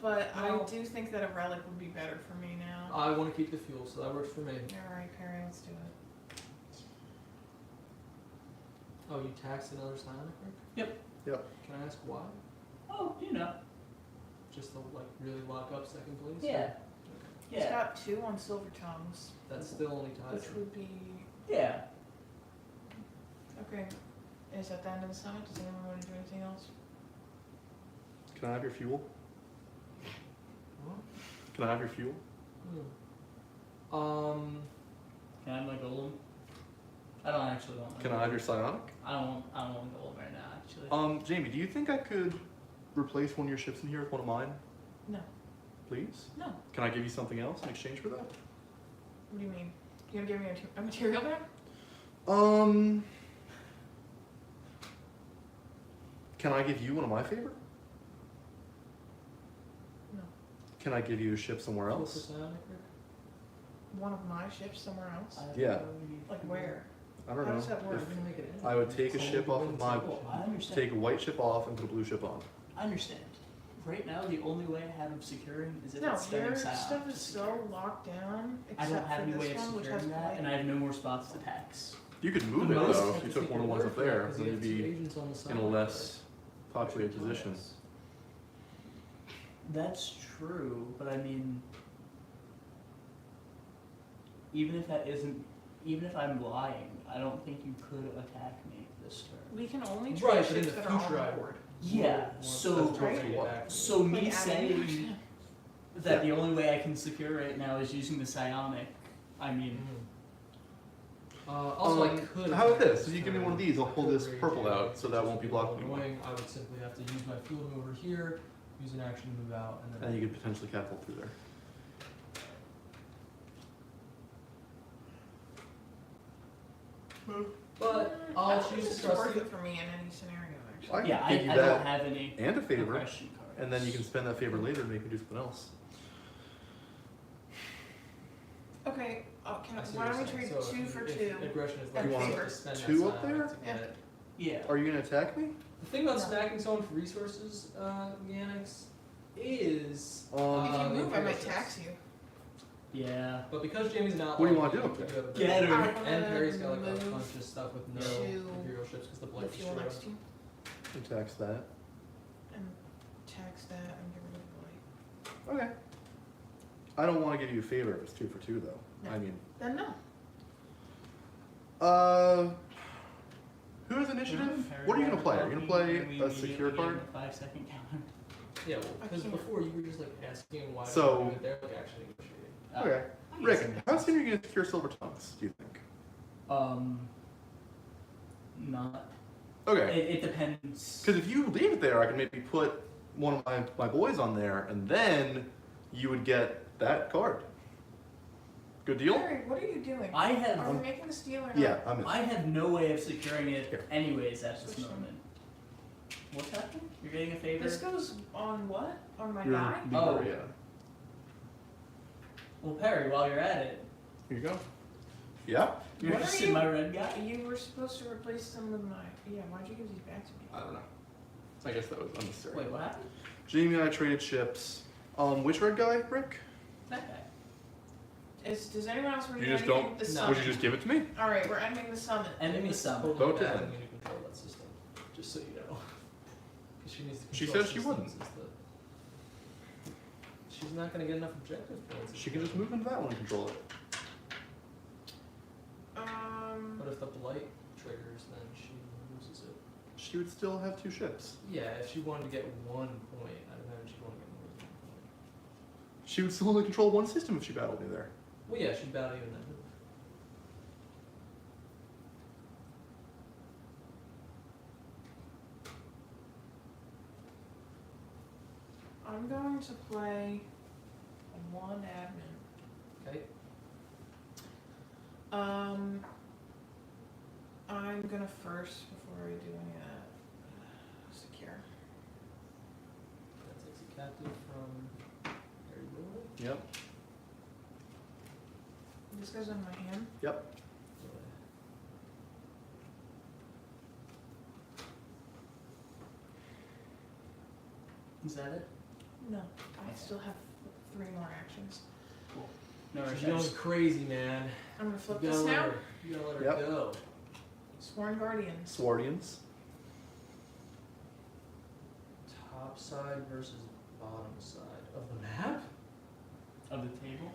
But Well- I do think that a relic would be better for me now. I want to keep the fuel, so that works for me. Alright, Perry, let's do it. Oh, you taxed another psionic Rick? Yep. Yep. Can I ask why? Oh, you know. Just to like really lock up second place? Yeah. Okay. He's Yeah. got 2 on silver tongues, That's still only ties. which would be... Yeah. Okay. Is that the end of the summit? Does anyone want to do anything else? Can I have your fuel? What? Can I have your fuel? Can I have my golem? I don't actually want my Can I have your psionic? I don't want golem right now, actually. Jamie, do you think I could replace one of your ships in here with one of mine? No. Please? No. Can I give you something else in exchange for that? What do you mean? You gonna give me a material back? Can I give you one of my favor? No. Can I give you a ship somewhere What's the else? psionic Rick? One of my ships somewhere else? Yeah. Like where? I don't How know. does that work? If We're gonna make it end. I would take a So ship we off win of my, table. I understand. take a white ship off and put a blue ship on. I understand. Right now, the only way I have of securing is if No, it's spending your psi stuff to is secure. so locked down, I except don't have for any way this of one, which has securing that, white. and I have no more spots to tax. You could move The it most though have if you to took take one of the your ones word up for that, there, 'cause then you you'd have two be agents on the side. in a less populated position. That's true, but I mean, even if I'm lying, I don't think you could attack me this turn. We can only Right, trade but in ships the that are future I on would. board. Yeah, That's so totally Right. back. so me Like adding saying that the only way I can secure right now is using the psionic, I mean, Also, I could. How about this? attack If you give me turn. one of these, I'll I pull could this rage purple it, out, which so would that just won't be a blocking little anymore. annoying. I would simply have to use my fuel to move over here, use an action to move out, and then. And you could potentially catapult through there. But I I'll don't think choose this to is trust worth you. it for me in any scenario, actually. I can yeah, give you I that don't have any and a favor, aggression cards. and then you can spend that favor later and make me do something else. Okay, I see why what don't we you're trade saying. So 2 if- for if 2? Aggression is and like You want to spend that 2 up psionic there? to Yeah. get it. Yeah. Are you gonna attack me? The thing about No. smacking someone for resources, Yanix, is Um, If you the move, I might imperial tax ships. you. Yeah. But because Jamie's an outlaw, What do you wanna we do? have a bit Get of- her. And Perry's got like a Move bunch of stuff with no to Imperial ships because the the Blight fuel destroyed next them. to you Attacks that. and tax that and get rid of the light. Okay. I don't want to give you a favor if it's 2 for 2 though. No. I mean, Then no. who has initiative? Perry, What are you gonna play? Are you gonna play and we a secure immediately card? gain a 5-second counter. Yeah, well, I because can't. before you were just like asking why So- we do it, they're like actually negotiating. Okay. I guess Rick, that makes how sense. soon are you gonna secure silver tongues? Do you think? Not. Okay. It depends. Because if you leave it there, I can maybe put one of my boys on there, and then you would get that card. Good deal? Harry, what are you doing? I have Are we making this deal or not? Yeah, I'm in. I have no way of securing it Here. anyways at this Switch them. moment. What's happening? You're getting a favor? This goes on what? On my Your guy? leader, Oh. yeah. Well, Perry, while you're at it, Here you go. Yeah? you're What are interested you- in my red guy? You were supposed to replace some with my. Yeah, why'd you give these back to me? I don't know. I guess that was unnecessary. Wait, what happened? Jamie and I traded ships. Which red guy, Rick? That guy. Does anyone else remember You just anything don't. with the No. summit? Would you just give it to me? Alright, we're ending the summit. And in the Amy's summit. totally Vote to bad end. when you control that system, just so you know. 'Cause she needs to She control says she systems wouldn't. as She's not gonna get enough objective points. if She can just move into that one and control it. But if the blight triggers, then she loses it. She would still have 2 ships. Yeah, if she wanted to get 1 point, I'd imagine she'd want to get more than 1 point. She would still only control 1 system if she battled me there. Well, yeah, she'd battle you in that move. I'm going to play a 1 admin. Okay. I'm gonna first before I do any of that. Secure. That takes a captive from Harry Willow. Yep. This goes in my hand. Yep. Is that it? No, I still have 3 more actions. No, She's I going just- crazy, man. I'm gonna flip You gotta this let now. her- You gotta let her Yep. go. Sworn Guardians. Swordians. Top side versus bottom side of the map? Of the table?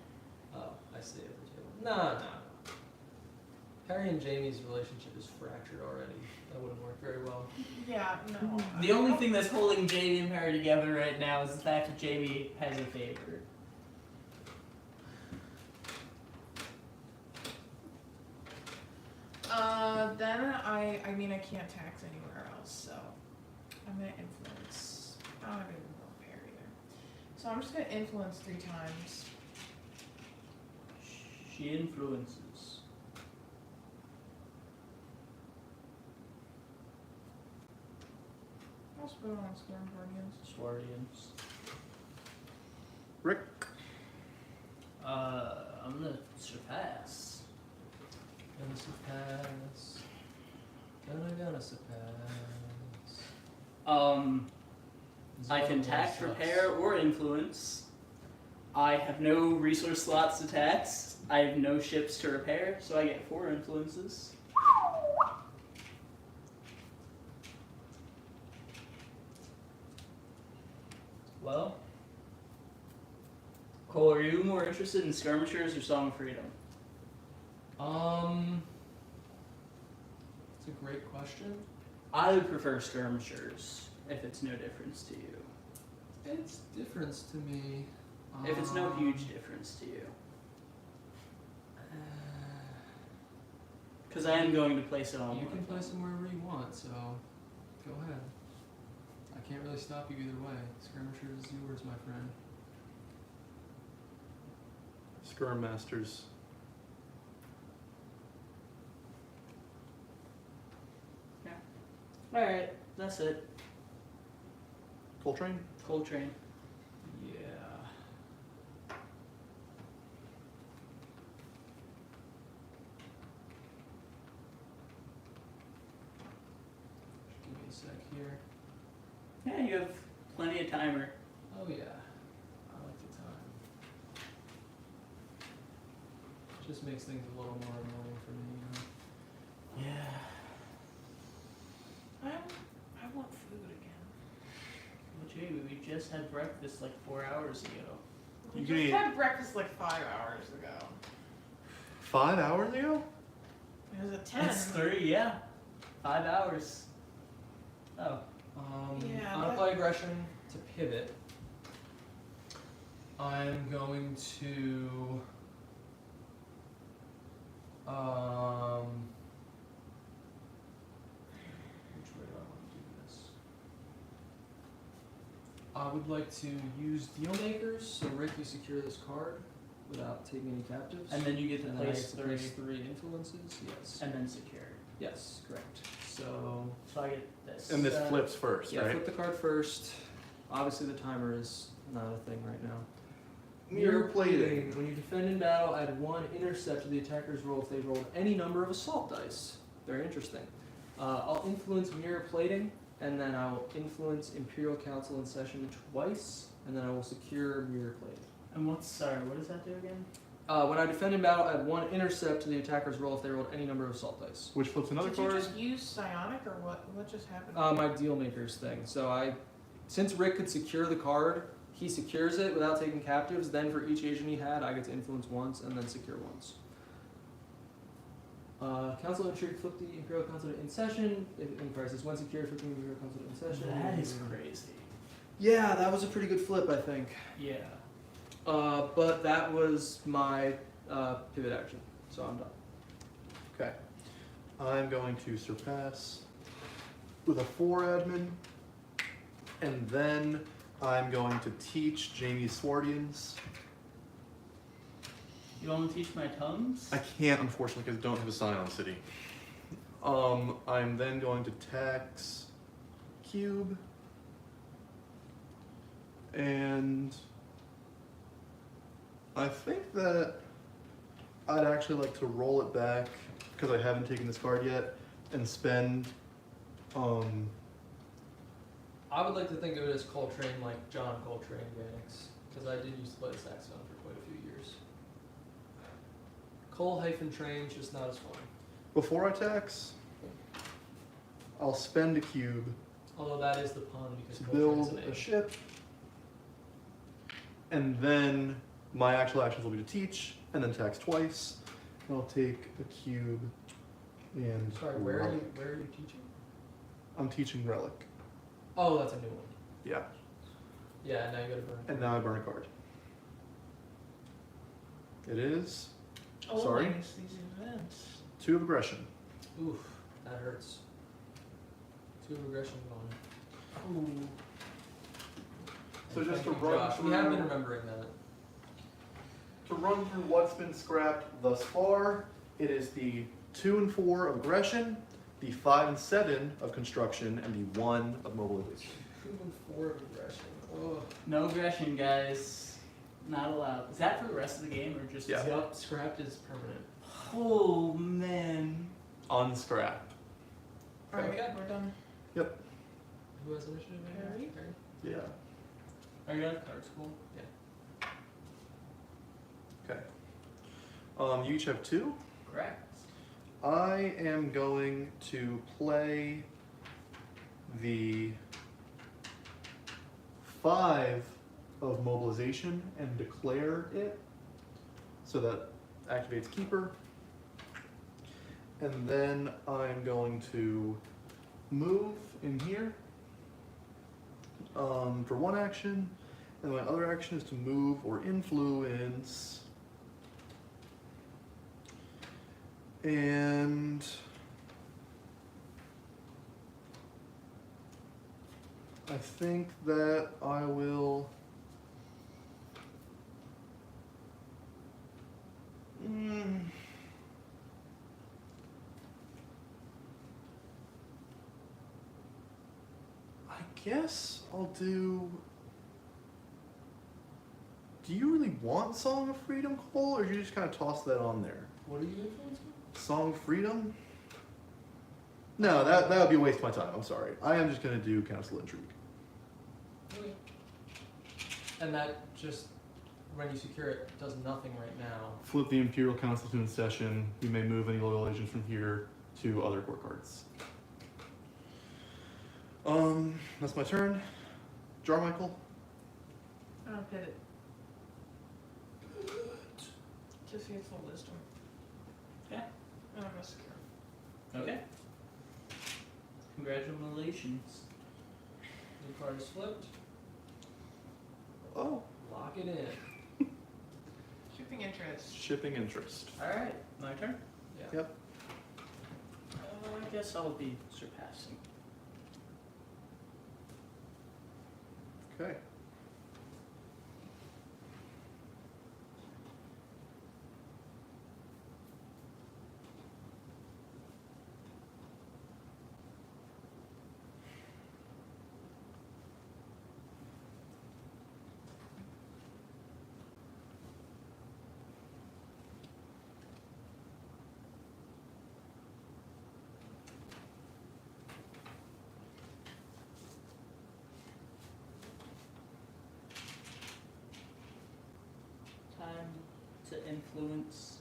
Oh, I see at the table. No. Harry and Jamie's relationship is fractured already. That wouldn't work very well. Yeah, no. The only thing that's holding Jamie and Perry together right now is the fact that Jamie has a favor. Then I mean I can't tax anywhere else, so I'm gonna influence. I don't have any more repair either. So I'm just gonna influence 3 times. She influences. I'll put it on Sworn Guardians. Swordians. Rick. I'm gonna surpass. Gonna surpass. Gonna surpass. I can tax, repair, or influence. I have no resource slots to tax. I have no ships to repair, so I get 4 influences. Well, Cole, are you more interested in skirmishers or Song of Freedom? It's a great question. I would prefer skirmishers if it's no difference to you. It's difference to me. If it's no huge difference to you. Because I am going to place it on You one can of place them. them wherever you want, so go ahead. I can't really stop you either way. Skirmishers is yours, my friend. Skirm Masters. Alright, that's it. Coltrane. Coltrane. Yeah. Just give me a sec here. Yeah, you have plenty of timer. Oh yeah. I like the time. makes things a little more annoying for me. You know? Yeah. I want food again. Well, Jamie, we just had breakfast like 4 hours ago. We You just can eat- had breakfast like 5 hours ago. 5 hours ago? It was at 10. It's 3, yeah. 5 hours. Oh. Yeah, On a but- play aggression to pivot, I'm going to which way do I want to do this? I would like to use deal makers, so Rick, you secure this card without taking any captives. And then you get to And then I place get to 3 place 3 influences. Yes. and then secure. Yes, correct. So So I get this. And this flips first, yeah, right? flip the card first. Obviously, the timer is not a thing right now. Mirror plating. When you defend in battle, add 1 intercept to the attacker's roll if they've rolled any number of assault dice. Very interesting. I'll influence mirror plating, and then I'll influence Imperial Council in session twice, and then I will secure mirror plating. And what does that do again? When I defend in battle, add 1 intercept to the attacker's roll if they rolled any number of assault dice. Which flips another Did you card. just use psionic or what? What just happened? My deal makers thing. So since Rick could secure the card, he secures it without taking captives. Then for each agent he had, I get to influence once and then secure once. Council intrigue, flip the Imperial Council to in session. In crisis, when secured, flip the Imperial Council to in session. That is crazy. Yeah, that was a pretty good flip, I think. Yeah. But that was my pivot action, so I'm done. Okay. I'm going to surpass with a 4 admin, and then I'm going to teach Jamie Swardians. You want to teach my tongues? I can't, unfortunately, because I don't have a sign on city. I'm then going to tax Cube, and I think that I'd actually like to roll it back because I haven't taken this card yet and spend. I would like to think of it as Coltrane, like John Coltrane mechanics, because I did used to play the saxophone for quite a few years. Cole-train's just not as fun. Before I tax, I'll spend a cube Although that is the pun because to Coltrane's build an a A. ship, and then my actual actions will be to teach, and then tax twice. And I'll take a cube and Sorry, where are relic. you teaching? I'm teaching relic. Oh, that's a new one. Yeah, Yeah, now you gotta burn. and now I burn a card. It is Always these events. 2 of aggression. Oof, that hurts. 2 of aggression gone. Ooh. So And just thank to you, run Josh. We have been through- remembering that. To run through what's been scrapped thus far, it is the 2 and 4 of aggression, the 5 and 7 of construction, and the 1 of mobilization. 2 and 4 of aggression. Oh. No aggression, guys. Not allowed. Is that for the rest of the game or just? Yeah. Yup, scrapped is permanent. Oh man. Unscrap. Alright, Okay. we're done. Who has initiative? Harry? Yeah. Are you done? Card school? Okay. You each have 2. Correct. I am going to play the 5 of mobilization and declare it, so that activates Keeper. And then I'm going to move in here for 1 action, and my other action is to move or influence. And I think that I will. I guess I'll do. Do you really want Song of Freedom, Cole, or you just kind of toss that on there? What are you influencing? Song of Freedom? No, that would be a waste of my time. I'm sorry. I am just gonna do Council Intrigue. Okay. And that just when you secure it, it does nothing right now. Flip the Imperial Council to in session. You may move any loyal agents from here to other court cards. That's my turn. Jarmichael. I'll hit it. Just use full wisdom. Yeah. And I'm gonna secure. Okay. Congratulations. The card is flipped. Oh. Lock it in. Shipping interest. Shipping interest. Alright, my turn. Yeah. Yep. I guess I'll be surpassing. Okay. Time to influence.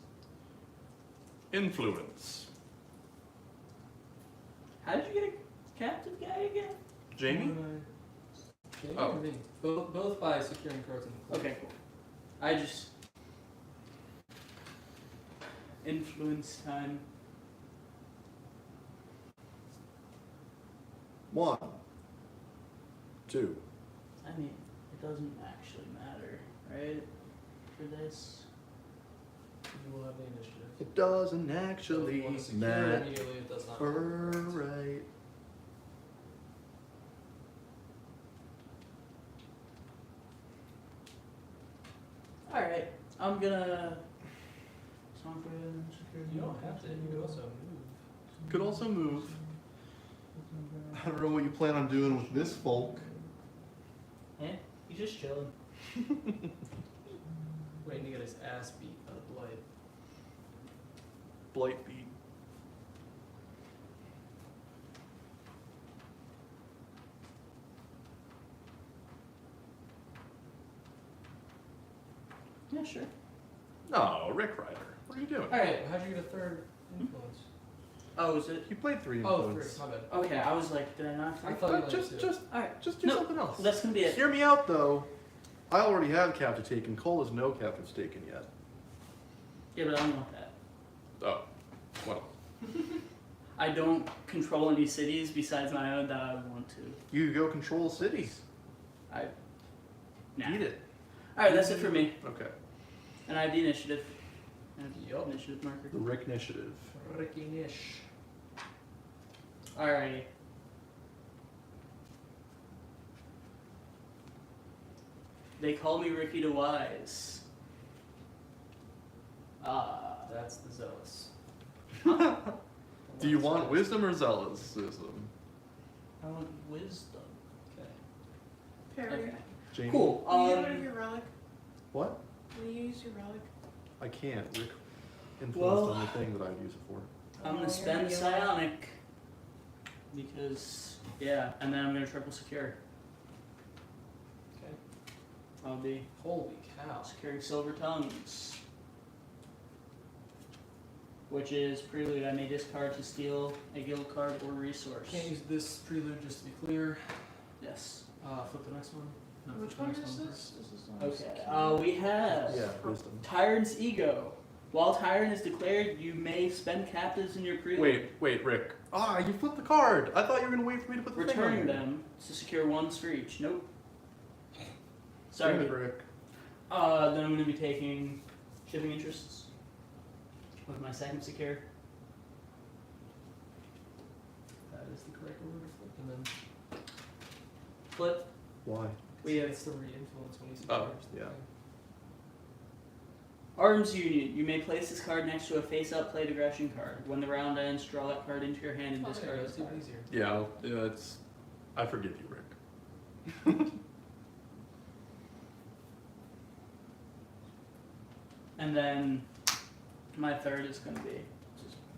Influence. How did you get a captive guy again? Jamie? Jamie Oh. or me? Both by securing cards in the Okay, cool. I just influence time. 1, 2. I mean, it doesn't actually matter, right? For this. You will have the initiative. It doesn't So if actually you want to secure matter. immediately, it does not matter. Right. Alright, I'm gonna. You don't have to. You could also move. Could also move. I don't know what you plan on doing with this folk. Eh? He's just chilling. Waiting to get his ass beat by the Blight. Blight beat. Yeah, sure. No, Rick Ryder. What are you doing? Alright, how'd you get a third influence? Oh, is it? You played 3 Oh, influence. 3. My bad. Okay, I was like, did I not? I thought you liked Just two. Alright, do No, something else. that's gonna be it. Hear me out, though. I already have captive taken. Cole has no captives taken yet. Yeah, but I don't want that. Oh, well. I don't control any cities besides my own that I want to. You go control cities. Nah. Eat it. Alright, that's it for me. Okay. And I have the initiative. I have the Yup. initiative marker. The Rick initiative. Ricky Nish. Alrighty. They call me Ricky DeWise. That's the Zealous. Do you want wisdom or zealousism? I want wisdom. Okay. Perry. Okay. Jamie? Cool. Will you get rid of your relic? What? Will you use your relic? I can't. Rick influenced Well- on the thing that I'd use it for. I'm gonna Oh, spend you're psionic because and then I'm gonna triple secure. Okay. I'll be Holy cow. securing silver tongues, which is prelude. I may discard to steal a guild card or resource. Can't use this prelude just to be clear. Yes. Flip the next one. No, Which flip the one next is one this? first. This is on Okay. We have Yeah, wisdom. Tyrant's Ego. While Tyrant is declared, you may spend captives in your prelude. Wait, Rick. Ah, you flipped the card. I thought you were gonna wait for me to put the thing on Returning here. them to secure ones for each. Nope. Damn Sorry. it, Rick. Then I'm going to be taking shipping interests with my second secure. That is the correct order to flip. And then Flip. Why? We have it's the re-influence when you see Oh, cards. yeah. Arms Union. You may place this card next to a face-up played aggression card. When the round ends, draw that card into your hand and Oh, there discard you go. this It's even card. easier. Yeah, it's. I forgive you, Rick. And then my third is going to be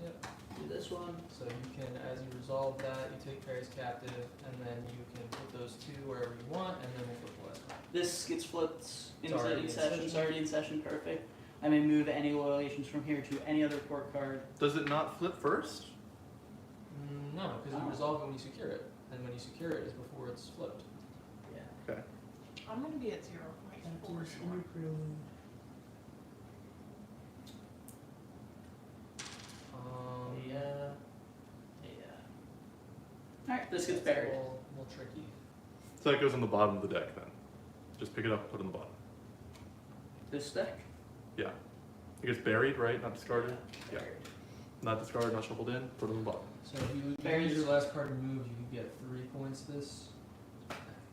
Yep. do this one. So you can, as you resolve that, you take Perry's captive, and then you can put those two wherever you want, and then we'll flip the last one. This gets flipped It's already in session. It's already in session. Perfect. I may move any loyal agents from here to any other court card. Does it not flip first? No, because Oh. you resolve it when you secure it, and when you secure it is before it's flipped. Yeah. Okay. I'm gonna be at 0 points for sure. Yeah. Alright, this gets that's buried. A little tricky. So that goes on the bottom of the deck then. Just pick it up, put it on the bottom. This deck? Yeah. It gets buried, right? Not discarded? Yeah. Buried. Not discarded, not shuffled in, put it on the bottom. So if you Very use your useful. last card removed, you can get 3 points this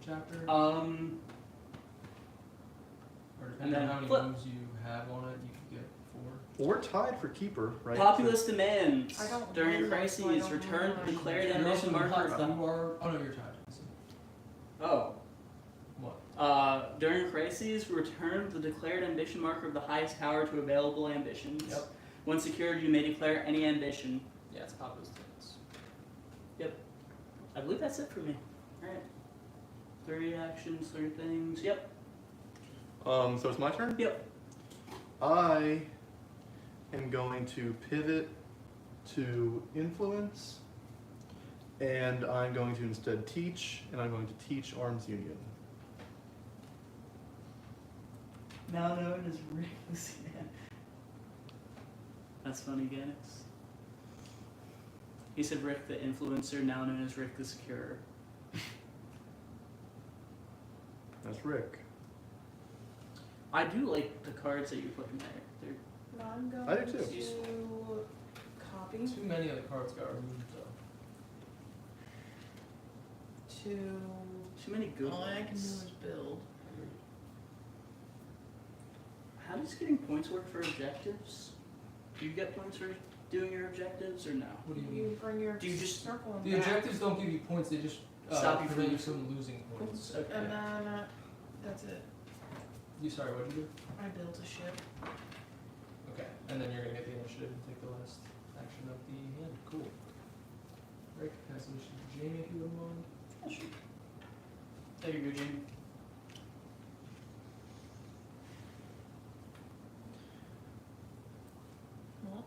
chapter. Or depending and then on how many flip. moves you have on it, you can get 4. Well, we're tied for keeper, right? Populist demands. I don't During know, crises, so I don't return know. the declared You're ambition also marker of hot, the. you are. Oh no, you're tied. Oh. What? During crises, return the declared ambition marker of the highest power to available ambitions. Yep. When secured, you may declare any ambition. Yeah, it's populist demands. I believe that's it for me. Alright. 3 actions, 3 things. Yep. So it's my turn? Yep. I am going to pivot to influence, and I'm going to instead teach, and I'm going to teach Arms Union. Now known as Rick. That's funny, Ganex. He said Rick the influencer, now known as Rick the securer. That's Rick. I do like the cards that you put in there. They're I'm going I do too. to copy Too many of the cards got removed though. to too many good all I can do ones. is build. How does getting points work for objectives? Do you get points for doing your objectives or no? What do you mean? You bring your Do you just- circle The back, objectives don't give you points, they just Stop you prevent you from from losing points. Okay. and then that's it. You sorry, what did you do? I built a ship. Okay, and then you're gonna get the initiative and take the last action of the hand. Cool. Rick, pass initiative to Jamie if you wouldn't mind. Yeah, sure. There you go, Jamie. Well.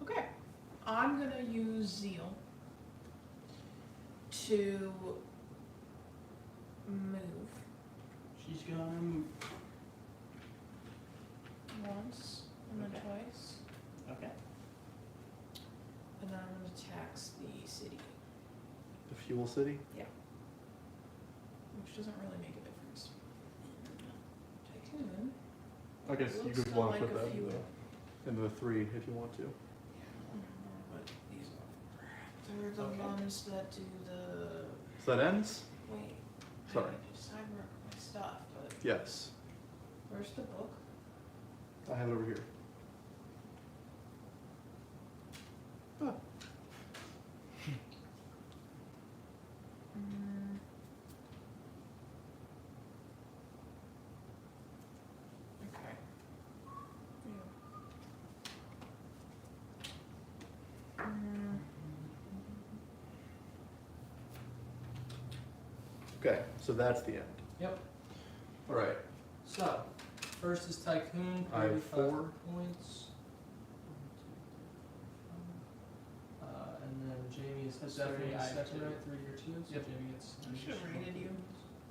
Okay, I'm gonna use Zeal to move She's gone. once and then Okay. twice, Okay. and then I'm gonna tax the city, The Fuel City? which doesn't really make a difference. Tycoon. I guess you Looks could want like to put a that few. in the 3 if you want to. But these are they're the Okay. ones that do the So that ends? wait. Sorry. I decide where my stuff, but Yes. where's the book? I have it over here. Ah. Mm. Okay. Yeah. Okay, so that's the end. Yep. Alright. So, first is Tycoon, I have 35 4. points. And then Jamie is That's definitely 3, I have second, 2. right? 3 or 2. So Yep. Jamie gets. I should have rated you.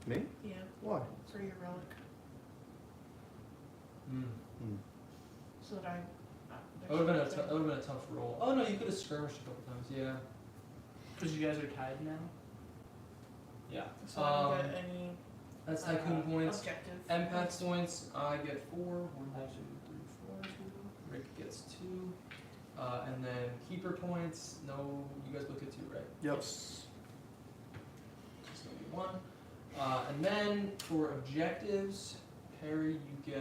Me? Yeah, Why? for your relic, Hmm. so that I. That would have been a tough roll. Oh no, you could have skirmished a couple times. Yeah. Because you guys are tied now. Yeah. So I don't get any. That's Tycoon points. Objective. Empath points, I get 4. 1, 2, 3, 4. Rick gets 2. And then Keeper points, no, you guys both get 2, right? Yep. It's gonna be 1. And then for objectives, Perry, you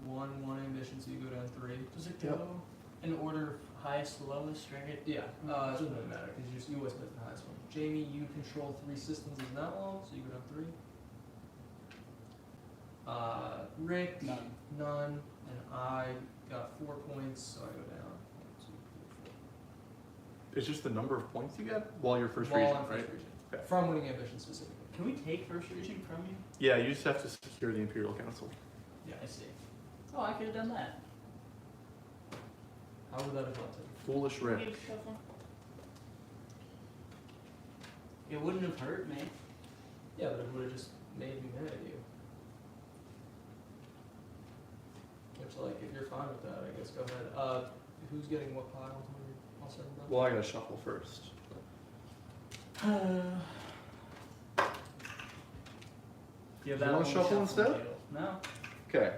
won 1 ambition, so you go down 3. Does it Yep. go in order of highest to lowest, right? Yeah, it doesn't really matter because you always pick the highest one. Jamie, you control 3 systems as an outlaw, so you go down 3. Rick, None. none, and I got 4 points, so I go down. 1, 2, 3, 4. It's just the number of points you get while you're first While region, I'm right? first region. Okay. From winning ambition specifically. Can we take first region from you? Yeah, you just have to secure the Imperial Council. Yeah. I see. Oh, I could have done that. How would that have helped him? Foolish Rick. Need shuffle. It wouldn't have hurt me. Yeah, but it would have just made me mad at you. Which, like, if you're fine with that, I guess go ahead. Who's getting what pile? When you're all said and done? Well, I gotta shuffle first. Yeah, Do you wanna shuffle instead? No. Okay.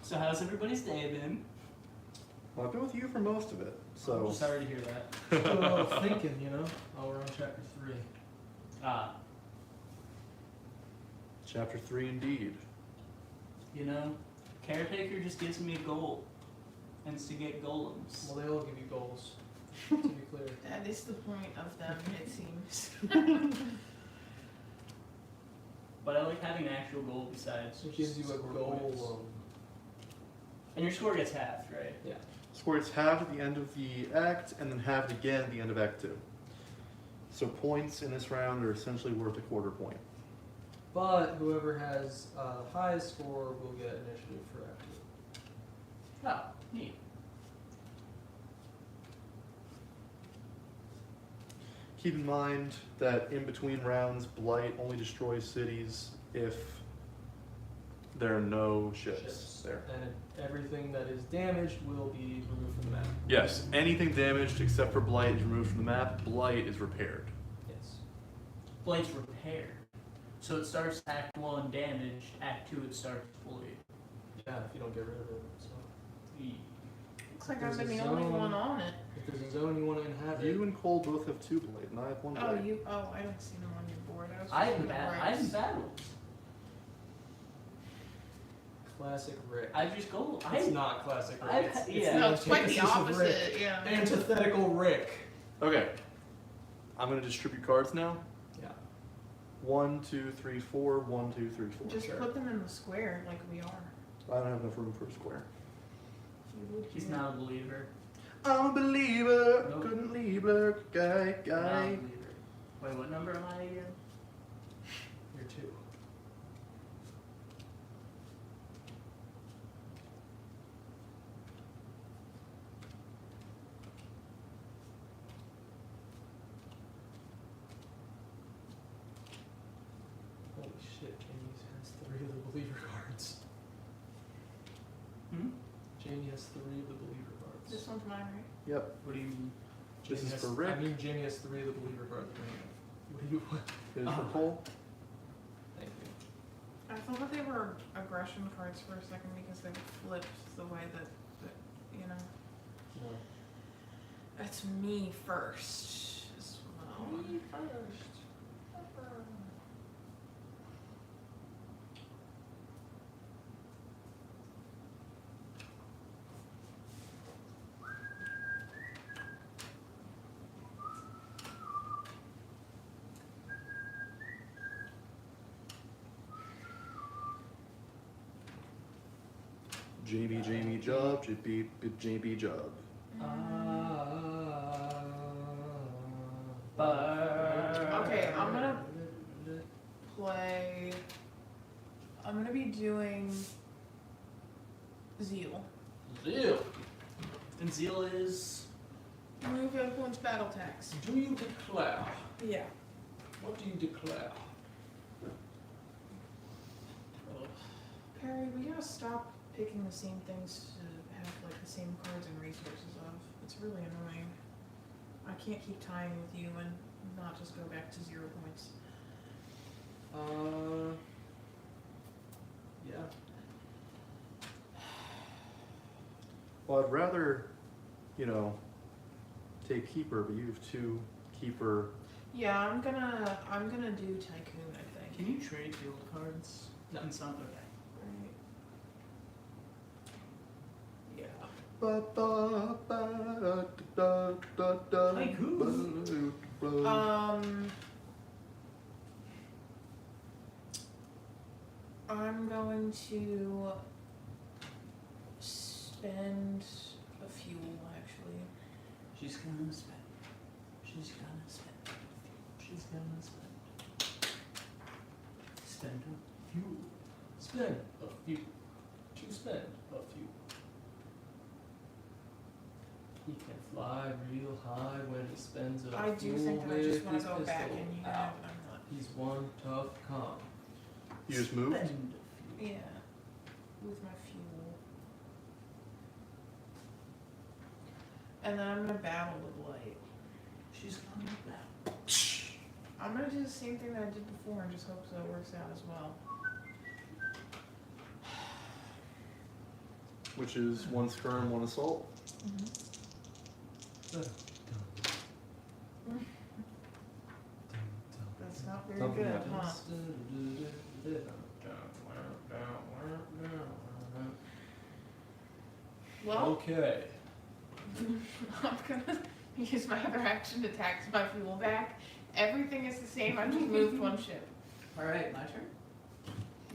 So how's everybody's day been? Well, I've been with you for most of it, I'm so. sorry to hear that. Still thinking, you know? Oh, we're on chapter 3. Ah, Chapter 3 indeed. you know, Caretaker just gives me a goal. And it's to get golems. Well, they all give you goals, to be clear. That is the point of them, it seems. But I like having an actual goal besides It gives you just a score goal. points. And your score gets halved, right? Yeah. Score is halved at the end of the act, and then halved again at the end of Act 2. So points in this round are essentially worth a quarter point. But whoever has the highest score will get initiative for Act 2. Oh, neat. Keep in mind that in between rounds, Blight only destroys cities if there are no ships there. And everything that is damaged will be removed from the map. Yes, anything damaged except for Blight is removed from the map. Blight is repaired. Yes. Blight's repaired. So it starts Act 1 damaged, Act 2 it starts fully. Yeah, if you don't get rid of it. So Looks like There's I've been a the only zone. one on it. if there's a zone you want to inhabit, You and Cole both have 2 Blight, and I have 1 Oh, Blight. I don't see them on your board. I was I looking haven't at the I haven't rights. battled. classic Rick. I just go. It's not classic Rick. I've- It's yeah. No, it's quite the antithesis of Rick. opposite, yeah. Antithetical Rick. Okay. I'm gonna distribute cards now. Yeah. 1, 2, 3, 4. 1, 2, 3, 4. Just Sure. put them in the square like we are. I don't have enough room for a square. He's not a believer. I'm a believer. Nope. Couldn't leave her, guy. Not a believer. Wait, what number am I again? You're 2. Holy shit, Jamie has 3 of the believer cards. Hmm? Jamie has 3 of the believer cards. This one's mine, right? Yep. What do you mean? This Jamie is has, for Rick. I mean, Jamie has 3 of the believer cards. What do you want? This is for Oh. Cole. Thank you. I thought that they were aggression cards for a second because they flipped the way that you know. No. That's me first as well. Me first. JB job, JB job. Okay, I'm gonna play. I'm gonna be doing Zeal. Zeal. And Zeal is. Move influence battle tax. Do you declare? Yeah. What do you declare? Perry, we gotta stop picking the same things to have like the same cards and resources of. It's really annoying. I can't keep tying with you and not just go back to 0 points. Yeah. Well, I'd rather, you know, take keeper, but you have 2 keeper. Yeah, I'm gonna do Tycoon, I think. Can you trade field cards? No. In some, okay. Right. Yeah. I'm going to spend a fuel, actually. She's gonna spend. She's gonna spend. She's gonna spend. Spend a few. Spend a few. To spend a few. He can fly real high when he spends a I do fuel think that I with just want his to go back pistol and you out. have, but I'm not. He's one tough con. You just moved? Spend a few. Yeah. With my fuel. And then I'm gonna battle the Blight. She's gonna battle. I'm gonna do the same thing that I did before and just hope that it works out as well. Which is 1 skirm, 1 assault. That's not very good, huh? Well, Okay. I'm gonna use my other action to tax my fuel back. Everything is the same, I just moved 1 ship. Alright, my turn.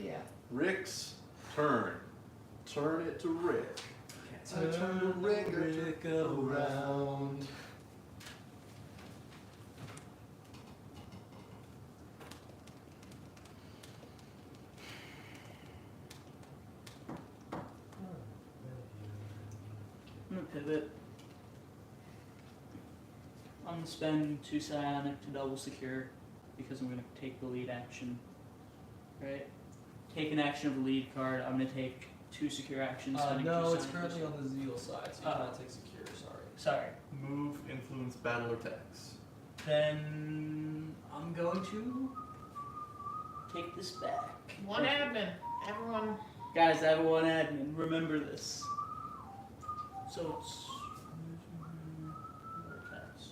Yeah. Rick's turn. Turn it to Rick. Turn the Rick around. I'm gonna pivot. I'm gonna spend 2 psionic to double secure because I'm gonna take the lead action. Right? Take an action of the lead card. I'm gonna take 2 secure actions. spending No, 2 it's psionic currently on the zeal side, so you cannot take secure, sorry. Sorry. Move, influence, battle, or tax. Then I'm going to take this back. 1 admin. Everyone. Guys, I have 1 admin. Remember this. So it's tax.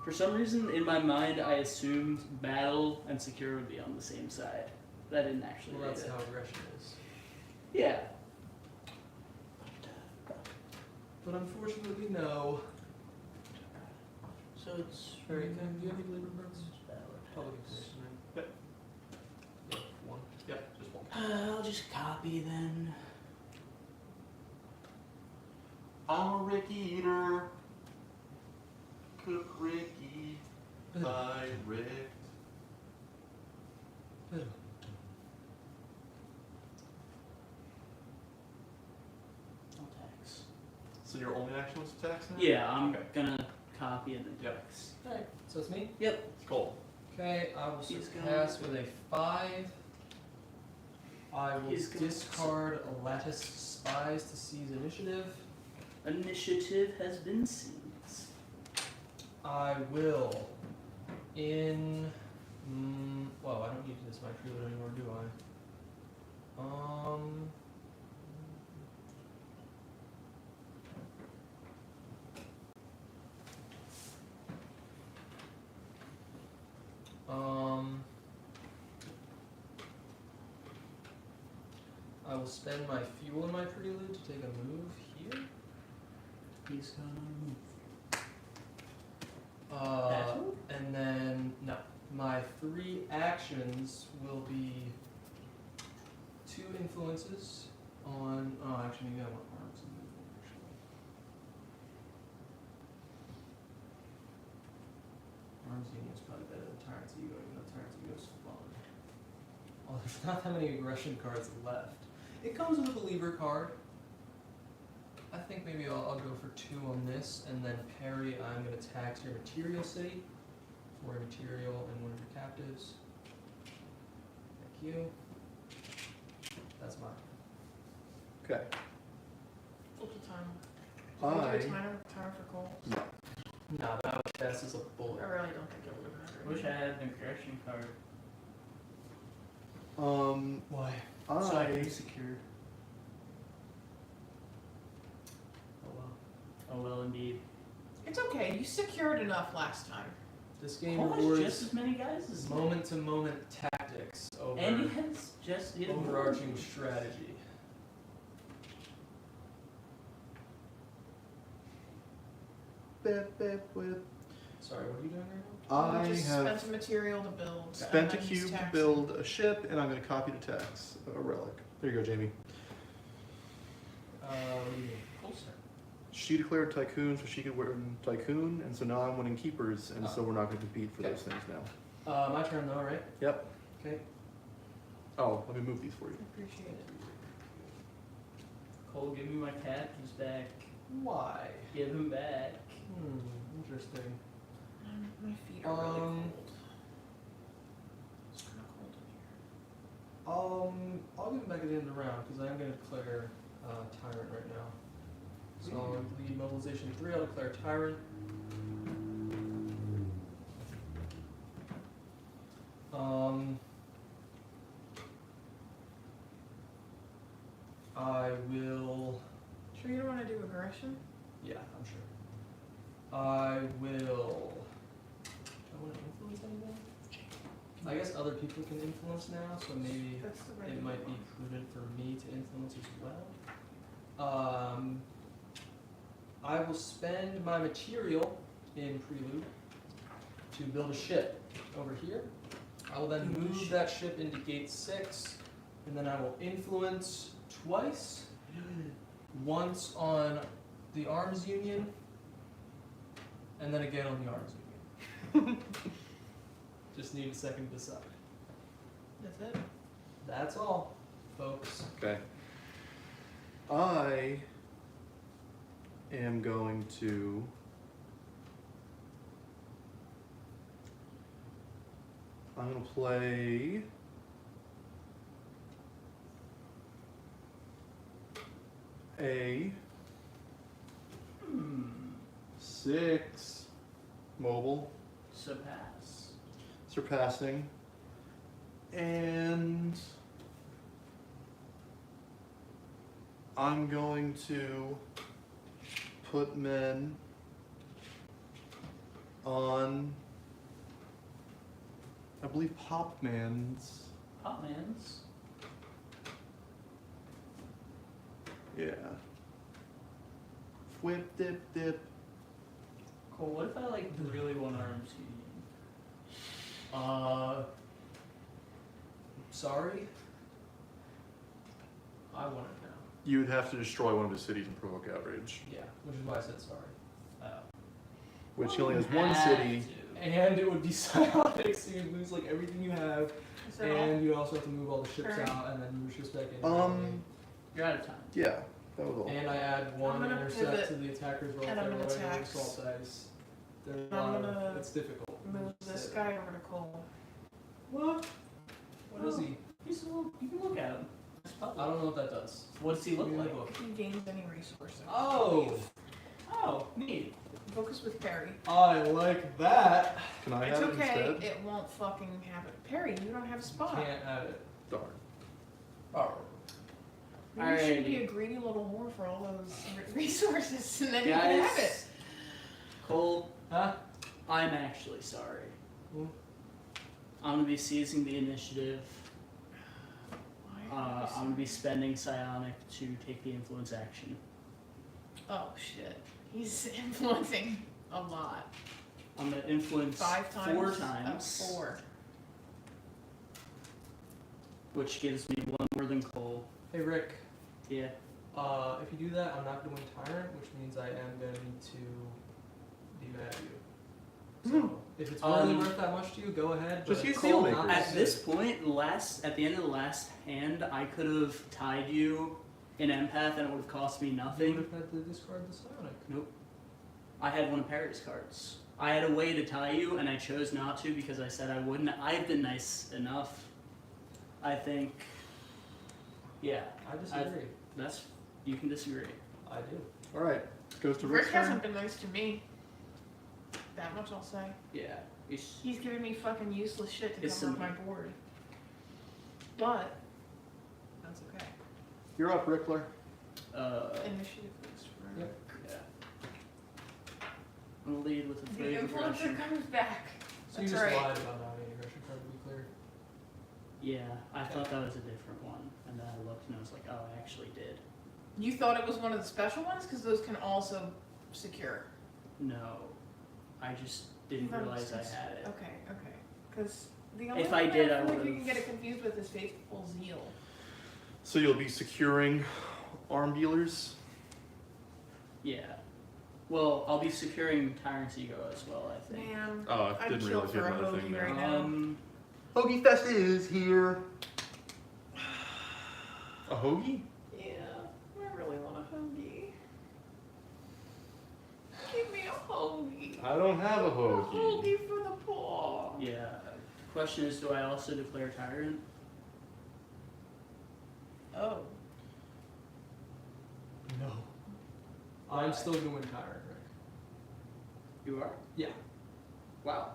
For some reason, in my mind, I assumed battle and secure would be on the same side. That didn't actually. Well, that's read it. how aggression is. Yeah. But unfortunately, no. So it's Very good. Do you have any labor birds? battle. Public information, right? Yep. Yeah, 1. Yep, just 1. I'll just copy then. I'm a Rick Eater. Cook Ricky by Rick. I'll tax. So your only action was to tax now? Yeah, I'm Okay. gonna copy and then Yep. tax. Alright, so it's me? Yep. Cool. Okay, I will He's surpass with a 5. I will He's gonna- discard a lattice spies to seize initiative. Initiative has been seized. I will well, I don't need this my preload anymore, do I? I will spend my fuel in my prelude to take a move here. He's gonna move. Battle? And then no, my 3 actions will be 2 influences on. Oh, actually, maybe I want arms and movement. Actually, arms union is probably better than Tyrant's Ego, even though Tyrant's Ego is fun. Oh, there's not that many aggression cards left. It comes with a believer card. I think maybe I'll go for 2 on this, and then parry, I'm going to tax your material city for a material and 1 of your captives. Thank you. That's mine. Okay. Flip the time. Do we do I a timer for Cole? Nah, that was fast as a I bullet. really don't think it would matter. Wish I had an aggression card. Why? So I I can secure. Oh well. Oh well, indeed. It's okay. You secured enough last time. This game Cole has rewards just as many guys as me. moment-to-moment tactics over And he has just his overarching strategy. Bip, bip, whip. Sorry, what are you doing right now? I You just have spent a material to build. spent a and then he's cube to taxing. build a ship, and I'm going to copy the text, a relic. There you go, Jamie. What do you mean? Cool, sir. She declared tycoon, so she could win tycoon, and so now I'm winning keepers, and so we're not going to compete for Okay. those things now. My turn though, right? Yep. Okay. Oh, let me move these for you. Appreciate it. Cole, give me my cat. He's back. Why? Give him back. Interesting. My feet are really cold. It's kind of cold in here. I'll give him back at the end of the round because I am going to declare Tyrant right now. So I'll lead mobilization 3. I'll declare Tyrant. I will. Sure you don't want to do aggression? Yeah, I'm sure. I will. Do I want to influence anything? I guess other people can influence now, so maybe That's the right it might be one. prudent for me to influence as well. I will spend my material in Prelude to build a ship over here. I will then move that ship into gate 6, and then I will influence twice. Once on the arms union, and then again on the arms union. Just need a second to decide. That's it? That's all, folks. Okay. I am going to play a 6 mobile surpassing, and I'm going to put men on, I believe, Popman's. Hotmans. Yeah. Whip, dip, dip. Cool. What if I like really want arms union? Sorry. I want it now. You would have to destroy one of his cities and provoke outrage, Yeah, which is why I said sorry. Oh. which he only has one Have city. to. And it would be psionic, so you'd lose like everything you have, Is that all? and you also have to move all the ships Alright. out, and then move ships back in. You're out of time. Yeah, that was all. And I add one I'm gonna intercept pivot, to the attacker's roll and I'm for gonna regular tax. assault dice. There's a I'm lot of, gonna it's difficult. Move this guy over to Cole. What? What is he? He's a little, you can look at him. It's I public. don't know what that does. What does he look Give me the like? book. If he gains any resources. Oh, Oh, neat. Focus with Perry. I like that. Can I It's have it okay, instead? it won't fucking happen. Perry, you don't have a spot. Can't add it. Darn. Oh. Maybe you should Alrighty. be a greedy little whore for all those resources, and then you can have it. Guys, Cole, Huh? I'm actually sorry. Hmm? I'm gonna be seizing the initiative. Why are you I'm gonna be so- spending psionic to take the influence action. Oh shit. He's influencing a lot. I'm gonna influence 5 times? 4 times, 4. which gives me 1 more than Cole. Hey Rick. Yeah. If you do that, I'm not going to win Tyrant, which means I am going to need to be mad at you. So, if it's really worth that much to you, go ahead. Just but use Cole, Dealmaker. not At this good. point, at the end of the last hand, I could have tied you in empath and it would have cost me You nothing. would have had to discard the psionic. Nope. I had one of Perry's cards. I had a way to tie you, and I chose not to because I said I wouldn't. I've been nice enough. I think. Yeah, I disagree. you can disagree. I do. All right. goes to Rick Rick's turn. hasn't been nice to me. That much I'll say. Yeah. It's, He's giving me fucking useless shit to It's cover up my some- board. But that's okay. You're up, Rickler. Initiative boost for Yep. Yeah. I'm gonna lead with a The 3 of influencer aggression. comes back. So you That's just right. lied about not having aggression card, to be clear. Yeah, I thought that was a different one, and then I looked and I was like, oh, I actually did. You thought it was one of the special ones? Because those can also secure. No, I just didn't That realize I makes sense. had it. Okay, okay. Because the only If I thing did, I I feel like you would've- can get it confused with is Faithful Zeal. So you'll be securing arm dealers. Yeah. Well, I'll be securing Tyrant's Ego as well, I think. Man, Oh, I I'd didn't kill realize you for had a another thing hoagie there. right now. Hoagie Fest is here. A hoagie? Yeah, I really want a hoagie. Give me a hoagie. I don't have a A hoagie. hoagie for the poor. Yeah. The question is, do I also declare Tyrant? Oh. No. I'm still going Tyrant, Rick. You are? Yeah. Wow.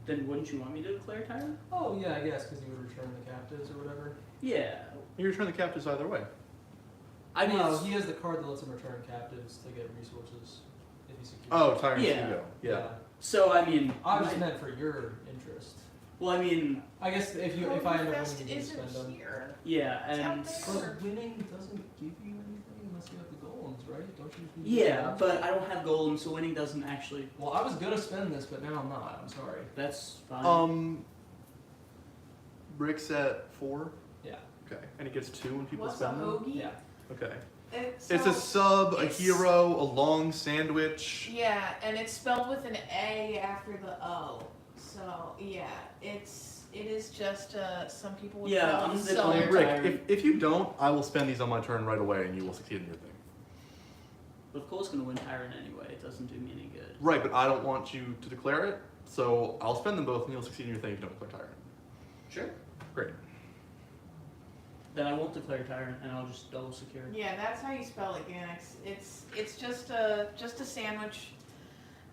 Then wouldn't you want me to declare Tyrant? Oh, yeah, I guess, because you would return the captives or whatever. Yeah. You return the captives either way. I mean, no, it's- he has the card that lets him return captives to get resources if he secures. Oh, Tyrant's Yeah. Ego. Yeah. so I mean, I was meant for your interest. well, I mean, I guess if you if I end up winning, you can spend isn't them. here. yeah, It's out and there. But winning doesn't give you anything unless you have the golems, right? Don't you? Just need yeah, golems? but I don't have golems, so winning doesn't actually. Well, I was gonna spend this, but now I'm not. I'm sorry. That's fine. Rick's at 4. Yeah. Okay. And he gets 2 when people What's a spend them. hoagie? Yeah. Okay. It's It's a sub, a it's- hero, a long sandwich. Yeah, and it's spelled with an A after the O. So yeah, it is just some people would Yeah, call I'm it the sub. player. Rick, Tyrant. if you don't, I will spend these on my turn right away and you will succeed in your thing. But if Cole's gonna win Tyrant anyway, it doesn't do me any good. Right, but I don't want you to declare it, so I'll spend them both and you'll succeed in your thing if you don't declare Tyrant. Sure. Great. Then I won't declare Tyrant, and I'll just double secure. Yeah, that's how you spell it, Ganix. It's just a sandwich,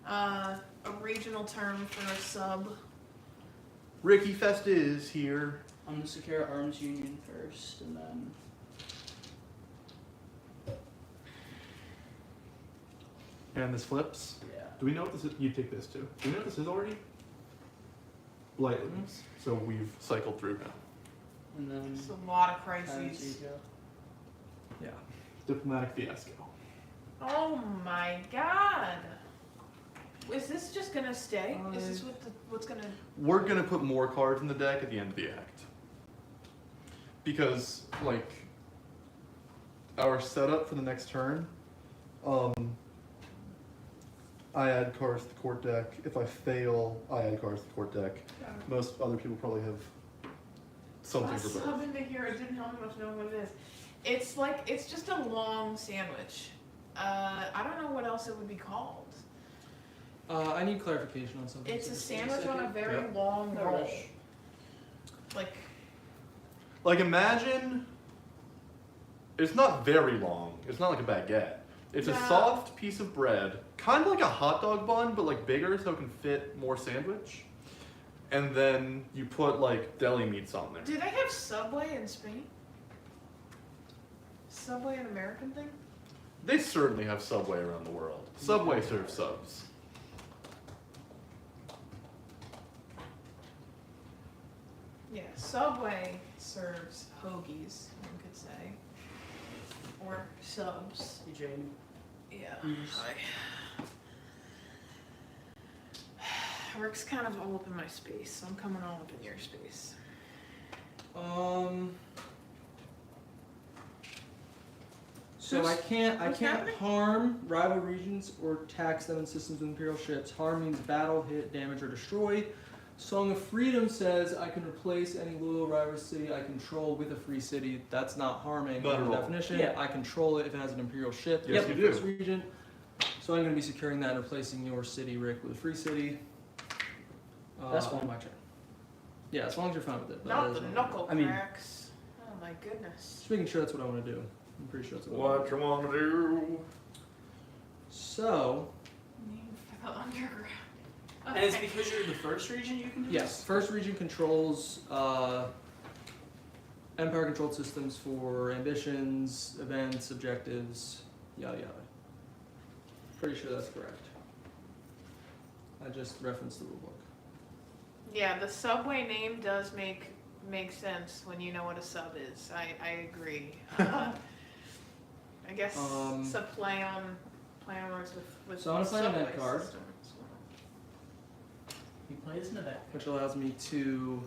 a regional term for a sub. Ricky Fest is here. I'm gonna secure Arms Union first, and then And this flips. yeah. Do we know what this is? You take this too. Do we know what this is already? Blighted. So we've cycled through now. And then It's a lot of Tyrant's crises. Ego. Yeah. Diplomatic fiasco. Oh my god. Is this just gonna stay? Is this what's gonna? We're gonna put more cards in the deck at the end of the act. Because, like, our setup for the next turn, I add cards to the court deck. If I fail, I add cards to the court deck. Most other people probably have something A for both. sub into here. It didn't help me much knowing what it is. It's just a long sandwich. I don't know what else it would be called. I need clarification on something. It's so a just sandwich on a second. very Yep. long No roll. rush. Like Like, imagine. It's not very long. It's not like a baguette. It's a No. soft piece of bread, kind of like a hot dog bun, but like bigger so it can fit more sandwich. And then you put like deli meats on there. do they have Subway in Spain? Subway an American thing? They certainly have Subway around the world. Subway serves subs. Yeah, Subway serves hoagies, one could say. Or subs. Hey, Jamie. Yeah. Yes. Rick's kind of all up in my space, so I'm coming all up in your space. So I Who's- can't who's happening? harm rival regions or tax them in systems with Imperial ships. Harm means battle, hit, damage, or destroy. Song of Freedom says I can replace any loyal rival city I control with a free city. That's not harming Not by at all. definition. Yeah. I control it if it has an Imperial ship. Yes, in you the do. first region. So I'm going to be securing that and replacing your city, Rick, with a free city. That's fine. My turn. Yeah, as long as you're fine with it. but Not that the is- knuckle I mean- cracks. Oh my goodness. Just making sure that's what I want to do. I'm pretty sure it's What you wanna do? So, Name for the underground. And it's because you're the first region you can do yes, first region controls Empire controlled systems for ambitions, events, objectives, yada yada. Pretty sure that's correct. I just referenced the rulebook. Yeah, the subway name does make sense when you know what a sub is. I agree. I guess it's a play on words with So I'm gonna play an event subway card. system as He plays an event. Which allows me to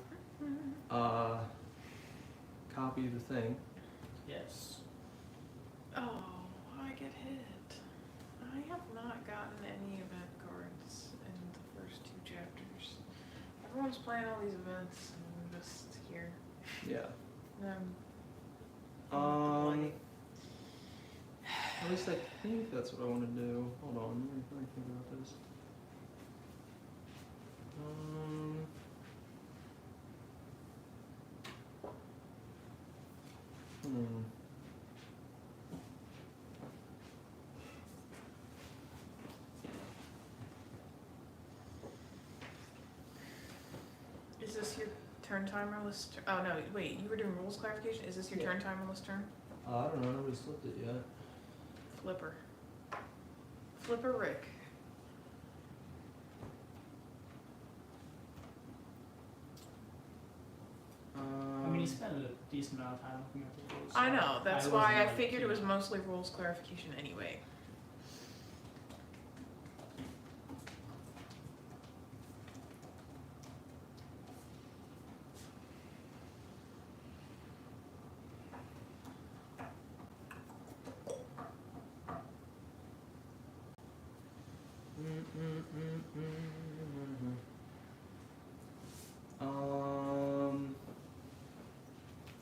copy the thing. Yes. well. Oh, I get hit. I have not gotten any event cards in the first 2 chapters. Everyone's playing all these events, and I'm just here. Yeah. And At least I think that's what I want to do. Hold on, let me think about this. Is this your turn timerless? Oh no, wait. You were doing rules clarification. Is this your Yeah. turn timerless turn? I don't know, nobody's flipped it yet. Flipper Rick. I mean, he spent a decent amount of time looking at the rules. I so know. That's wasn't, why I like, figured it was keen. mostly rules clarification anyway.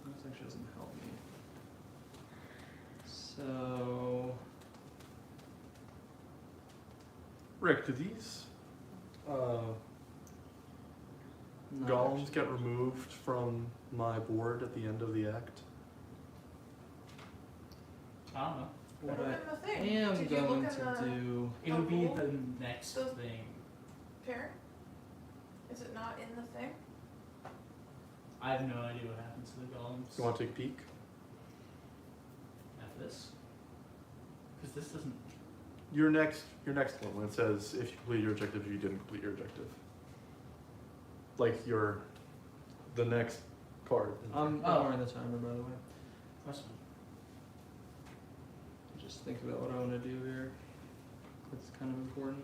This actually doesn't help me. So, Rick, do these not golems actually. get removed from my board at the end of the act? I don't know. What Look I at the thing. am Did you look going at to the do. It would be rule? the next Those- thing. Parent? Is it not in the thing? I have no idea what happens to the golems You want to take a peek? after this. Because this doesn't. Your next one when it says if you complete your objective, if you didn't complete your objective. Like the next card. I'm Oh. ignoring the timer, by the way. Question. Just think about what I want to do here. It's kind of important.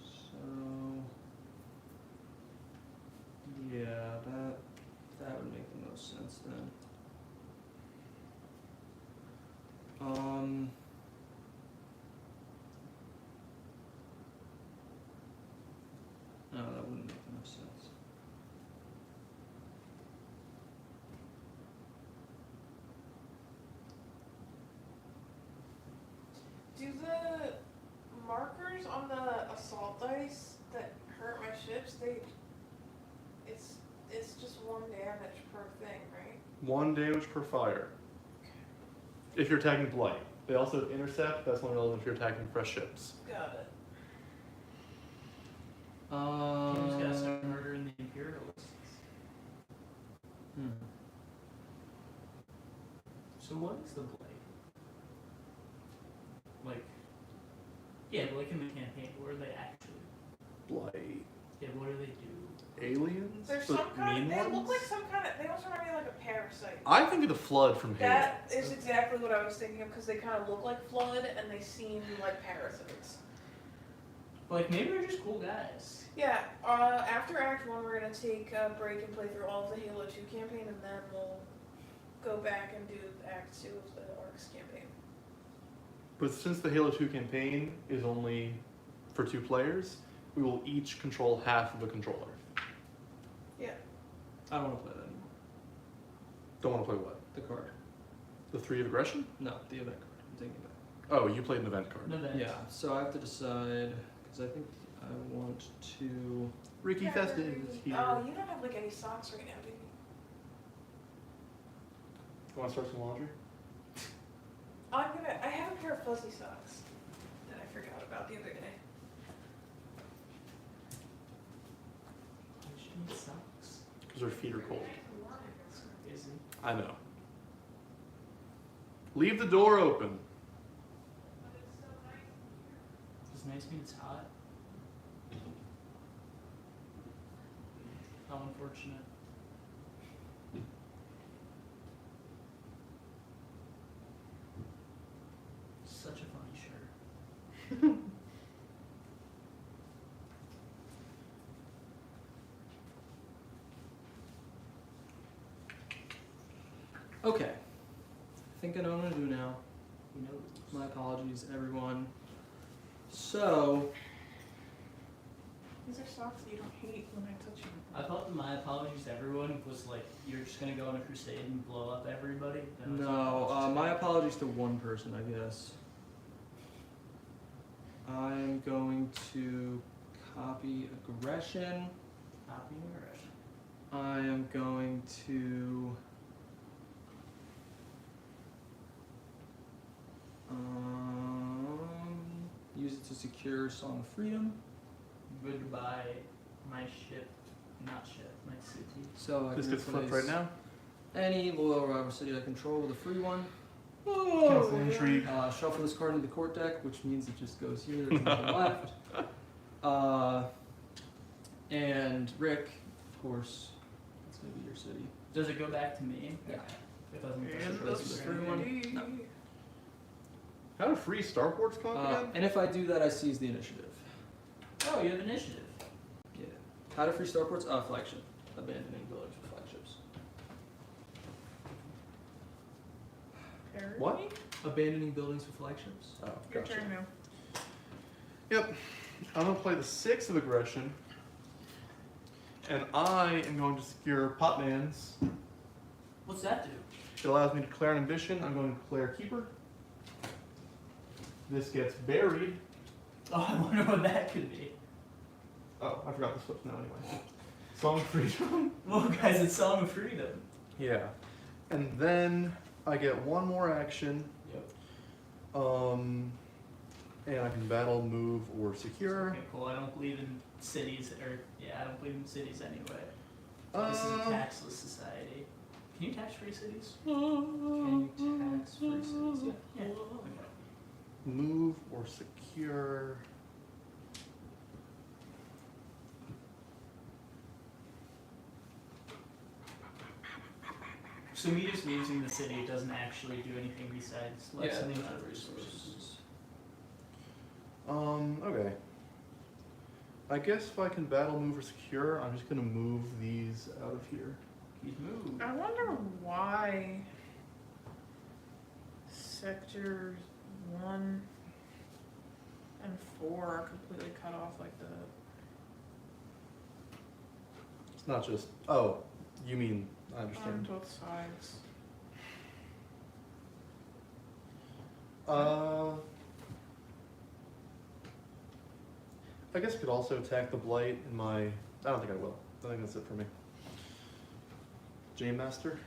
So, yeah, that would make the most sense then. No, that wouldn't make the most sense. Do the markers on the assault dice that hurt my ships, it's just 1 damage per thing, right? 1 damage per fire. If you're attacking Blight. They also have intercept, that's only relevant if you're attacking fresh ships. Got it. You just gotta start murdering the Imperialists. So what is the Blight? Like, yeah, but like in the campaign, what are they actually? Blight. Yeah, what do they do? Aliens? There's The some kind mean of, they look ones? like some kind of, they also remind me of like a parasite. I think of the flood from Halo. That is exactly what I was thinking of because they kind of look like flood and they seem like parasites. Like, maybe we're just cool guys. Yeah, after Act 1, we're going to take a break and play through all of the Halo 2 campaign, and then we'll go back and do Act 2 of the Arcs campaign. But since the Halo 2 campaign is only for 2 players, we will each control half of a controller. I don't want to play that anymore. Don't want to play what? The card. The 3 of aggression? No, the event card. I'm taking it back. Oh, you played an event card. No, that. Yeah, so I have to decide, because I think I want to... Ricky Fest is here. Oh, you don't have like any socks right now, do you? You want to start some laundry? I have a pair of fuzzy socks that I forgot about the other day. She needs socks. Because her feet are cold. Crazy. I know. Leave the door open. Does nice mean it's hot? How unfortunate. Such a funny shirt. Okay. I think I know what I'm going to do now. Who knows? My apologies, everyone. So, These are socks that you don't hate when I touch them. I thought that my apologies to everyone was like, you're just gonna go on a crusade and blow up everybody. That was no, my apologies to one person, I guess. I'm going to copy aggression. Copy aggression. I am going to use it to secure Song of Freedom. Goodbye, my ship. Not ship, my city. So I This can gets flipped replace right now. any loyal rival city I control with a free one. Cancel intrigue. Shuffle this card into the court deck, which means it just goes here. There's nothing left. And Rick, of course, it's gonna be your city. Does it go back to me? Yeah. It doesn't In Replace the with the free one? city. No. How do free starports come up again? And if I do that, I seize the initiative. Oh, you have initiative. Yeah. How to free starports? Flagship. Abandoning buildings for flagships. Parody? What? Abandoning buildings for flagships? Oh, Your gotcha. turn now. Yep. I'm going to play the 6 of aggression. And I am going to secure Potman's. What's that do? It allows me to declare an ambition. I'm going to declare Keeper. This gets buried. Oh, I wonder what that could be. Oh, I forgot the switch now anyway. Song of Freedom. Well, guys, it's Song of Freedom. Yeah. And then I get one more action. Yep. And I can battle, move, or secure. Okay, cool. I don't believe in cities, or yeah, I don't believe in cities anyway. This is a taxless society. Can you tax free cities? Can you tax free cities? Yeah. Okay. Move or secure. So me just losing the city doesn't actually do anything besides lessen the amount of resources. Okay. I guess if I can battle, move, or secure, I'm just gonna move these out of here. He's moved. I wonder why sectors 1 and 4 are completely cut off like that. It's not just. Oh, you mean? I On understand. both sides. I guess I could also attack the blight in my. I don't think I will. I think that's it for me. Jam Master.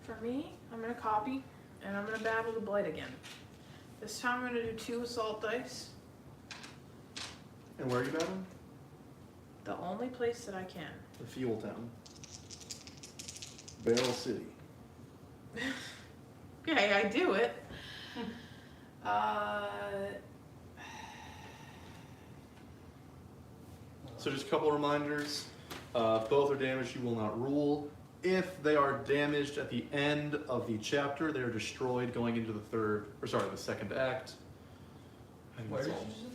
For me, I'm gonna copy, and I'm gonna battle the blight again. This time I'm gonna do 2 assault dice. And where are you battling? The only place that I can. The Fuel Town. Barrel City. Okay, I do it. So just a couple reminders. Both are damaged, you will not rule. If they are damaged at the end of the chapter, they are destroyed going into the second act. I think Where that's did all. you just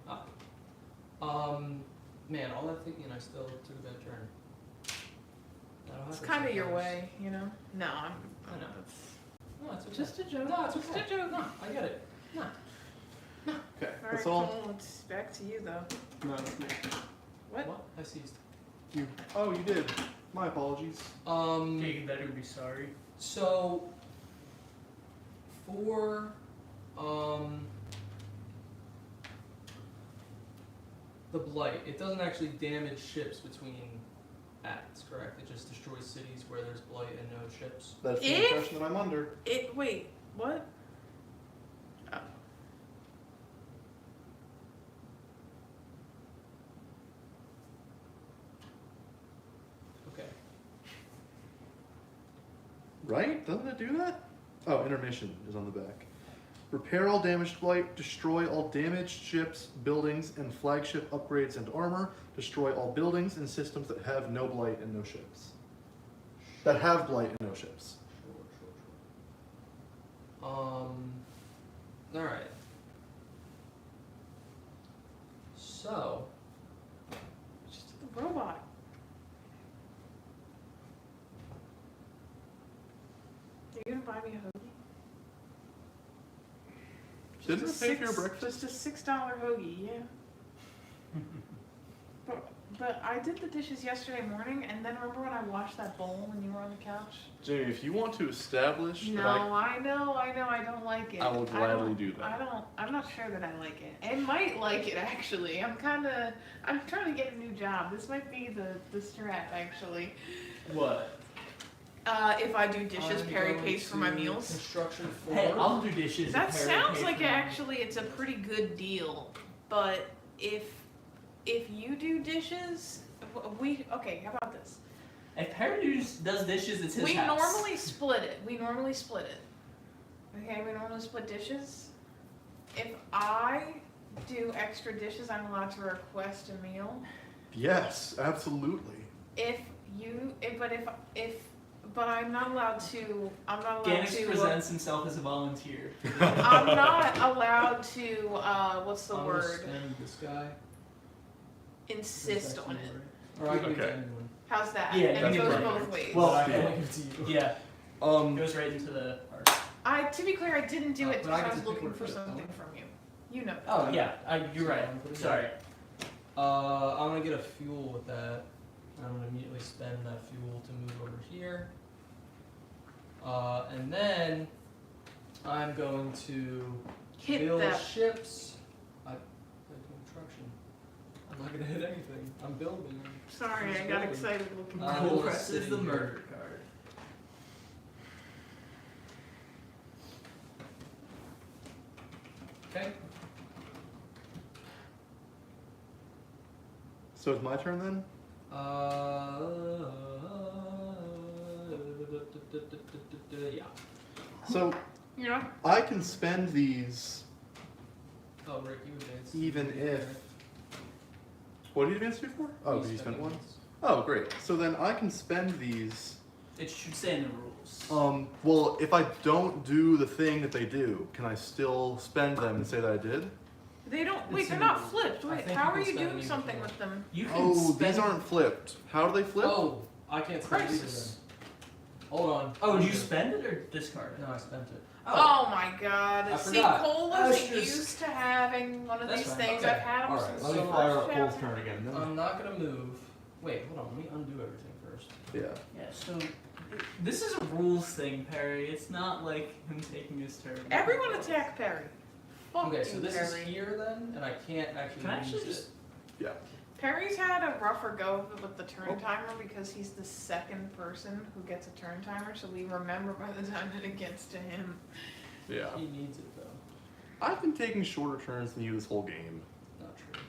attack? Man, all that thinking, I still took a bad turn. That'll It's happen kind of your sometimes. way, you know. No, I know. No, it's okay. Just a joke. No, it's Just okay. a joke. No, I get it. No. Okay, All that's right, all. cool. It's back to you though. No, it's me. What? I seized. You. Oh, you did. My apologies. Okay, you better be sorry. So for the blight, it doesn't actually damage ships between acts, correct? It just destroys cities where there's blight and no ships. That's the If- impression that I'm under. Wait. What? Oh. Okay. Right? Doesn't it do that? Oh, intermission is on the back. Repair all damaged blight, destroy all damaged ships, buildings, and flagship upgrades and armor. Destroy all buildings and systems that have no blight and no ships. That have blight and no ships. Sure. Alright. So, Just a robot. Are you gonna buy me a hoagie? Didn't Just it a pay for your six- breakfast? Just a $6 hoagie, yeah. But I did the dishes yesterday morning, and then remember when I washed that bowl when you were on the couch? Jamie, if you want to establish No, that I know, I don't like it. I will gladly don't- do that. I'm not sure that I like it. I might like it actually. I'm trying to get a new job. This might be the strat actually. What? If I do dishes, I'm Perry going pays for my to meals. Construction 4. Hey, I'll do dishes. if That Harry sounds pays like for mine. actually it's a pretty good deal. But if you do dishes, okay. How about this? If Harry does dishes, it's his We house. normally split it. Okay, we normally split dishes. If I do extra dishes, I'm allowed to request a meal. yes, absolutely. But I'm not allowed to. Ganix presents himself as a volunteer. I'm not allowed to. What's the I'm word? gonna spend this guy. Insist on it. Or I can give it to Okay. anyone. How's that? Yeah, and that's it goes perfect. both ways. Well, I I- can give it to you. Yeah, Um, goes right into the heart. To be clear, I didn't do it But I because I get was to pick looking one for first, something don't from you. You know that. Oh yeah, you're right. Sorry. I'm gonna get a fuel with that. I'm gonna immediately spend that fuel to move over here. And then I'm going to Hit build that. ships. I construction. I'm not gonna hit anything. I'm building. Sorry, Just I got building. excited looking. Uh, Cool little press is city the here. murder card. Okay. so it's my turn then? Yeah. So You're not. I can spend these Oh, Rick, you advanced. even if. What did you advance before? Oh, did you spend one? once. Oh, great. So then I can spend these. It should say in the rules. Well, if I don't do the thing that they do, can I still spend them and say that I did? They don't. Wait, It's they're in not the- flipped. I Wait, think how you are can you spend doing them something even with them? You can Oh, spend. these aren't flipped. How do they flip? Oh, I can't spend it either then. Crisis. Hold on. Oh, did you Okay. spend it or discard it? No, I spent it. Oh my god. I See, forgot. Cole I was wasn't just- used to having one of That's these fine. things. Okay. I've had them All right, since let me so fire much up childhood. Cole's turn again. Then. I'm not gonna move. Wait, hold on. Let me undo everything first. Yeah. Yeah. So this is a rules thing, Perry. It's not like him taking his turn. Everyone attack Perry. Fuck Okay, you, so this Perry. is here then, and I can't actually Can I use actually it. just- Perry's had a rougher go of it with the turn Oh. timer because he's the second person who gets a turn timer, so we remember by the time that it gets to him. Yeah. He needs it though. I've been taking shorter turns than you this whole game. Not true.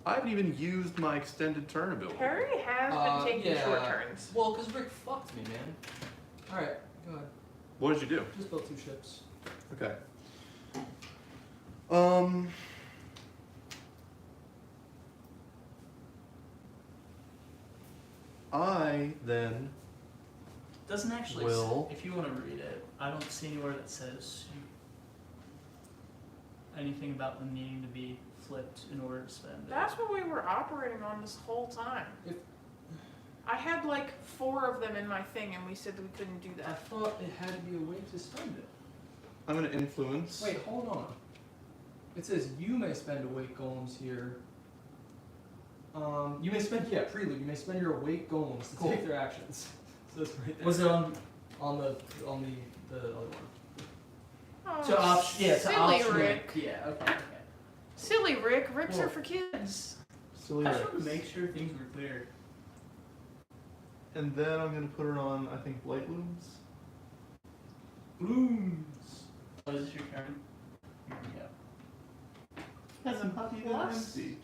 I haven't even used my extended turn ability. Perry has been taking yeah. short turns. Well, because Rick fucked me, man. Alright, go ahead. What did you do? Just build 2 ships. Okay. I then Doesn't actually. Will- If you want to read it, I don't see anywhere that says anything about them needing to be flipped in order to spend it. That's what we were operating on this whole time. If- I had like 4 of them in my thing, and we said that we couldn't do I that. thought it had to be a way to spend it. I'm gonna influence. Wait, hold on. It says you may spend awake golems here. You may spend prelude. You may spend your awake golems to Cool. take their actions. So that's right there. Was it on? on the other one? Oh, So to silly option. Rick. Yeah. Okay. Silly Rick. Ricks Well- are for kids. Silly I just wanted Rex. to make sure things were clear. And then I'm gonna put her on, I think, light looms. Blooms. Oh, is this your turn? Yeah. That's a puppy Plus. empty.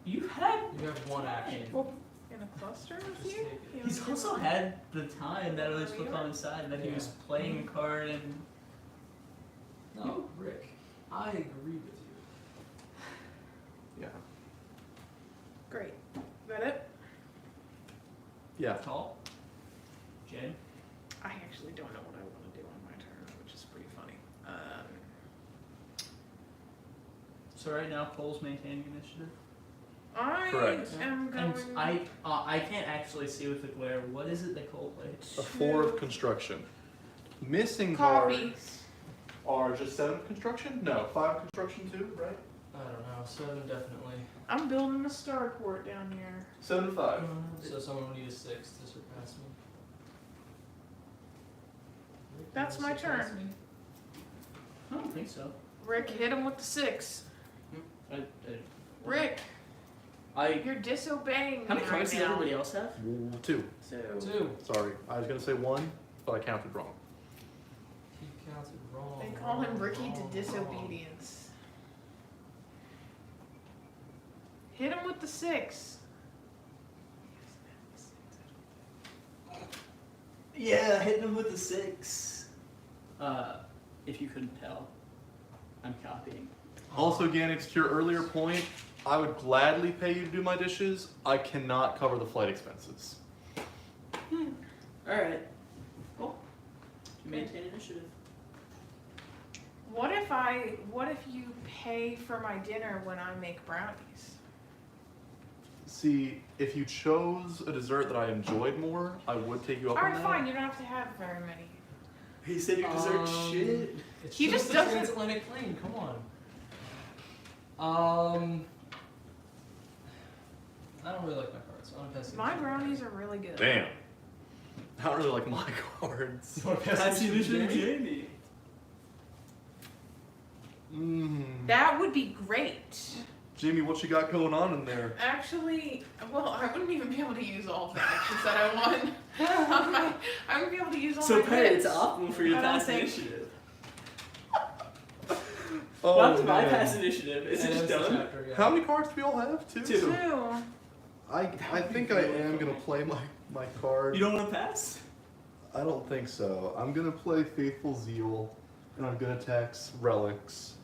You've had. You have one action. Well, in a cluster with Just you? take it. You He's wanna do also one? had the time that I was put on his side that he was Yeah. playing a card and. No, Rick. I agree with you. Yeah. Great. Is that it? Yeah. Tall. Jen. I actually don't know what I want to do on my turn, which is pretty funny. So right now Cole's maintaining initiative. I Correct. am going And I can't actually see with the glare. What is it that Cole played? A 4 of construction. Missing Copy. cards are just 7 of construction? No, 5 of construction too, right? I don't know. 7 definitely. I'm building a starport down here. 7 to 5. So someone would need a 6 to surpass me. Rick, That's you wanna my surpass turn. me? I don't think so. Rick, hit him with the 6. Rick, I. you're disobeying How me many right cards does now. everybody else have? 2. So 2. Sorry, I was gonna say 1, but I counted wrong. He counted wrong. they call him wrong, Ricky wrong, to wrong. disobedience. Hit him with the 6. Yeah, hitting him with the 6. If you couldn't tell, I'm copying. Also, Ganix, to your earlier point, I would gladly pay you to do my dishes. I cannot cover the flight expenses. Alright. Cool. You maintain initiative. What if you pay for my dinner when I make brownies? See, if you chose a dessert that I enjoyed more, I would take you up on Alright, that. fine, you don't have to have very many. He said you deserve shit. It's He just the doesn't- transatlantic plane. Come on. I don't really like my cards. So I'm gonna pass the My initiative. brownies are really good. Damn. I don't really like my cards. You wanna pass That's the the initiative, initiative, Jamie? Jamie. That would be great. Jamie, what you got going on in there? Actually, well, I wouldn't even be able to use all of the actions that I want. I wouldn't be able to use all So, my Perry, hits. it's optimal for you to I don't pass think- initiative. Oh, Well, after my man. pass initiative, is it And just that's the done? chapter, yeah. How many cards do we all have? 2? 2. Two. I think I am gonna play my card. You don't want to pass? I don't think so. I'm gonna play Faithful Zeal, and I'm gonna tax Relics.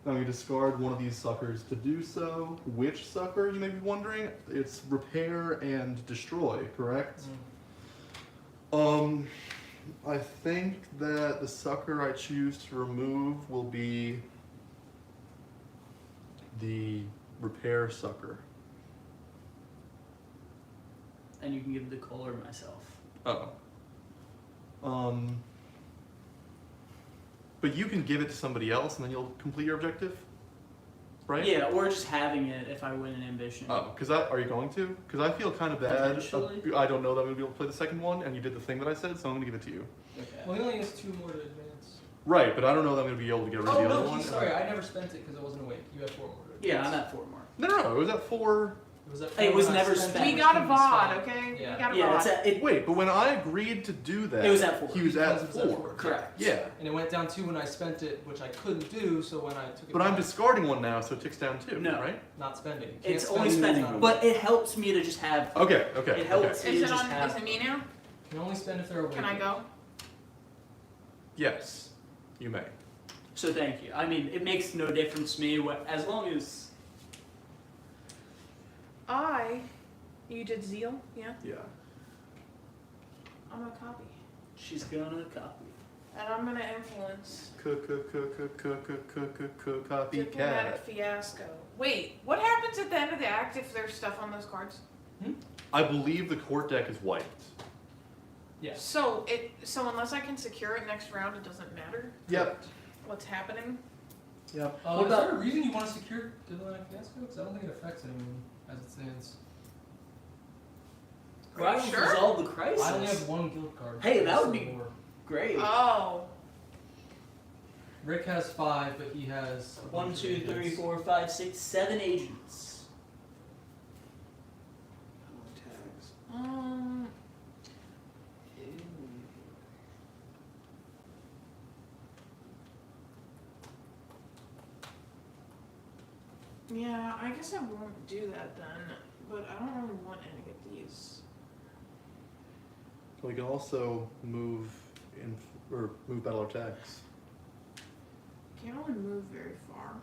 And I'm gonna discard one of these suckers to do so. Which sucker, you may be wondering? It's Repair and Destroy, correct? I think that the sucker I choose to remove will be the Repair sucker. And you can give the Cole or myself. Oh. But you can give it to somebody else and then you'll complete your objective? Right? Yeah, or just having it if I win an ambition. Oh, are you going to? Because I feel kind of bad. Potentially. I don't know that I'm going to be able to play the second one, and you did the thing that I said, so I'm going to give it to you. Okay. Well, he only has 2 more to advance. Right, but I don't know that I'm going to be able to get rid of Oh the other no, one. sorry, I never spent it because I wasn't awake. You had 4 more to advance. Yeah, I'm at 4 more. No, it was at 4. It was, at It 4 was when I never spent spent. it, We which got a couldn't be VOD, spent. okay? Yeah. We got a Yeah, VOD. it's at, it, Wait, but when I agreed to do that, It was at 4. He was Because at it was at 4. 4. correct. Yeah, And it went down 2 when I spent it, which I couldn't do, so when I took it but I'm back, discarding one now, so it ticks down 2, No. right? not spending. You can't It's spend only it, spending, it's not but it helps me to just have. Okay. It helps me Is to it just on? have. Is it me now? You can only spend if they're awake. Can I go? Yes, you may. So thank you. I mean, it makes no difference to me as long as. You did Zeal? Yeah? Yeah. I'm gonna copy. She's gonna copy. And I'm gonna influence Copycat. diplomatic fiasco. Wait, what happens at the end of the act if there's stuff on those cards? I believe the court deck is wiped. Yes. So unless I can secure it next round, it doesn't matter Yep. what's happening. Yep. Is there a reason you want to secure Diplomatic Fiasco? Because I don't think it affects anyone as it stands. Are Well, I you will sure? resolve the crisis. I only have one guild card. Hey, that would So be- more. Great. Oh. Rick has 5, but he has 1, 2, 3, 4, 5, 6, 7 agents. Um. Yeah, I guess I won't do that then. But I don't really want any of these. We can also move move battle attacks. Can't really move very far.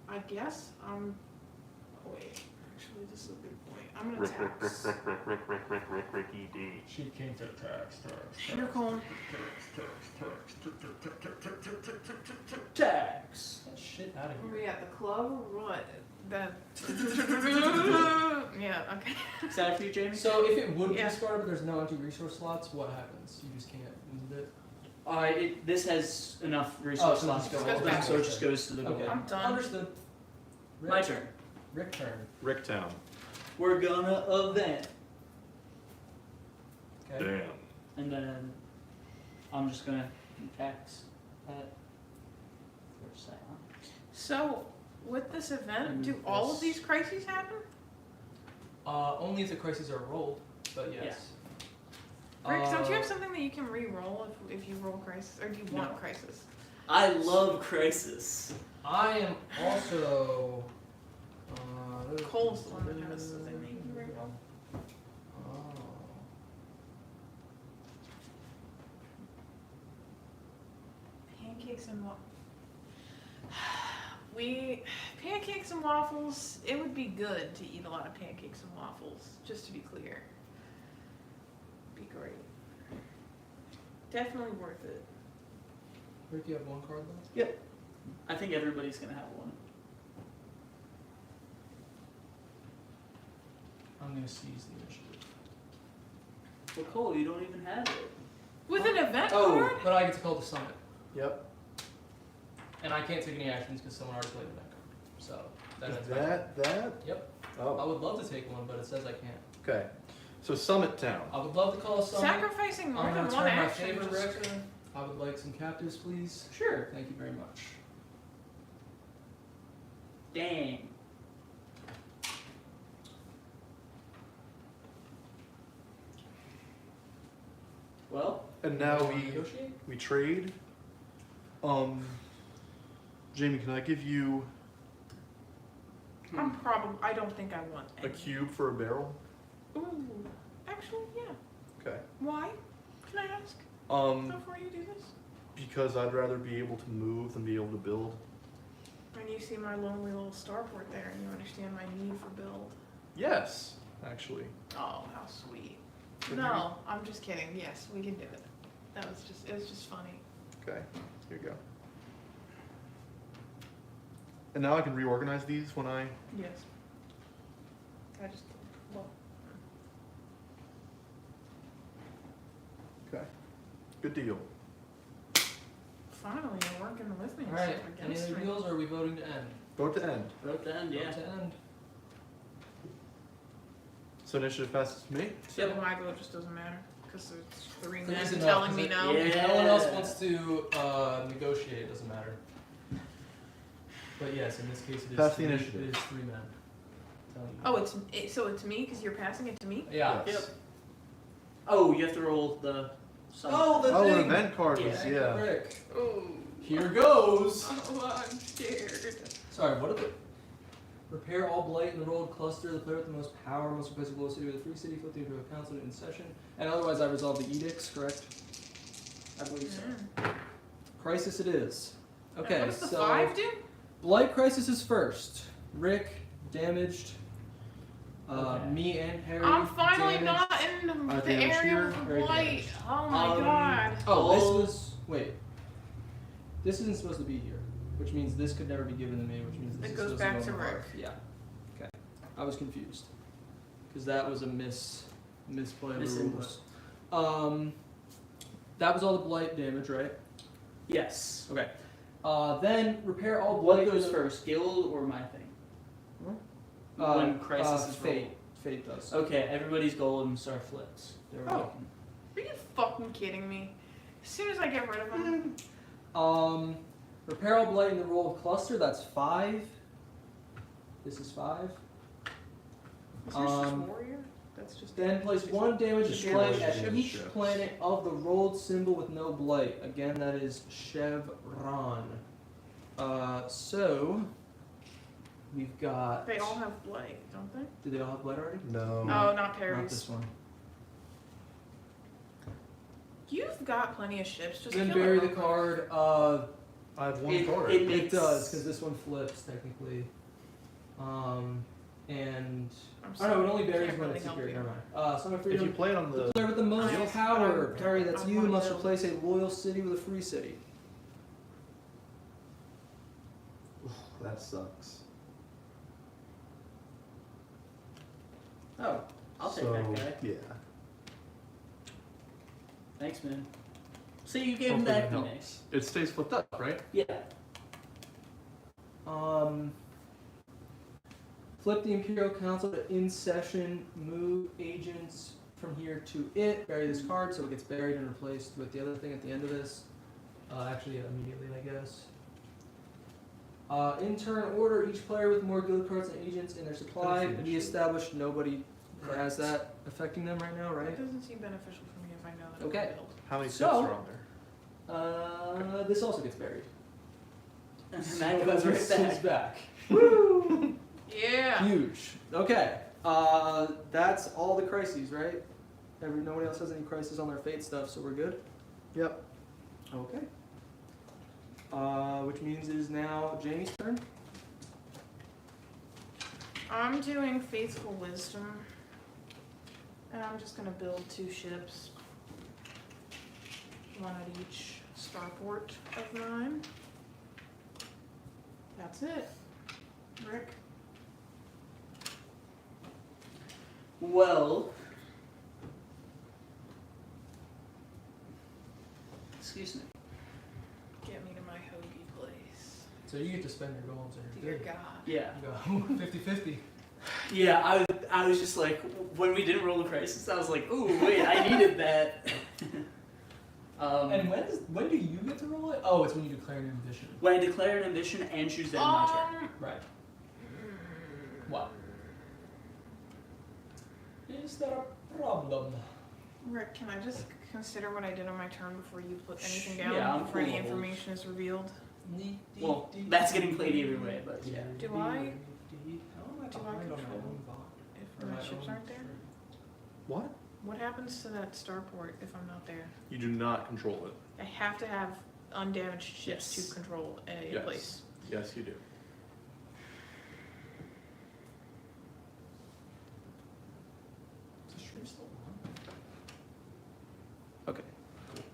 I guess I'm. Oh wait, actually, this is a good point. I'm gonna tax. Ricky D. She came to tax. You're cool. Tax. Get that shit out of Where here. we at, the club or what? That. Yeah. Okay. Is that for you, Jamie? So if it would be Yeah. discarded, but there's no empty resource slots, what happens? You just can't move it. This has enough Oh, resource so slots it to just go goes all back. so it just goes to the goal. Okay. I'm done. Understood. Rick. My turn. Rick turn. Ricktown. We're gonna event. Okay. Damn. And then I'm just gonna tax that for a second. So, with this event, And do all this- of these crises happen? Only if the crises are rolled, but yes. Rick, don't you have something that you can re-roll if you roll crisis, or do you want No. crisis? I love crisis. I am also. Cole's the one that has the thing that you can re-roll. Oh. Pancakes and pancakes and waffles. It would be good to eat a lot of pancakes and waffles. Just to be clear, be great. Definitely worth it. Rick, you have one card left? I think everybody's gonna have one. I'm going to seize the initiative. Well, Cole, you don't even have it. With an event Oh, card? but I get to call the summit. Yep. And I can't take any actions because someone already played the event card. So, that Is ends my turn. that? Yep. I Oh. would love to take one, but it says I can't. Okay. So Summit Town. I would love to call a summit. Sacrificing more I'm than gonna one turn my action. favor, just Rick. to- I would like some captives, please. Sure. Thank you very much. Dang. Well, And now You wanna we negotiate? trade. Jamie, can I give you I don't think I want a any. cube for a barrel? Ooh, actually, yeah. Okay. Why? Can I ask before you do this? Because I'd rather be able to move than be able to build. And you see my lonely little starport there, and you understand my need for build. Yes, actually. Oh, how sweet. Can No, I'm just kidding. Yes, we can do it. It was just funny. Okay, here you go. And now I can reorganize these when I. Yes. Well, Okay. Good deal. finally, you're working with me Alright, instead of any against other me. deals or are we voting to end? Vote to end. vote to end, yeah. Vote to end. So initiative passes to me. So my vote just doesn't matter, because there's three Please men enough, telling 'cause me it- no. Yeah. If no one else wants to negotiate, it doesn't matter. But yes, in this case, it is Pass the three, initiative. It is 3 men. Telling you. Oh, so it's me, because you're passing it to me? Yeah. Yes. Yep. Oh, you have to roll the. Oh, the Oh, an thing! event card Yeah. was, Thank you, yeah. Rick. Oh. Here goes! Oh, I'm scared. Sorry, what are the... Repair all blight in the rolled cluster. The player with the most power must replace a below city with a free city, flipping into a council in session. And otherwise I resolve the edicts, correct? I believe so. Crisis it is. And Okay, what does the so... 5 do? Blight crisis is first. Rick, damaged. Okay. Me and Perry. I'm finally damaged- not in the damage area here. of Very light. damaged. Oh my god. Oh, this All- was. Wait. This isn't supposed to be here, which means this could never be given to me, which means this It is goes supposed back to to go on Rick. Mark. Yeah. Okay. I was confused. Because that was a misplay of the Misinput. rules. That was all the blight damage, right? Yes. Okay. Then repair all What blight. goes first, guild or my thing? When crisis is fate. rolled. Fate does. Okay, everybody's golems are flipped. They're Oh. working. Are you fucking kidding me? As soon as I get rid of them. Repair all blight in the roll of cluster. That's 5. This is 5. Is yours just Um, warrior? That's just Then place 1 damage Just of blight destroy at the each ships. planet of the rolled symbol with no blight. Again, that is chevron. So we've got. They all have blight, don't they? Do they all have blight already? No. Oh, not Not Perry's. this one. You've got plenty of ships. Just Then kill bury it the real quick. card. I have one It- card. it- It does because this one flips technically. And I'm oh no, it sorry, only buries can't when really it's help secure. you. Never mind. Song of if you Freedom. play it on The the player with the most I- power, I- Perry, that's I you, wanna must build. replace a loyal city with a free city. that sucks. Oh, I'll take so, that guy. Yeah. Thanks, man. So you gave him Hopefully that that Phoenix. helps. It stays flipped up, right? Yeah. Flip the Imperial Council to in session, move agents from here to it, bury this card so it gets buried and replaced with the other thing at the end of this. Actually, immediately, I guess. In turn order, each player with more guild cards and agents in their supply That's be established. Nobody has that affecting them right now, It right? doesn't seem beneficial for me if I know that Okay. I'm build. How many So- ships are on there? This also gets buried. And So that goes right this back. is back. Woo! Yeah. Huge. Okay. That's all the crises, right? Nobody else has any crises on their fate stuff, so we're good. Yep. Okay. Which means it is now Jamie's turn. I'm doing Faithful Wisdom. And I'm just gonna build 2 ships. One at each starport of mine. That's it. Rick? Well. Excuse me. Get me to my hoagie place. So you get to spend your goals and Dear you're good. God. Yeah. You go 50-50. Yeah, I was just like, when we didn't roll the crisis, I was like, ooh, wait, I needed that. And when do you get to roll it? Oh, it's when you declare an ambition. When I declare an ambition and choose that in my turn. Right. What? Is there a problem? Rick, can I just consider what I did on my turn before you put anything down? Yeah, I'm before any cool with information is revealed? Well, that's getting played either way, but yeah. Do I- How am I do I behind on my control own vote? If Or my my ships own aren't there? What? What happens to that starport if I'm not there? You do not control it. I have to have undamaged ships Yes. to control a Yes. place. Yes, you do. Is the stream still on? Okay. Cool.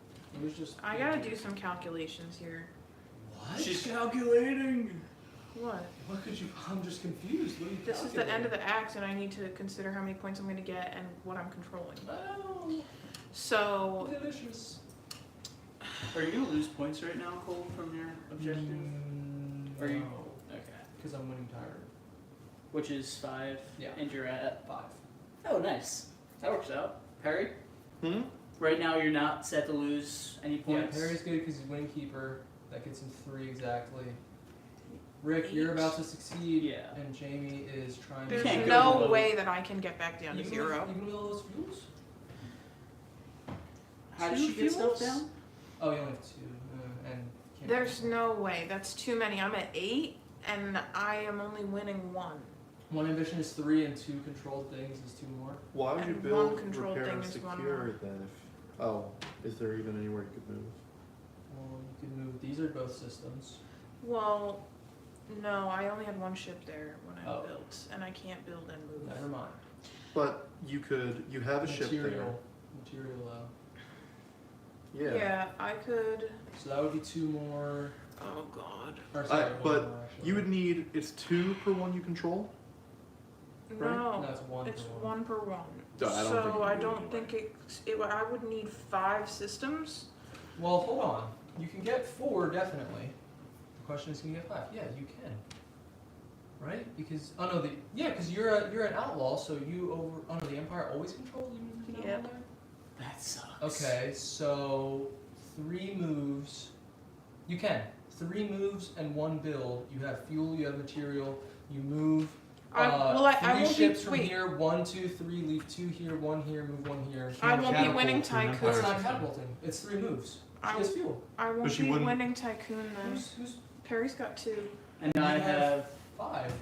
It was just. I gotta do some calculations here. What? She's calculating. What? What could you? I'm just confused. What are you This is the end of calculating? the act, and I need to consider how many points I'm gonna get and what I'm controlling. Oh, So, delicious. Are you gonna lose points right now, Cole, from your objective? Are you- No, Okay. because I'm winning tired. Which is 5, Yeah. and you're at. 5. Oh, nice. That works out. Perry? Hmm? Right now you're not set to lose any Yeah, points. Perry's good because he's wing keeper. That gets him 3 exactly. Rick, you're about to succeed. Yeah. And Jamie is trying there's to. can't go no below. way that I can get back down to Even 0. With, even with all those fuels? How did 2 she get stuff fuels? down? Oh, you only have 2. And can't There's no way. That's too many. I'm at 8, and I am only winning 1. 1 ambition is 3, and 2 controlled things is 2 more. Why would you And build one control repair and thing is one secure more. then if is there even anywhere you could move? You can move. These are both systems. Well, No, I only had one ship there when I Oh. built, and I can't build and move. Never mind. But you have a ship there. Material though. Yeah. I could. So that would be 2 more. Oh God. Or sorry, one but more, actually. you would need, it's 2 per one you control? Right? No, No, it's 1 it's per 1. 1 per 1. I don't think So you I can do don't it think I would need 5 systems. Well, hold on. You can get 4 definitely. The question is, can you get 5? Yeah, you can. Right? Because because you're an outlaw, so the Empire always controls you. Even if you're Yep. not there? That sucks. Okay, so 3 moves. You can 3 moves and 1 build. You have fuel. You have material. You move. I 3 won't be. ships from Wait, here. 1, 2, 3. Leave 2 here. 1 here. Move 1 here. I won't be catapult winning to an Tycoon. It's Empire not catapulting. It's 3 moves. She I- has fuel. I won't she be wouldn't- winning Tycoon then. Who's Perry's got 2. And You I have- have 5.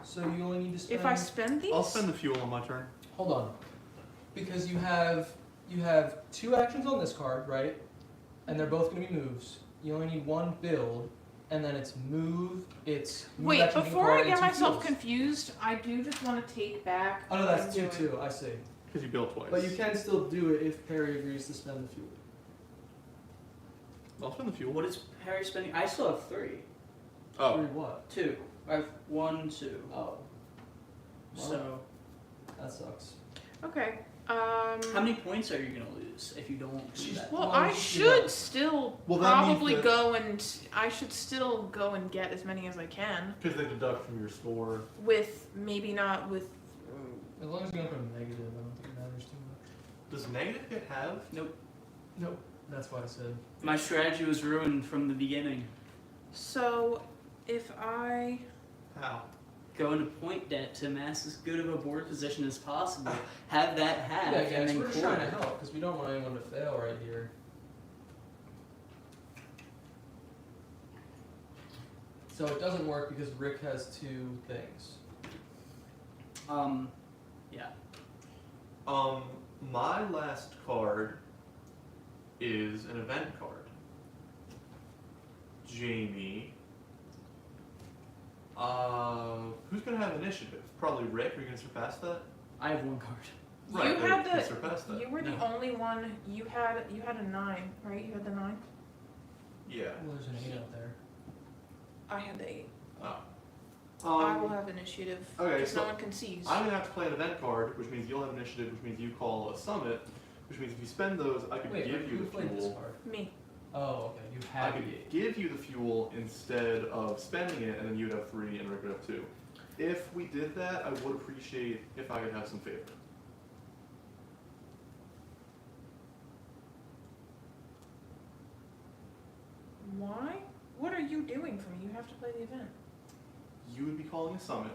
So you only need to spend. If I spend these, I'll spend the fuel on my turn. Hold on, because you have 2 actions on this card, right? And they're both going to be moves. You only need 1 build, and then it's move. It's move wait, action, before card, I and get 2 myself fuels. confused, I do just want to take back. Oh no, what that's I'm 2 doing. too. I see. Because you built twice. But you can still do it if Perry agrees to spend the fuel. I'll spend the fuel. what is Perry spending? I still have 3. Oh. 3 what? 2. I have 1, 2. Oh, well, So that sucks. Okay. how many points are you gonna lose if you don't do She's- that? Well, Well, I you should know. still Well, that means probably that- go and I should still go and get as many as I can. Because they deduct from your score. With maybe not with. As long as you don't go negative, I don't think it matters too much. Does negative get have? Nope. That's why I said. My strategy was ruined from the beginning. So, if I. How? Go into point debt to amass as good of a board position as possible. Have that half, Yeah, and guys, then we're just trying to quarter. help because we don't want anyone to fail right here. So it doesn't work because Rick has 2 things. Yeah. My last card is an event card. Jamie. Who's gonna have initiative? Probably Rick. Are you gonna surpass that? I have 1 card. Right, You but had you can the- surpass that. You were the No. only one. You had a 9, right? You had the 9. Yeah. Well, there's an 8 out there. I had the 8. Oh. I will have initiative. okay, Because so no one can seize. I'm gonna have to play an event card, which means you'll have initiative, which means you call a summit, which means if you spend those, I could Wait, give you who the played this fuel. card? Me. Oh, okay. You I have could the 8. give you the fuel instead of spending it, and then you'd have 3 and Rick would have 2. If we did that, I would appreciate if I could have some favor. Why? What are you doing for me? You have to play the event. You would be calling a summit,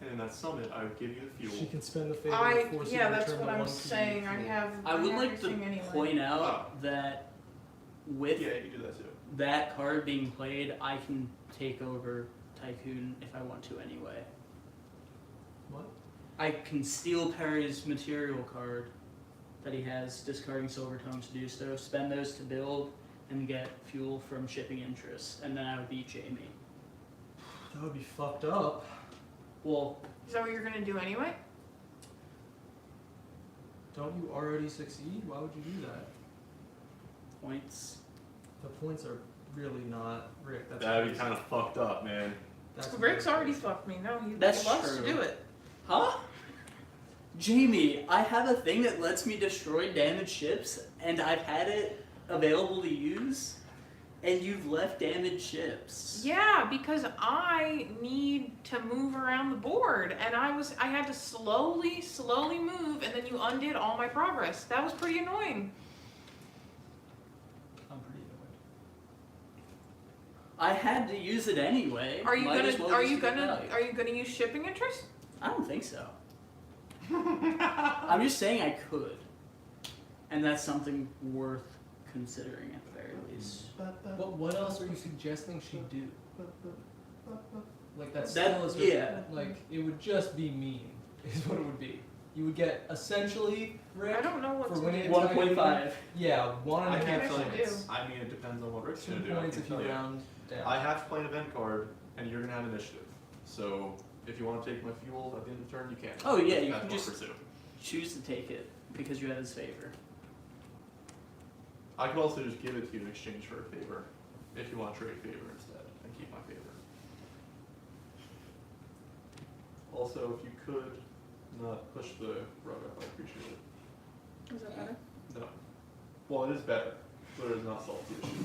and in that summit, I would give you the She fuel. can spend the favor I and force you yeah, to that's return what the I'm 1 saying. I have. I would have like to everything anyway. point out that with Yeah, you can do that too. that card being played, I can take over Tycoon if I want to anyway. What? I can steal Perry's material card that he has, discarding silver tones to do so, spend those to build, and get fuel from shipping interest, and then I would beat Jamie. That would be fucked up. Well, Is that what you're gonna do anyway? Don't you already succeed? Why would you do that? points. The points are really not Rick. That's That'd be crazy. kind of fucked up, man. That's Rick's really already crazy. fucked me. No, he That's loves true. to do it. Huh? Jamie, I have a thing that lets me destroy damaged ships, and I've had it available to use, and you've left damaged ships. Yeah, because I need to move around the board, and I had to slowly move, and then you undid all my progress. That was pretty annoying. I'm pretty annoyed. I had to use it anyway. Are you Might as well just get value. gonna use shipping interest? I don't think so. I'm just saying I could, and that's something worth considering at the very least. But what else are you suggesting she do? Like that That- still is yeah. like it would just be mean is what it would be. You would get essentially Rick I don't know what for to winning do. a 1.5. Yeah, one and I a can't half tell you. do. points. I mean, it depends on what Rick's 2 gonna do. I points can if you tell you. round down. I have to play an event card, and you're gonna have initiative. So if you want to take my fuel at the end of the turn, you can. Oh, yeah, you That's can one just- pursue. Choose to take it because you have his favor. I could also just give it to you in exchange for a favor, if you want to trade favor instead and keep my favor. Also, if you could not push the rug up, I appreciate it. Is that better? No. Well, it is better, but it does not solve the issue.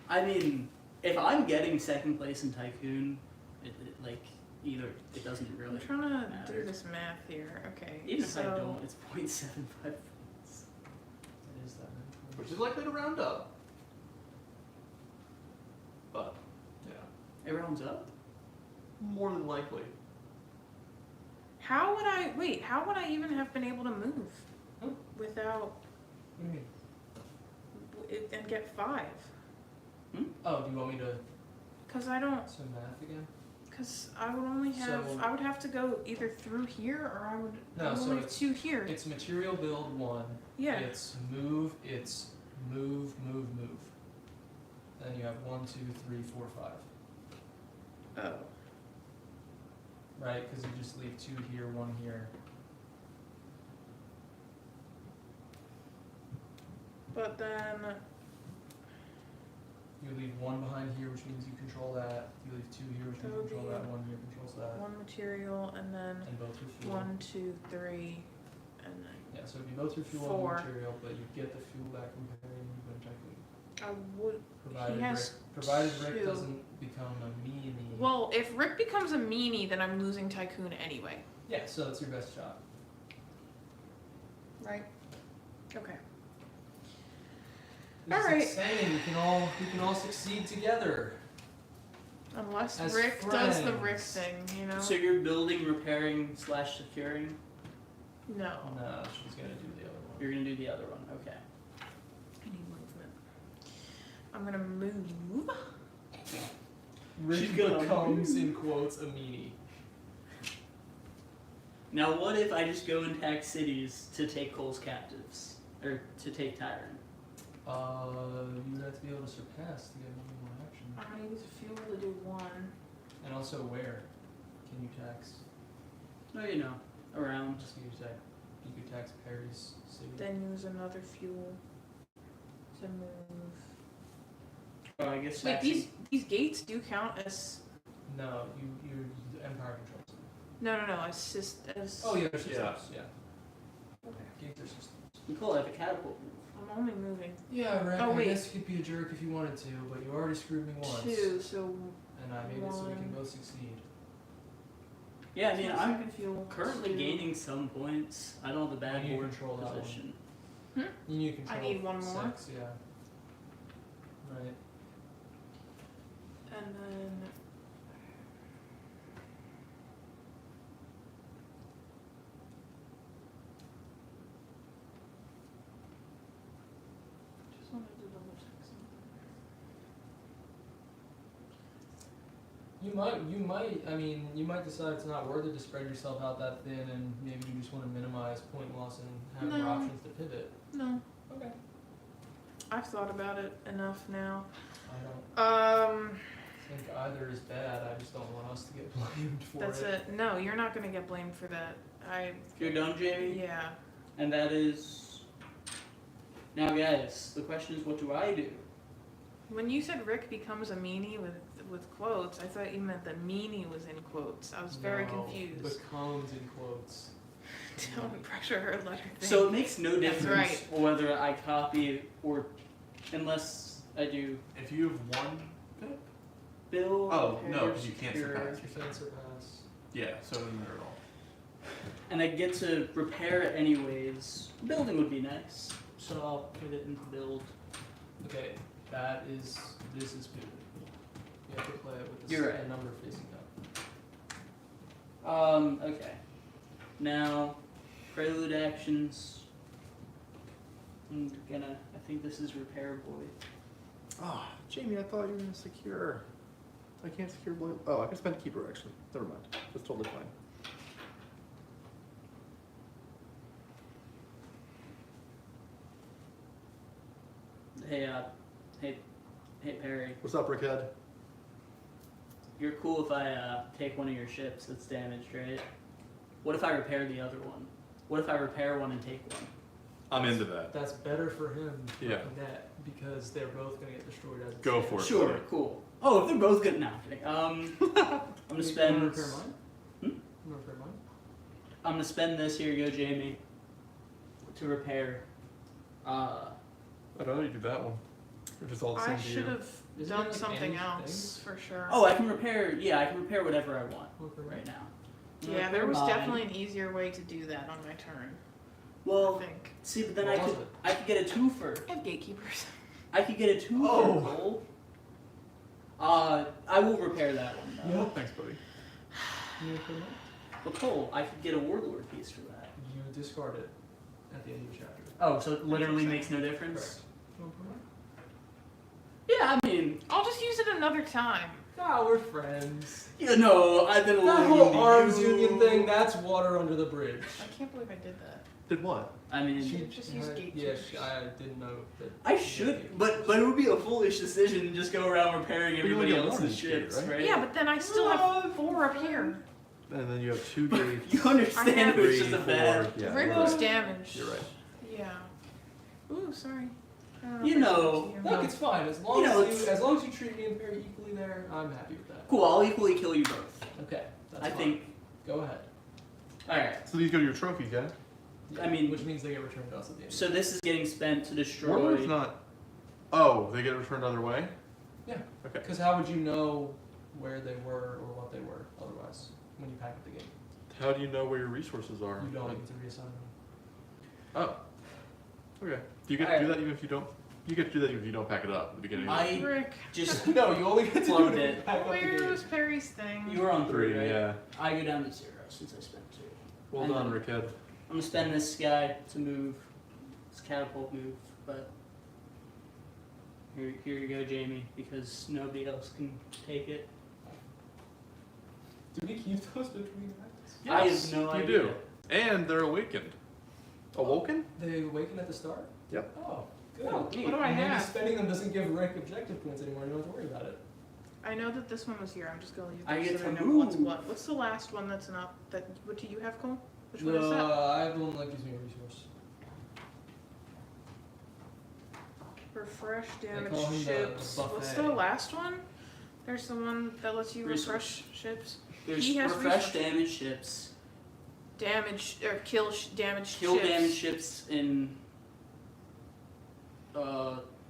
I mean, if I'm getting second place in Tycoon, like, either it doesn't really I'm trying to matter. do this math here. Okay. Even if so I don't, it's 0.75 points. It is that many Which points. is likely to round up. But, yeah. It rounds up? More than likely. How would I even have been able to move Hmm? without What do you mean? it and get 5? Oh, do you want me to Cause I don't. so math again? Cause I would only have. So- I would have to go either through here or I would. No, I would so only have it's- 2 here. It's material build 1. Yeah. It's move. It's move. Then you have 1, 2, 3, 4, 5. Oh. Right? Because you just leave 2 here, 1 here. But then. You leave 1 behind here, which means you control that. You leave 2 here, which That means you would control be that. 1 here controls that. 1 material and then And both your fuel. 1, 2, 3, and then Yeah, so it'd be both your fuel 4. and material, but you get the fuel back from Perry and you go Tycoon. I would. Provided has Rick 2. doesn't become a meanie. Well, if Rick becomes a meanie, then I'm losing Tycoon anyway. Yeah, so that's your best shot. Right. Okay. This is Alright. exciting. We can all succeed together. Unless As Rick does the Rick friends. thing, you know. So you're building, repairing, / securing? No. No, she's gonna do the other one. You're gonna do the other one, okay. I need movement. I'm gonna move. Rick She's gonna becomes, in quotes, a meanie. Now what if I just go and tax cities to take Cole's captives? Or to take Tyron? You have to be able to surpass to get one more action. I use fuel to do 1. And also where can you tax? Oh, you know, around. Just you could tax Perry's city. Then use another fuel to move. Oh, I guess Wait, taxing. these gates do count as No, you Empire controls them. no as as. Oh yeah, there's systems. Yeah. Yeah. Okay. Gates are systems. Cool, I have a catapult move. I'm only moving Yeah, right. Oh, I wait. guess you could be a jerk if you wanted to, but you already screwed me once. 2, so And I made it so we can 1. both succeed. Yeah, I mean, I'm second fuel. currently 2. gaining some points. I don't have the bad You need to board control that one. position. You need to control. I need 1 more? 6, yeah. Right. And then. Just wanted to double check something. You might decide it's not worth it to spread yourself out that thin, and maybe you just want to minimize point loss and have more No. options to pivot. No, Okay. I've thought about it enough now. I don't think either is bad. I just don't want us to get blamed for That's it. No, you're not gonna get blamed for that. You're done, Jamie? Yeah. And that is... Now, guys, the question is, what do I do? When you said Rick becomes a meanie with quotes, I thought you meant the meanie was in quotes. I was very No, confused. Becomes in quotes. Don't pressure her. Let her think. So it makes no That's difference whether I copy or... Unless I do If you have 1 pip? build... Oh, no, repair, 'cause you can't secure, surpass. You can't surpass. Yeah, so it doesn't matter at all. And I get to repair it anyways. Building would be nice. So I'll put it into build. Okay, this is pivot. You have to play it with You're right. the number facing up. Okay. Now, prelude actions. I think this is repair boy. Ah, Jamie, I thought you were gonna secure. I can't secure blue. Oh, I can spend keeper actually. Never mind. That's totally fine. Hey, Perry. What's up, Rickhead? you're cool if I take one of your ships that's damaged, right? What if I repair the other one? What if I repair one and take one? I'm into that. That's better for him. Yeah. Net because they're both gonna get destroyed as it Go stands. for it. Sure, buddy. cool. Oh, if they're both good, no, I'm kidding. I'm gonna You spend. wanna repair mine? Hmm? You wanna repair mine? I'm gonna spend this. Here you go, Jamie. To repair. I'd rather you do that one. Which is all the same I to you. should have Isn't done it like something damaged else for sure. Oh, I can repair. Yeah, I can repair whatever I want Repair mine? right now. Yeah, there was Mine. definitely an easier way to do that on my turn. I Well, think. see, but then What I was could. it? I could get a twofer. I have gatekeepers. I could get a twofer. Oh. Cole. I will repair that one though. Yeah. Thanks, buddy. You repair mine? But Cole, I could get a warlord piece for that. You discard it at the end of the chapter. Oh, so it literally makes no difference. Correct. You wanna repair mine? Yeah, I mean, I'll just use it another time. Nah, we're friends. you know, I've been That alluding whole to arms you. union thing, that's water under the bridge. I can't believe I did that. Did what? I mean, Just use yeah, gatekeepers. I didn't know that. I should, but it would be a foolish decision to just go around repairing But you only everybody get one else's each gate, ships, right? right? Yeah, but then I still have 4 up here. And then you have 2 gates. You understand I have it was just 3, a 4. bad. Yeah, Rick you're was right. damaged. You're right. Yeah. Ooh, sorry. I don't You if I know, said to Look, it's fine. As long You know, as it's- as long as you treat me and Perry equally there, I'm happy with that. Cool, I'll equally kill you both. Okay, that's I fine. think. Go ahead. Alright, So these go to your trophies, yeah? I mean, which means they get returned to us at the end. so this is getting spent to destroy. Warlord's not. Oh, they get returned the other way? Yeah. Okay. Because how would you know where they were or what they were otherwise when you pack up the game? How do you know where your resources are? You don't get to reassign them. Oh. Okay. Do you get to do that even if you don't? You get to do that even if you don't pack it up at the beginning. I Rick, just. No, you only get to do Plugged it if it. you pack up the where game. was Perry's thing? You were on 3, right? Yeah. I go down to 0 since I spent 2. Well And done, then- Rickhead. I'm gonna spend this guy to move. This catapult move, but. Here you go, Jamie, because nobody else can take it. Do we keep those between acts? I have no you idea. do. And they're awakened. Awoken? They awaken at the start? Yep. Oh, good. Oh, neat. What do I Maybe have? spending them doesn't give Rick objective points anymore. You don't have to worry about it. I know that this one was here. I'm just gonna leave I this get so that I to know what's move. what. What's the last one that's not that? What do you have, Cole? Which one is that? I have the one that gives me a resource. Refresh call damaged him the ships. What's the buffet. last one? There's the one that lets you Resource. refresh ships. There's He has refresh resources. damaged ships, Damage or kill damaged kill ships. damaged ships in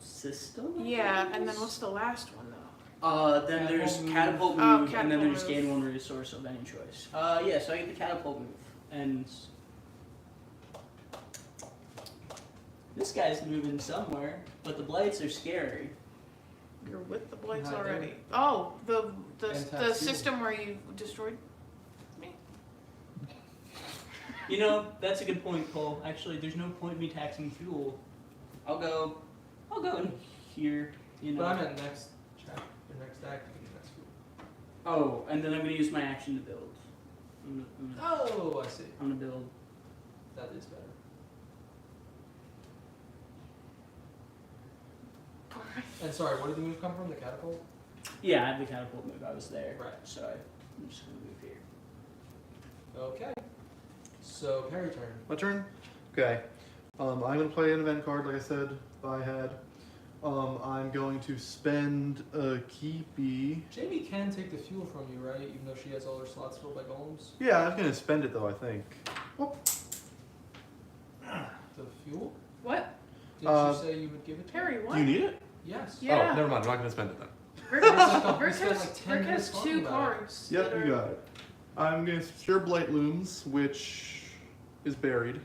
system. I Yeah, guess? and then what's the last one though? Then there's Catapult move. catapult move, Oh, and then catapult there's move. gain 1 resource of any choice. Yeah, so I get the catapult move, and this guy's moving somewhere, but the blights are scary. You're with the blights Not already. doing- Oh, the Anti-fuel. system where you destroyed me. You know, that's a good point, Cole. Actually, there's no point in me taxing fuel. I'll go in here. You know. But I meant next chapter, or next act, you can do next week. Oh, and then I'm gonna use my action to build. I'm Oh, I see. gonna build. That is better. And sorry, where did the move come from? The catapult? Yeah, I have the catapult move. I was there. Right. So I'm just gonna move here. Okay. So, Perry turn. My turn? Okay. I'm going to play an event card, like I said, I had. I'm going to spend a keepy. Jamie can take the fuel from you, right? Even though she has all her slots filled by golems. Yeah, I was going to spend it, though, I think. The fuel? What? Didn't you say you would give it to Perry, her? what? Do you need it? Yes. Yeah. Oh, never mind. I'm not going to spend it then. Rick We has, spent like 10 Rick minutes has talking 2 about cards. Yep, that you are- got it. I'm going to secure Blight Looms, which is buried.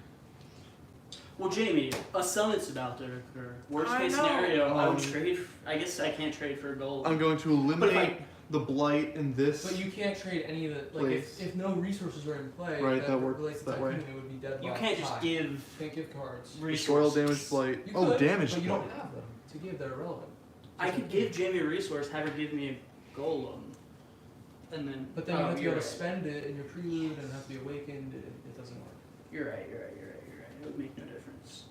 Well, Jamie, a summit's about to occur. Worst I case know. scenario, I would Um, trade. I guess I can't trade for a gold. I'm going to eliminate the Blight in this. But you can't trade any of the, like, Place. if no resources are in play, Right, that works relates to that way. Tycoon, it would be deadlocked. You can't just tie. give Can't give cards. Soil resources. damage Blight. You Oh, could, damage but you Blight. don't have them to give. They're irrelevant. I could give Jamie a resource, have her give me a golem, and then. But then oh, you have to be you're able to right. spend it in your prelude and have to be awakened. It doesn't work. You're right. It would make no difference.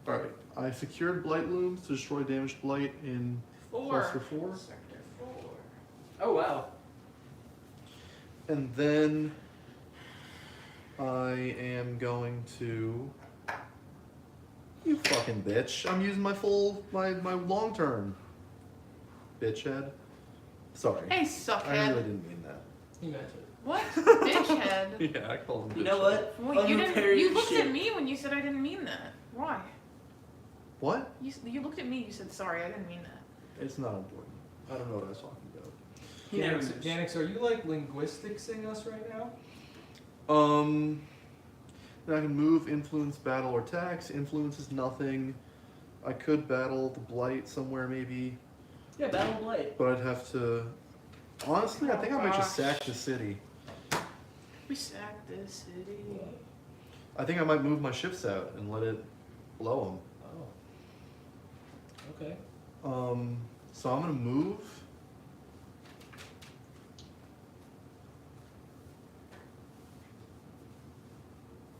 Alright. I secured Blight Looms to destroy damaged Blight in 4. cluster 4. Sector 4. Oh wow. And then I am going to. You fucking bitch! I'm using my long turn. Bitch head. Sorry. Hey, I suckhead. really didn't mean that. You meant it. What? Bitch head. Yeah, I called him. You bitch know head. what? Well, you Unprepared didn't. You looked shit. at me when you said I didn't mean that. Why? What? You looked at me. You said sorry. I didn't mean that. It's not important. I don't know what I was talking about. He never knows. Ganix, are you like linguisticsing us right now? Then I can move, influence, battle, or tax. Influence is nothing. I could battle the blight somewhere maybe, Yeah, Battle Blight. but I'd have to. Honestly, I think I might just gosh. sack the city. We sacked this city. I think I might move my ships out and let it blow Oh. Okay. them. So I'm gonna move.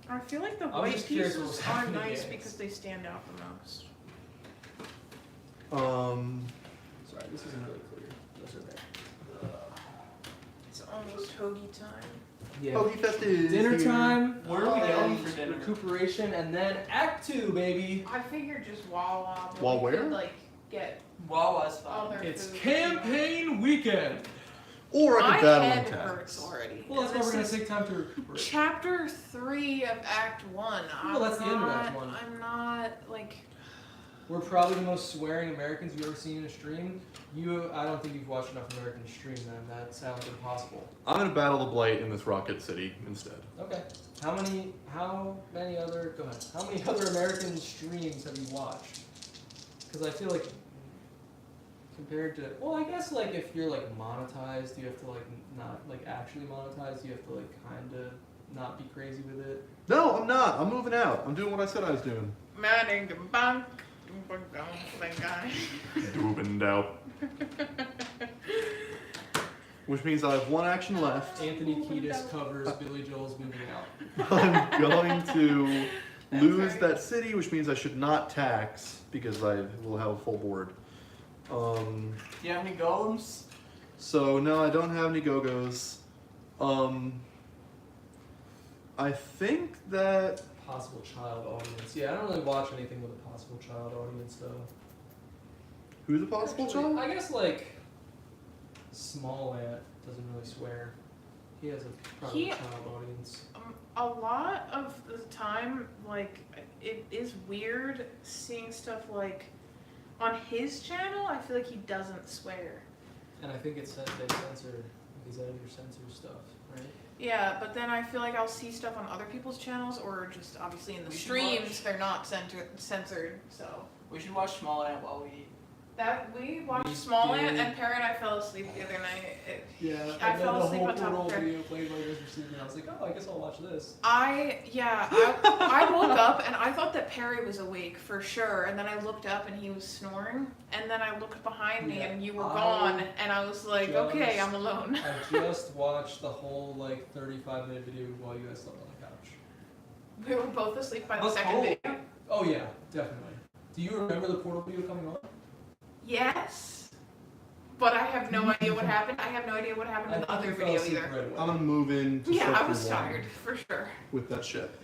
I feel like the I was white just curious what pieces was are happening nice next. because they stand out the most. Sorry, this isn't really clear. Those are there. It's almost hoagie time. Yeah. Oh, he festive. Dinner time. Where are we going for dinner? Recuperation, and then Act 2, baby. I figured just Wawa. But Wawa we could, where? like get Wawa's all fine. their It's food. campaign weekend. Or I My could battle head in tax. hurts already. Well, that's why And we're gonna this is take time to recuperate. Chapter 3 of Act 1. Well, that's the end of Act 1. I'm not like. We're probably the most swearing Americans you've ever seen in a stream. I don't think you've watched enough American stream, then. That sounds impossible. I'm gonna battle the blight in this rocket city instead. Okay. How many other, go ahead. How many other American streams have you watched? Because I feel like, compared to, well, I guess like if you're like monetized, you have to like not like actually monetized, you have to like kind of not be crazy with it. No, I'm not. I'm moving out. I'm doing what I said I was doing. Manning the bank. Guy. Moving out. Which means I have one action left. Anthony Kiedis covers Billy Joel's moving out. I'm going to That's lose right. that city, which means I should not tax because I will have a full board. Do you have any golems? So no, I don't have any go-go's. I think that Possible child audience. Yeah, I don't really watch anything with a possible child audience though. who's a possible Actually, child? I guess like Small Ant doesn't really swear. He has a probably He- child audience. A lot of the time, like, it is weird seeing stuff like on his channel. I feel like he doesn't swear. And I think it's they censor these editor censor stuff, right? Yeah, but then I feel like I'll see stuff on other people's channels, or just obviously in the We should streams, watch. they're not censored. So We should watch Small Ant while we eat. that we watched We Small did. Ant, and Perry and I fell asleep the other night. Yeah, I and then fell the asleep whole on top of Portal her. video played while you guys were sleeping. I was like, oh, I guess I'll watch this. I woke up and I thought that Perry was awake for sure, and then I looked up and he was snoring, and then I looked behind me Yeah, and you were I gone, and I was like, okay, just- I'm alone. I just watched the whole like 35-minute video while you guys slept on the couch. We were both asleep by the That's second cool. video. Oh yeah, definitely. Do you remember the Portal video coming on? Yes, but I have no idea what happened. I have no idea what happened in the think other you fell video asleep either. right away. I'm gonna move in to Yeah, I sector was 1 tired for sure. with that ship.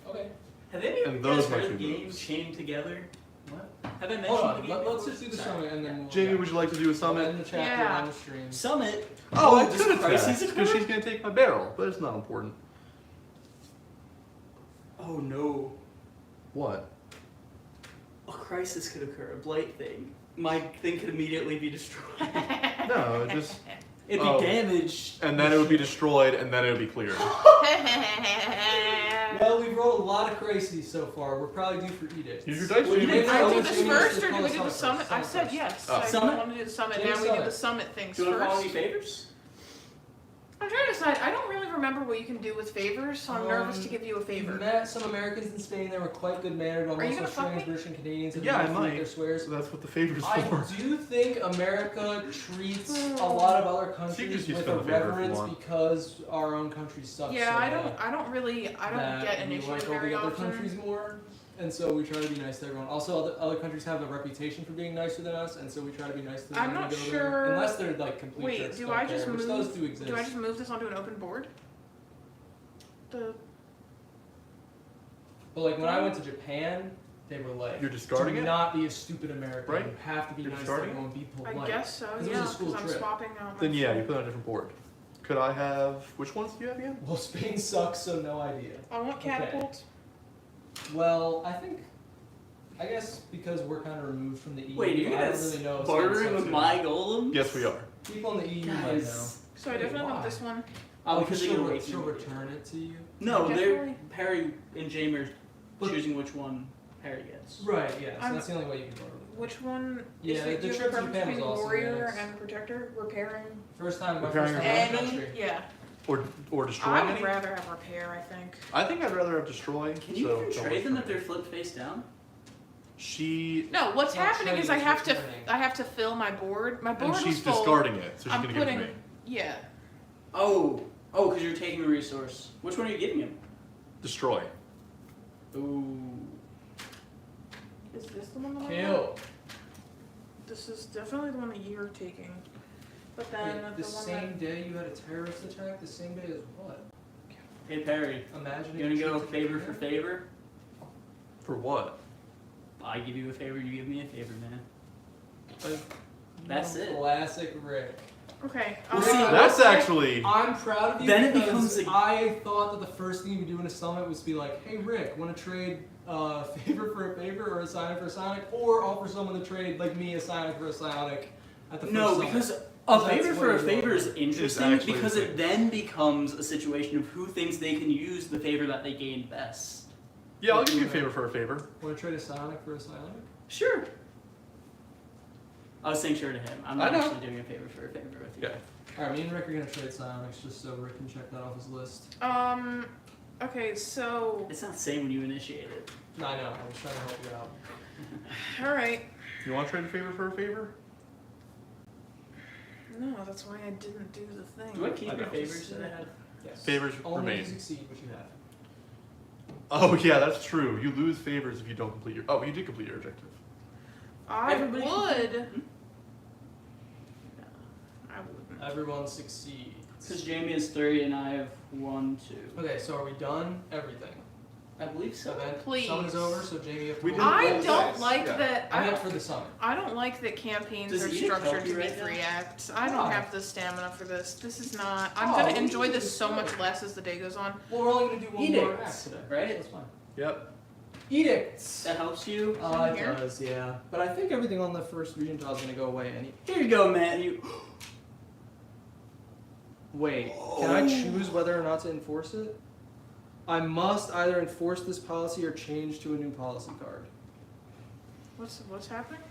Okay. Have any of And you those guys might heard of be the game moves. Chained Together? What? Have I mentioned Hold the on. game Let's before? just do the Sorry. summit and then we'll. Jamie, would you like to do a I'll summit? end the chapter Yeah. on the stream. Summit? Oh, I this could have crisis taxed because occur? she's gonna take my barrel, but it's not important. Oh no. What? A crisis could occur, a blight thing. My thing could immediately be destroyed. No, it just It'd be Oh. damaged. and then it would be destroyed, and then it would be cleared. Well, we've rolled a lot of crises so far. We're probably due for edicts. Here's your dice, Well, you Jamie. may I want do to this change first, to or do call we us do the first. summit? I said first. yes. Oh. I Summit? want to do the summit. James Now we do summit. the summit things Do you want to call any first. favors? I'm trying to decide. I don't really remember what you can do with favors, so I'm nervous to give you a We favor. met some Americans in Spain that were quite good mannered, while Are you most gonna fuck Australians, me? British, and Canadians have Yeah, I been with might. their swears. So that's what the favor's I for. do think America treats a lot of other So you countries just use with for a the favor if you reverence want. because our own country sucks. Yeah, so I don't bad get that initiated we like all very the other often. countries more. And so we try to be nice to everyone. Also, other countries have a reputation for being nicer than us, and so we try to be nice to them. I'm when not we go sure- there. Unless they're like complete Wait, jerks, do don't I just care, which move? those do exist. Do I just move this onto an open board? But like when I went to Japan, they were like, You're discarding do it? not be a stupid American. Right? You have to be You're nice to discarding everyone, be I polite. guess so. 'Cause it was Yeah, a school I'm trip. swapping out. My Then yeah, you phone. put it on a different board. Could I have which ones do you have again? Well, Spain sucks, so no idea. I want catapult. Well, I guess because we're kind of removed from the EU, Wait, are you I don't guys really know. if bartering Spain with sucks my or golem? Yes, we are. not. People in the EU might know. Guys. So I Wait, definitely why? want this one. Oh, because she'll, you're she'll return it to you. No, Definitely. they're Perry and Jamie are But- choosing which one Perry gets. Right. Yeah. So I'm- that's the only way you can barter. Which one Yeah, is the do you have trip a to preference Japan was between awesome, warrior yes. and protector? Repairing? First time, my Repairing first time in the Any? country. Yeah. Or destroy I would any? rather have repair, I think. I think I'd rather have destroy. Can you so even don't trade them worry. if they're flipped face down? She No, what's Not happening is I trading, have it's to returning. fill my board. My board and was she's full. discarding it, so she's I'm gonna give it to putting- me. Yeah. Oh, because you're taking a resource. Which one are you giving him? Destroy. Ooh. Is this the one that I want? Kill. This is definitely the one that you're taking. But then Wait, the the one same day you had a terrorist attack. The same day as what? Hey Perry, Imagine. you wanna go favor for favor? For what? I give you a favor, you give me a favor, man. Like, That's it. Classic Rick. Okay. Well, see, That's actually. I'm proud of you Then it because becomes a- I thought that the first thing you would do in a summit was be like, hey Rick, want to trade favor for a favor or a psionic for a psionic, or offer someone to trade like me a psionic for a psionic at the first No, summit. because a That's favor for what a you favor want. is interesting actually because the it then becomes a situation of who thinks they can use the favor that they gained best. Yeah, I'll give you a favor for a favor. Want to trade a psionic for a psionic? Sure. I was saying sure to him. I'm I not know. actually doing a favor for a favor with you. Yeah. Alright, me and Rick are gonna trade psionics just so Rick can check that off his list. Okay, so It's not the same when you initiate it. No, I know, I was trying to help you out. alright. You want to trade a favor for a favor? No, that's why I didn't do the thing. Do I keep I your know. favors that I have? Yes. Favors Only remain. if you succeed what you have. Oh yeah, that's true. You lose favors if you don't complete your. Oh, you did complete your objective. I Everybody- would. Hmm? I wouldn't. Everyone succeeds. Because Jamie has 3 and I have 1, 2. Okay, so are we done? Everything. I believe so. Event Please. summit is over, so Jamie, you have to We roll. didn't I roll don't dice, like yeah. that. I meant for the summit. I don't like that campaigns Does are Edith help structured you to be right now? 3 acts. I don't Why? have the stamina for this. This is not. I'm Oh, gonna we enjoy can this just so do much it. less as the day goes on. Well, we're only going to do one more act Edicts, today. right? That's fine. Yep. Edicts. That helps you? It Here? does, yeah. But I think everything on the first region tile is going to go away any. Here you go, man. You. Wait, can I choose whether or not to enforce it? I must either enforce this policy or change to a new policy card. What's happening?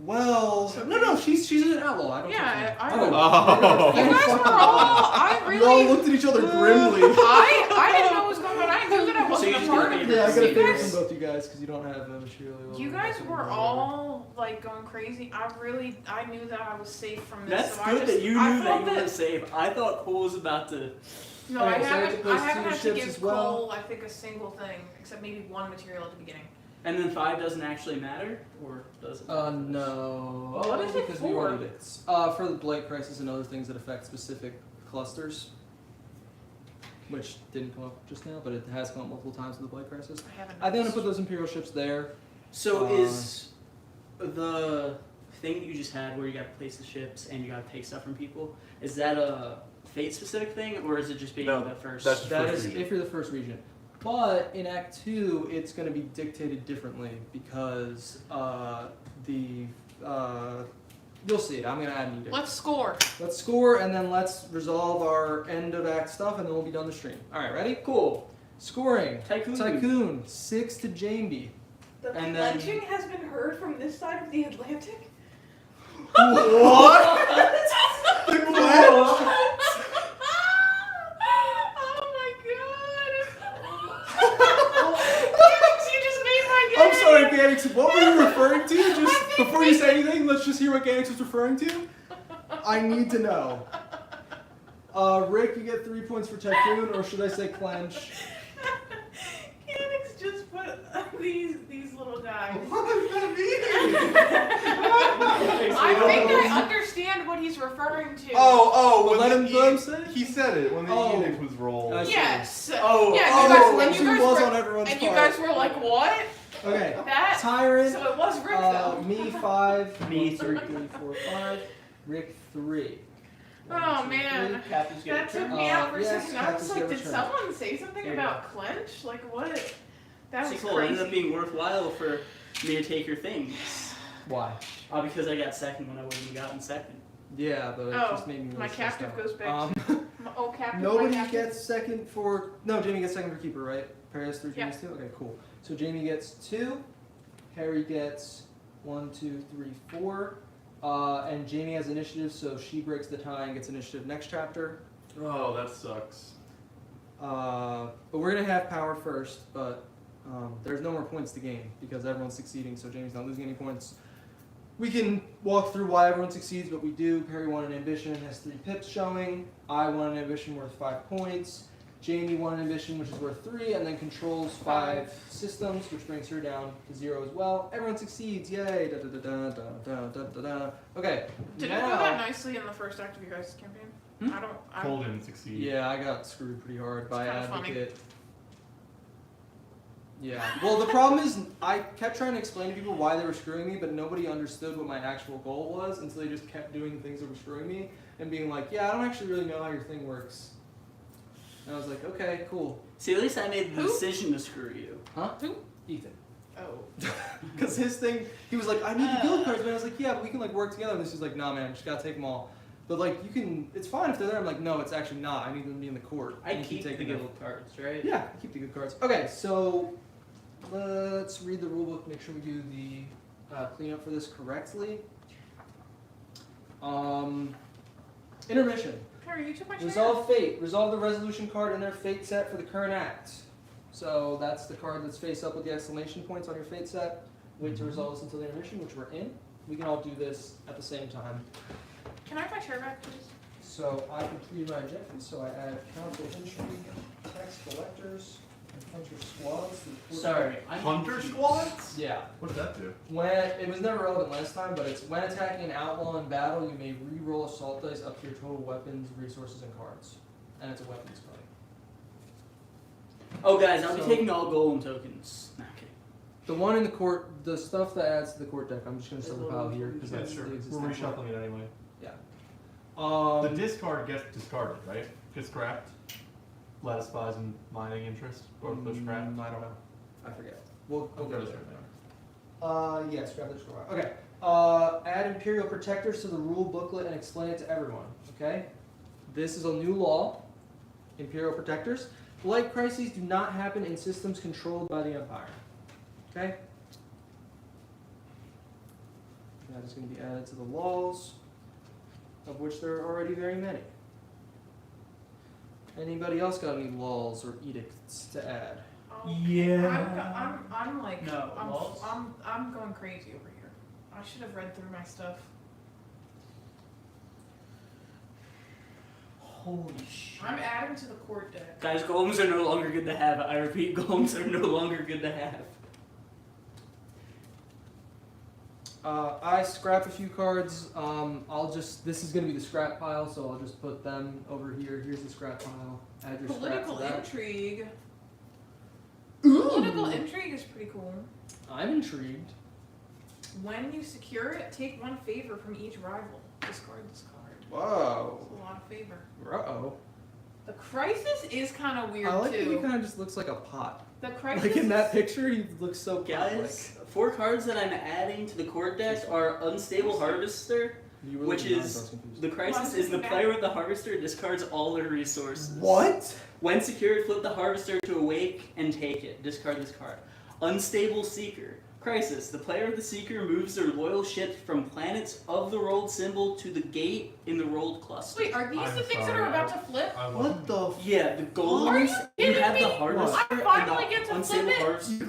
Well, So no, she's an outlaw. I don't Yeah, think I so. don't- Oh. You guys were all. I We all really. looked at each other grimly. I didn't know what was going on. I knew that I wasn't you a just part get of a Yeah, I this. got a You favor guys. from both you guys because you don't have material. You guys were all like going crazy. I knew that I was safe from this. That's so I good just, that you I knew felt that you were safe. I thought Cole was about to. No, Okay, I so I have to haven't. place I haven't two had to ships give as well. Cole, I think, a single thing except maybe one material at the beginning. And then 5 doesn't actually matter? Or does it? No. What is it because for? we already did. For the Blight crisis and other things that affect specific clusters. Which didn't come up just now, but it has come up multiple times in the Blight crisis. I haven't. I think I'm gonna noticed. put those Imperial ships there. So Uh, is the thing that you just had where you got to place the ships and you got to take stuff from people, is that a fate specific thing or is it just being No, the first? that's- That first is region. if you're the first region. But in Act 2, it's going to be dictated differently because you'll see. I'm going to add an edict. Let's score. Let's score and then let's resolve our end of Act stuff and then we'll be done the stream. All right, ready? Cool. Scoring. Tycoon. 6 to Jamie. The And then- pledging has been heard from this side of the Atlantic. What? The pledge? Oh my god! You just made my I'm day. sorry, Ganix. What were you referring to? Just before you say anything, let's just hear what Ganix was referring to. I need to know. Rick, you get 3 points for Tycoon, or should I say clench? Ganix just put these little guys. What does that mean? I think I understand what he's referring to. Oh, Well, when let him say it. He said it when the Oh. edict was rolled. I see. Yes. Oh, yeah, Oh, you guys, and she you guys was were, on everyone's and you part. guys were like, what? Okay. That? Tyrant. So it was Rick though. Me 5. Me 3, 4, 5. Rick 3. Oh, man. Captain's That took good. me out for a yes, second. I was Captain's like, get did returned. someone say something There you about clench? Like what? That was Cool. It ended up crazy. being worthwhile for me to take your things. Why? Because I got second when I wouldn't have gotten second. Yeah, but it Oh, just made me really my stressed captive out. goes back Oh, captain. my Nobody captive. gets second for. No, Jamie gets second for keeper, right? Perry has 3, Yeah. Jamie's 2? Okay, cool. So Jamie gets 2. Harry gets 1, 2, 3, 4. And Jamie has initiative, so she breaks the tie and gets initiative next chapter. Oh, that sucks. But we're gonna have power first, but there's no more points to gain because everyone's succeeding, so Jamie's not losing any points. We can walk through why everyone succeeds, but we do. Perry won an ambition, has 3 pips showing. I won an ambition worth 5 points. Jamie won an ambition which is worth 3, and then controls 5 systems, which brings her down to 0 as well. Everyone succeeds, yay! Da, da, da, da, da, da, da, da. Okay. Did it go that nicely in the first act of your guys' campaign? Hmm? I Cole didn't succeed. Yeah, I got screwed pretty hard by kinda funny. Advocate. Yeah. Well, the problem is I kept trying to explain to people why they were screwing me, but nobody understood what my actual goal was, and so they just kept doing things that were screwing me and being like, "Yeah, I don't actually really know how your thing works." And I was like, "Okay, cool." See, at least I made the Who? decision to screw you. Huh? Who? Ethan. Oh. Because his thing, he was like, "I need the guild cards, man." I was like, "Yeah, but we can like work together." And this was like, "Nah, man, just gotta take them all." But like, you can. It's fine if they're there. I'm like, "No, it's actually not. I need them to be in the court." I And you keep the taking them. guild cards, right? Yeah, keep the good cards. Okay, so let's read the rulebook, make sure we do the cleanup for this correctly. Intermission. Harry, you took my chair. Resolve fate. Resolve the resolution card in their fate set for the current act. So that's the card that's face up with the exclamation points on your fate set. Wait to resolve this until the intermission, which we're in. We can all do this at the same time. Can I have my chair back, please? So I completed my objectives, so I add council intrigue, tax collectors, and hunter squads. to the court. Sorry, I'm Hunter confused. squads? Yeah. What did that do? When it was never relevant last time, but it's when attacking an outlaw in battle, you may re-roll assault dice up to your total weapons, resources, and cards, and it's a weapons card. Oh, guys, I'll be So- taking all golem tokens. Nah, kidding. The one in the court, the stuff that adds to the court deck, I'm just gonna set the pile here because Yeah, that's sure. the We're existing. reshuffling it anyway. Um, The discard gets discarded, right? Gets scrapped. Lattice spies and mining interest, both of those scrapped. I don't know. I forget. We'll I'll go go there. there. Yeah, scrap the score. Okay. Add Imperial Protectors to the rule booklet and explain it to everyone. Okay. This is a new law. Imperial Protectors. Blight crises do not happen in systems controlled by the Empire. Okay. That is going to be added to the laws, of which there are already very many. Anybody else got any laws or edicts to add? I'm like, No, laws? I'm going crazy over here. I should have read through my stuff. Holy shit. I'm adding to the court deck. Guys, golems are no longer good to have. I repeat, golems are no longer good to have. I scrap a few cards. This is going to be the scrap pile, so I'll just put them over here. Here's the scrap pile. Add your Political scrap to that. intrigue. Ooh. Political intrigue is pretty cool. I'm intrigued. When you secure it, take 1 favor from each rival. Discard this card. Whoa. It's a lot of favor. Uh-oh. The crisis is kind of weird I like that he too. kind of just looks like a pot. The crisis. Like in that picture, he looks so pot-like. Guys, 4 cards that I'm adding to the court deck are Unstable Harvester, You were which looking nice, is I was confused. the crisis is the player with the harvester discards all their resources. What? When secured, flip the harvester to awake and take it. Discard this card. Unstable Seeker. Crisis. The player of the Seeker moves their loyal ship from planets of the rolled symbol to the gate in the rolled cluster. Wait, are these I'm the things that sorry, are about to flip? What the f- Yeah, the golems. Are you kidding have me? the harvester I finally and get the to unstable flip it?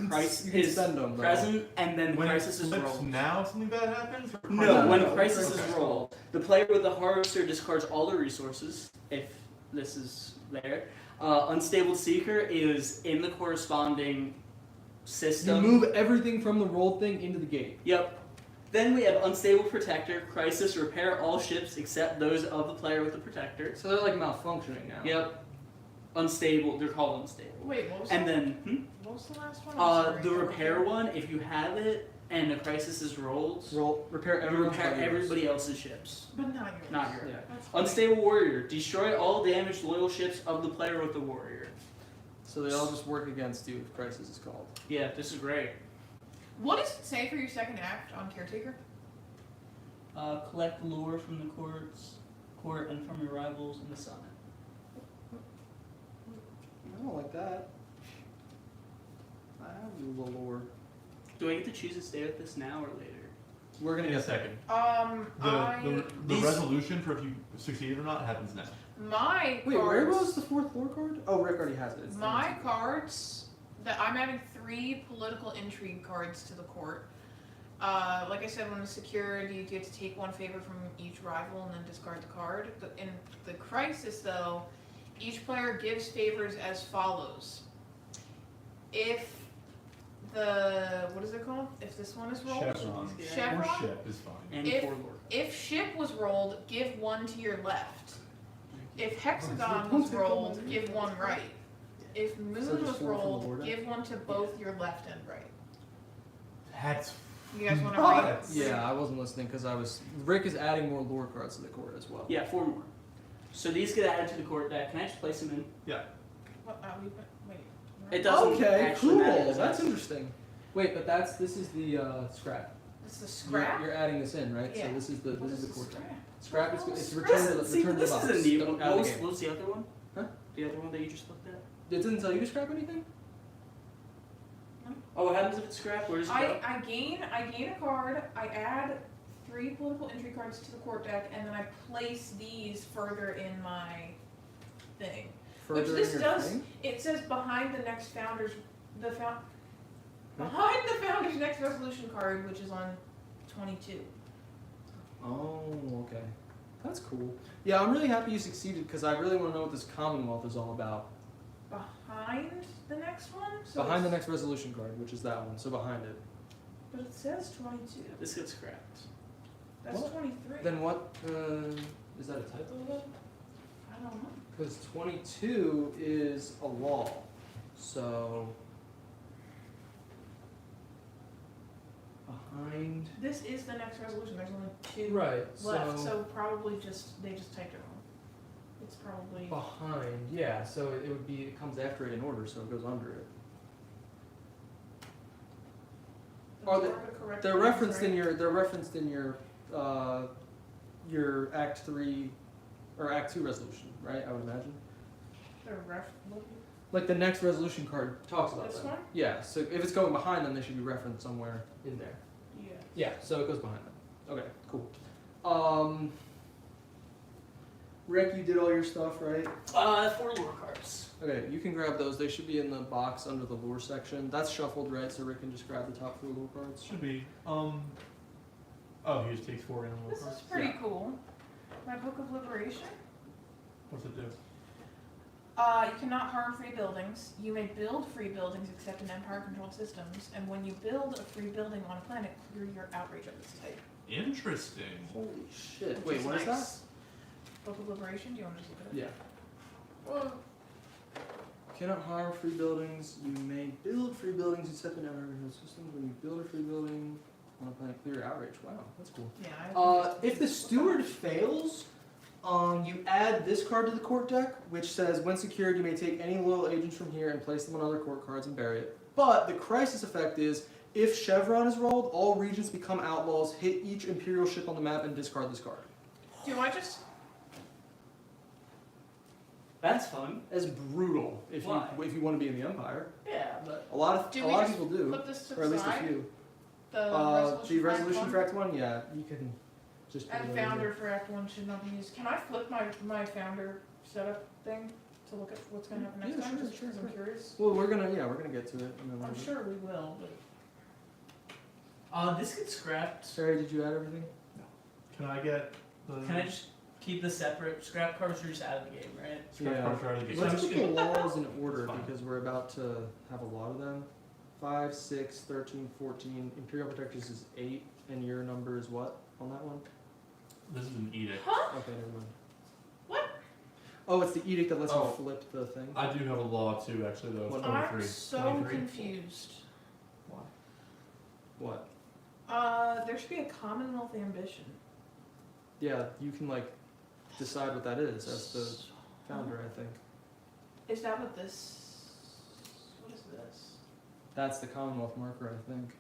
harvester You can is spend them, though. present, and then When crisis it is flips rolled. now, something bad happens? Or No, No, when no, crisis okay. is rolled, the player with the harvester discards all their resources, if this is there. Unstable Seeker is in the corresponding You system. move everything from the rolled thing into the gate. Yep. Then we have Unstable Protector, Crisis, repair all ships except those of the player with the Protector. So they're like malfunctioning now. Yep. Unstable, they're called unstable. Wait, what was And the, then, what was the last one? I'm sorry, the I repair forgot. one, if you have it and the Crisis is rolled, Repair you everyone's repair regulars. everybody else's ships. But not yours. Not yours. Yeah. That's funny. Unstable Warrior, destroy all damaged loyal ships of the player with the Warrior. So they all just work against you if Crisis is called. Yeah, this is great. What does it say for your second act on Caretaker? Collect lore from the court and from your rivals in the summit. I don't like that. I have the lore. Do I get to choose to stay with this now or later? We're gonna In a get second. I The These- resolution for if you succeed or not happens now. my Wait, where cards- was the fourth lore card? Oh, Rick already has it. It's My cards that I'm adding 3 political intrigue cards to the court. Like I said, when it's secured, you get to take 1 favor from each rival and then discard the card. In the Crisis, though, each player gives favors as follows. If the what is it called? If this one is rolled, Chevron. Chevron? Or ship is fine. And If- 4 lore. If ship was rolled, give 1 to your left. If hexagon Oh, was rolled, give 1 right. If moon So just was 4 from the rolled, border? give 1 to both your left and right. That's You guys want to read? nuts. Yeah, I wasn't listening because I was. Rick is adding more lore cards to the court as well. Yeah, 4 more. So these get added to the court deck. Can I just place them in? What, wait. It doesn't Okay, actually cool. matter. That's interesting. Wait, but this is the scrap. It's the scrap. You're adding this in, right? Yeah. So this is the What is court. scrap? Scrap is Oh, it's scrap. return to the See, return to the this box. is a neat Out one. of What the was, game. what was the other one? Huh? The other one that you just looked at? It didn't tell you to scrap anything? Oh, what happens if it's scrap? Where does it go? I gain a card. I add 3 political intrigue cards to the court deck, and then I place these further in my thing. Which Further this in your does. thing? It says behind the next behind the founder's next resolution card, which is on 22. Oh, okay. That's cool. Yeah, I'm really happy you succeeded because I really want to know what this Commonwealth is all about. Behind the next one. So Behind the it's- next resolution card, which is that one. So behind it. But it says 22. This gets scrapped. That's What? 23. Then what? Is that a typo then? I don't know. Because 22 is a law. So behind. This is the next resolution. There's only 2 Right. left, so probably they just typed it wrong. It's probably behind. Yeah. So it would be. It comes after it in order, so it goes under it. Are they- the correct They're ones, referenced right? in your. They're referenced in your Act 3 or Act 2 resolution, right? I would imagine. They're Like the next resolution card talks about This them. one? Yeah. So if it's going behind them, they should be referenced somewhere in there. Yeah. Yeah. So it goes behind them. Okay. Cool. Rick, you did all your stuff, right? 4 lore cards. Okay, you can grab those. They should be in the box under the lore section. That's shuffled, right? So Rick can just grab the top 4 lore cards. Should be. Oh, he just takes 4 animal This is cards. pretty Yeah. cool. My Book of Liberation. What's it do? You cannot harm free buildings. You may build free buildings except in Empire-controlled systems. And when you build a free building on a planet, clear your outrage of this type. Interesting. Holy shit. Which Wait, is what is nice. Book of Liberation. Do you want to just look at that? it? Yeah. Whoa. Cannot harm free buildings. You may build free buildings except in Empire-controlled systems. When you build a free building on a planet, clear your outrage. Wow, that's cool. Yeah. If the steward fails, you add this card to the court deck, which says, when secured, you may take any loyal agents from here and place them on other court cards and bury it. But the crisis effect is, if Chevron is rolled, all regents become outlaws, hit each Imperial ship on the map, and discard this card. Do I just? That's fun. That's brutal if Why? you want to be in the Empire. Yeah, but A lot Do of we just people do, Put this to or the at least a side. few. The resolution for for Act 1, yeah, you can just put it And over founder here. for Act 1 should not be used. Can I flip my founder setup thing to look at what's going to happen next Yeah, time? sure, Just sure, because I'm curious. Well, we're gonna get to it. And then I'm sure we will, but this gets scrapped. Sarah, did you add everything? Can I get the? Can I just keep the separate scrap cards? Are just out of the game, right? Scrap Yeah. cards are out of the game. Let's So I'm put just the gonna- laws in order It's fine. because we're about to have a lot of them. 5, 6, 13, 14. Imperial Protectors is 8, and your number is what on that one? This is an edict. Huh? Okay, never mind. What? Oh, it's the edict that lets Oh. you flip the thing. I do have a law too, actually, though. It's What? 23. I'm so 23. confused. Why? What? There should be a Commonwealth ambition. Yeah, you can like decide what that is as the founder, I think. Is that what this? What is this? That's the Commonwealth marker, I think.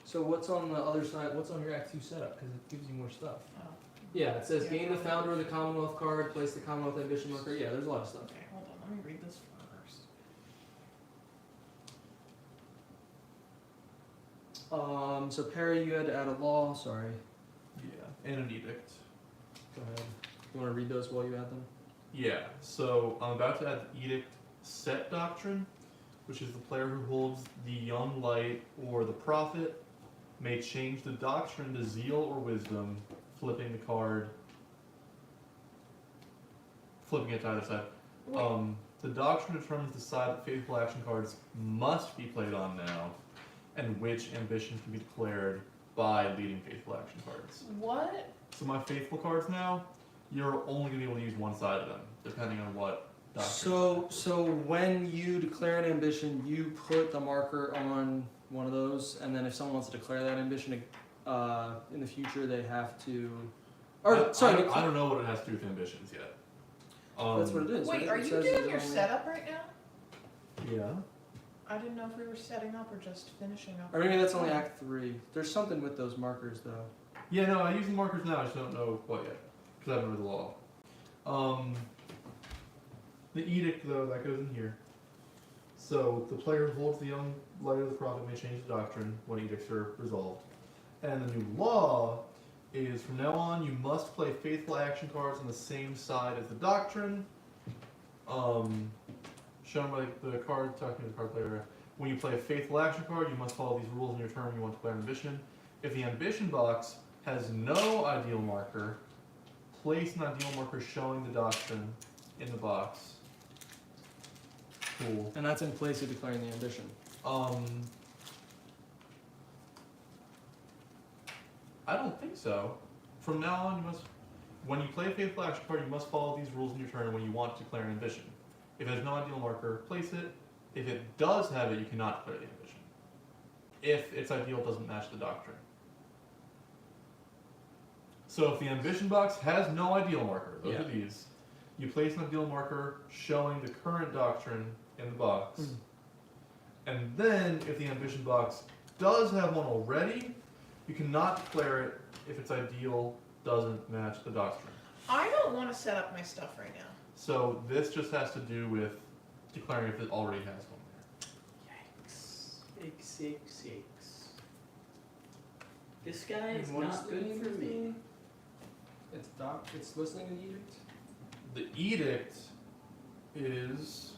So what's on the other side? What's on your Act 2 setup? Because it gives you more stuff. Oh. Yeah, it says Yeah. gain the founder of the Commonwealth card, place the Commonwealth ambition marker. Yeah, there's a lot of stuff. Okay, hold on. Let me read this first. So Perry, you had to add a law. Sorry. Yeah, and an edict. Go ahead. You want to read those while you add them? Yeah, so I'm about to add the edict set doctrine, which is the player who holds the young light or the prophet may change the doctrine to zeal or wisdom, flipping the card, flipping it to either side. Wait, The doctrine determines the side that faithful action cards must be played on now, and which ambition can be declared by leading faithful action cards. what? So my faithful cards now, you're only gonna be able to use one side of them, depending on what doctrine. So when you declare an ambition, you put the marker on one of those, and then if someone wants to declare that ambition in the future, they have to. Or sorry, I don't know what it has to do with ambitions yet. that's what it is. Wait, right? are It you says doing it your only- setup right now? Yeah. I didn't know if we were setting up or just finishing up. Or maybe that's only Act 3. There's something with those markers, though. Yeah, no, I use the markers now. I just don't know what yet because I haven't read the law. The edict, though, that goes in here. So the player who holds the young light of the prophet may change the doctrine when edicts are resolved. And the new law is from now on you must play faithful action cards on the same side as the doctrine. Shown by the card, talking to the card player. When you play a faithful action card, you must follow these rules in your turn when you want to play an ambition. If the ambition box has no ideal marker, place an ideal marker showing the doctrine in the box. Cool. And that's in place of declaring the ambition. I don't think so. From now on, when you play a faithful action card, you must follow these rules in your turn when you want to declare an ambition. If it has no ideal marker, place it. If it does have it, you cannot declare the ambition. If its ideal doesn't match the doctrine. So if the ambition box has no ideal marker, those Yeah. are these, you place an ideal marker showing the current doctrine in the box. And then, if the ambition box does have one already, you cannot declare it if its ideal doesn't match the doctrine. I don't want to set up my stuff right now. So this just has to do with declaring if it already has one there. Yikes. 666. This guy is And what's not the good name for of me. It's listening to the edict? The edict is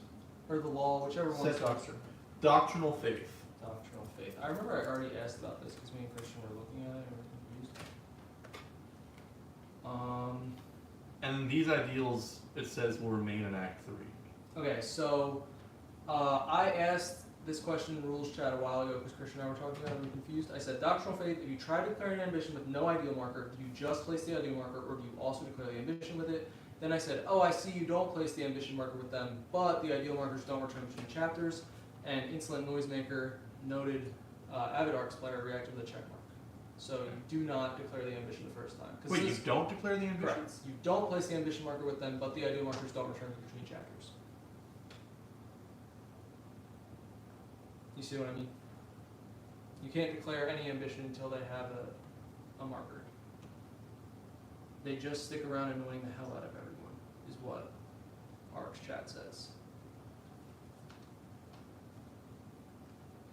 Or the law, whichever one. set doctrine. Doctrinal faith. Doctrinal faith. I remember I already asked about this because me and Christian were looking at it and we were confused. And these ideals, it says, will remain in Act 3. Okay, so I asked this question in the rules chat a while ago because Christian and I were talking about it and we were confused. I said, doctrinal faith, if you try to declare an ambition with no ideal marker, do you just place the ideal marker or do you also declare the ambition with it? Then I said, oh, I see you don't place the ambition marker with them, but the ideal markers don't return between chapters. And Insolent Noisemaker, noted Avid Arcs player, reacted with a check mark. So you do not declare the ambition the first time. 'Cause Wait, you this- don't declare the ambition? Correct. You don't place the ambition marker with them, but the ideal markers don't return between chapters. You see what I mean? You can't declare any ambition until they have a marker. They just stick around annoying the hell out of everyone, is what Arcs chat says.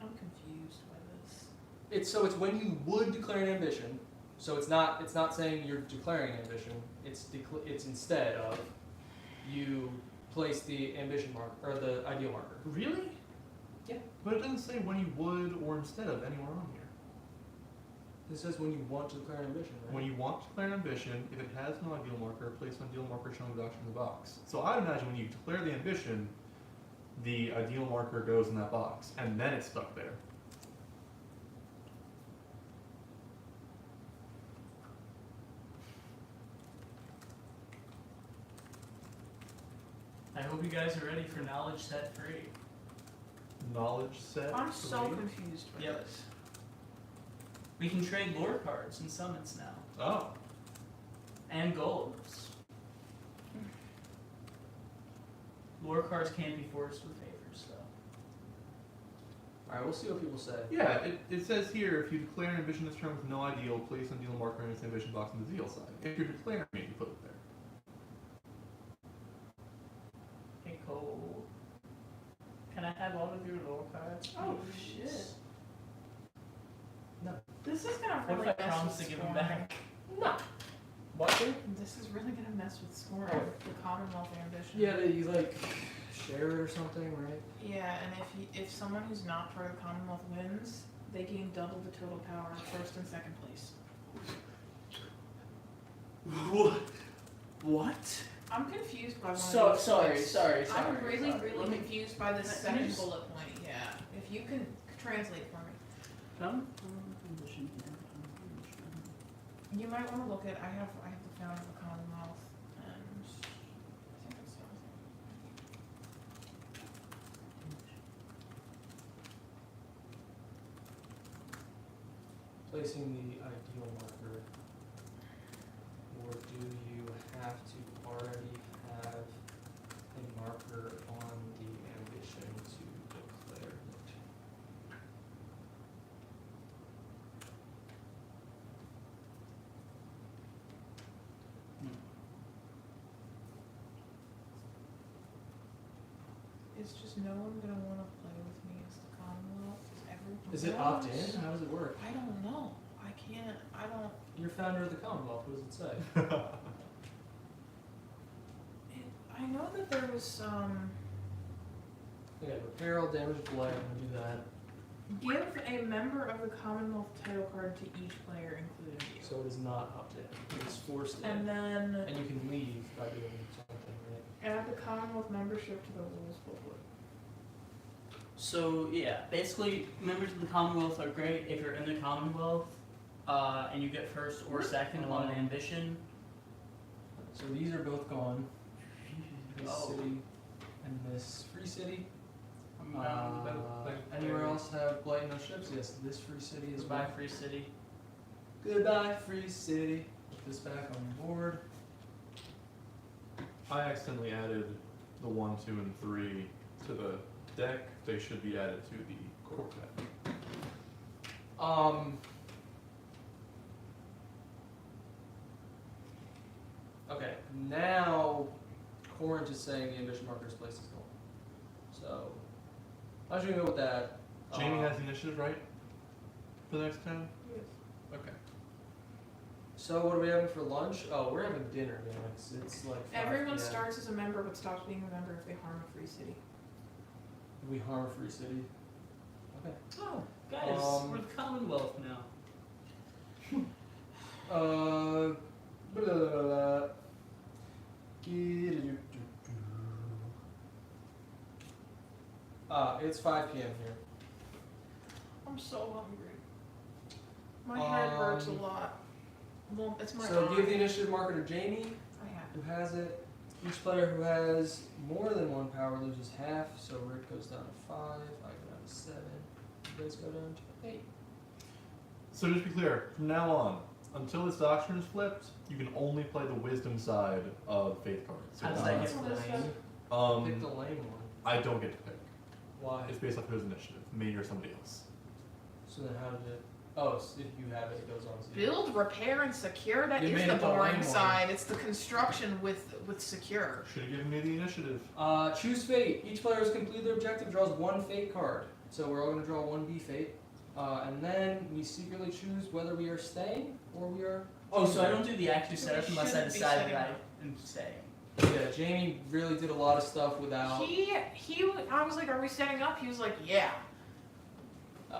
I'm confused by this. It's when you would declare an ambition. So it's not saying you're declaring an ambition. It's instead of you place the ambition marker or the ideal marker. Really? Yeah. But it doesn't say when you would or instead of anywhere on here. This says when you want to declare an ambition, right? When you want to declare an ambition, if it has no ideal marker, place an ideal marker showing the doctrine in the box. So I'd imagine when you declare the ambition, the ideal marker goes in that box, and then it's stuck there. I hope you guys are ready for knowledge set 3. Knowledge set. I'm so 3. confused by Yep. this. We can trade lore cards and summons now. Oh. And golems. Lore cards can't be forced with favors, though. Alright, we'll see what people say. Yeah, it says here, if you declare an ambition this turn with no ideal, place an ideal marker in its ambition box on the deal side. If you're declaring it, you put it there. Hey, Cole. Can I have all of your lore cards? Oh, please? shit. No. This is gonna What really if I mess promise with to give them scoring. back? No. What? thing? This is really gonna mess with scoring. Oh. The Commonwealth ambition. Yeah, you like share it or something, right? Yeah, and if someone who's not part of the Commonwealth wins, they gain double the total power in first and second place. What? I'm confused by one So, of these sorry. points. I'm really, sorry. really Let me- confused by this Can I second just- bullet point. Yeah, if you can translate for me. You might want to look at. I have the founder of the Commonwealth, and I think that's the other thing. Placing the ideal marker. Or do you have to already have a marker on the ambition to declare it? Is just no one gonna want to play with me as the Commonwealth? Is it opt in? How does it work? I don't know. I can't. I don't. You're founder of the Commonwealth. What does it say? I know that there was some. Okay, repair all damage blight. I'm gonna do that. Give a member of the Commonwealth title card to each player, including you. So it is not opt in. It's forced in. And then And you can leave by doing something, right? add the Commonwealth membership to the rules booklet. So yeah, basically, members of the Commonwealth are great if you're in the Commonwealth, and you get first or second on an ambition. So these are both gone. This Oh. city and this free city. Um, Anywhere else have blight and no ships? Yes, this free city is Goodbye, back. free city. Goodbye, free city. Put this back on the board. I accidentally added the 1, 2, and 3 to the deck. They should be added to the core deck. Okay, now Corinth is saying the ambition marker is placed as goal. So I'm just gonna go with that. Jamie has the initiative, right? For the next turn? Yes. Okay. So what are we having for lunch? Oh, we're having dinner, man. It's like 5 Everyone p.m. starts as a member but stops being a member if they harm a free city. We harm a free city. Okay. Oh, guys, we're the Commonwealth now. Blah, blah, blah, blah. It's 5 p.m. here. I'm so hungry. My head hurts a Um, lot. Well, it's my So eye. give the initiative marker to Jamie, I have who has it. Each player who has more than 1 power loses half, so Rick goes down to 5, I go down to 7, you guys go down to 8. So just to be clear, from now on, until this doctrine is flipped, you can only play the wisdom side of faith cards. So How does it's that not- get What is played? Pick the lame one. I don't get to pick. Why? It's based off whose initiative, me or somebody else. So then how did it... Oh, so if you have it, it goes on to build, repair, and secure. That You is made the it the lame boring one. side. It's the construction with secure. Should have given me the initiative. Choose fate. Each player who's completed their objective draws 1 fate card. So we're all going to draw 1 B fate. And then we secretly choose whether we are staying or we are... Oh, so I don't do the active So setup we unless I shouldn't be decide setting that up. I am staying. Yeah, Jamie really did a lot of stuff without... I was like, are we setting up? He was like, yeah.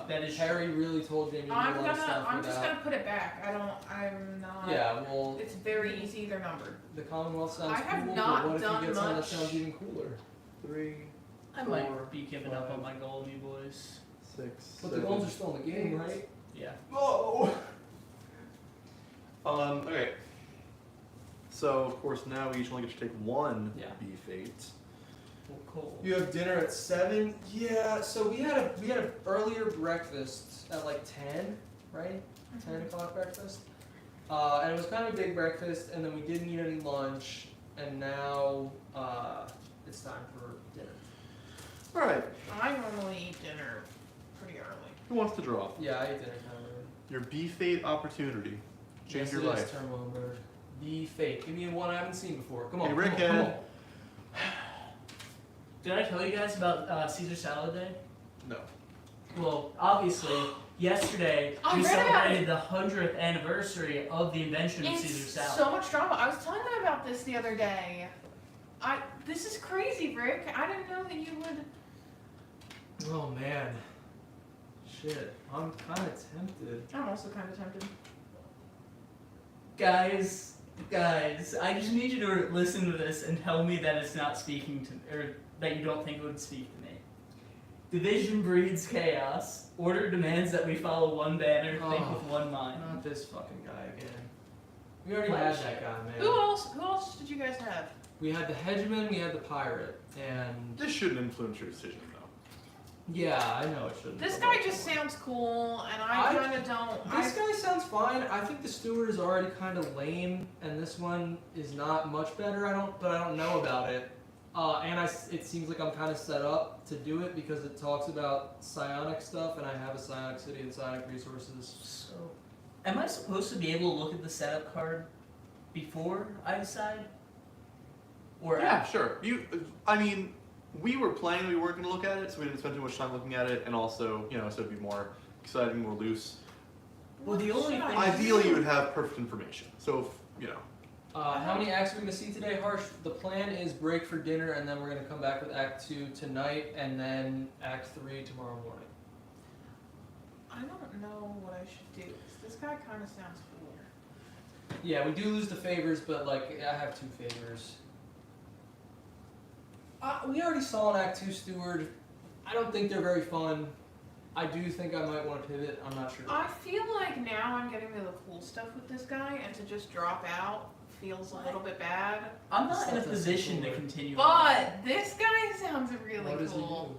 That is Harry really told Jamie to do a lot of stuff I'm just without... gonna put it back. I'm not. Yeah, well, It's very easy. They're numbered. the Commonwealth sounds I have cool, not but what if done he gets one that much. sounds even cooler? 3... I might be giving up on my golem, you boys. 6. But the golems are still in the game, right? Yeah. Whoa! Okay. So of course now we each only get to take 1 Yeah. B fate. Well, cool. You have dinner at 7. Yeah. So we had an earlier breakfast at like 10, right? 10 o'clock breakfast. And it was kind of a big breakfast, and then we didn't eat any lunch, and now it's time for dinner. All right. I normally eat dinner pretty early. Who wants to draw? Yeah, I ate dinner kind of early. Your B fate opportunity. Change Yes, your it is, life. Termo Bird. Be fake. Give me one I haven't seen before. Come on. Hey, come on, Rickhead. come on. Did I tell you guys about Caesar Salad Day? No. Well, obviously, yesterday I we read about celebrated the 100th anniversary of the invention of Caesar It's salad. so much drama. I was telling them about this the other day. This is crazy, Rick. I didn't know that you would. Oh man. Shit. I'm kind of tempted. I'm also kind of tempted. Guys, I just need you to listen to this and tell me that it's not speaking to, or that you don't think it would speak to me. Division breeds chaos. Order demands that we follow one banner, think Oh. with one mind. Not this fucking guy again. We already had that guy, man. Who else did you guys have? We had the hegemon, we had the pirate, and This shouldn't influence your decision, though. yeah, I know it shouldn't. This but guy like- just sounds cool, and I I- kind of don't. This guy sounds fine. I think the Steward is already kind of lame, and this one is not much better. But I don't know about it. It seems like I'm kind of set up to do it because it talks about psionic stuff, and I have a psionic city and psionic resources. So, am I supposed to be able to look at the setup card before I decide? Or Yeah, sure. I mean, we were playing, we weren't going to look at it, so we didn't spend too much time looking at it, and also, so it'd be more exciting, more loose. Well, the only What should I thing- Ideally, do? you would have perfect information. So, if, How many acts are we going to see today, Harsh? The plan is break for dinner, and then we're going to come back with Act 2 tonight, and then Act 3 tomorrow morning. I don't know what I should do. 'Cause this guy kind of sounds cool. Yeah, we do lose the favors, but like I have 2 favors. We already saw in Act 2 Steward. I don't think they're very fun. I do think I might want to pivot. I'm not sure. I feel like now I'm getting to the cool stuff with this guy, and to just drop out feels a little bit bad. I'm not in a Stuff that's position to cooler. continue. But this guy sounds really What does he cool.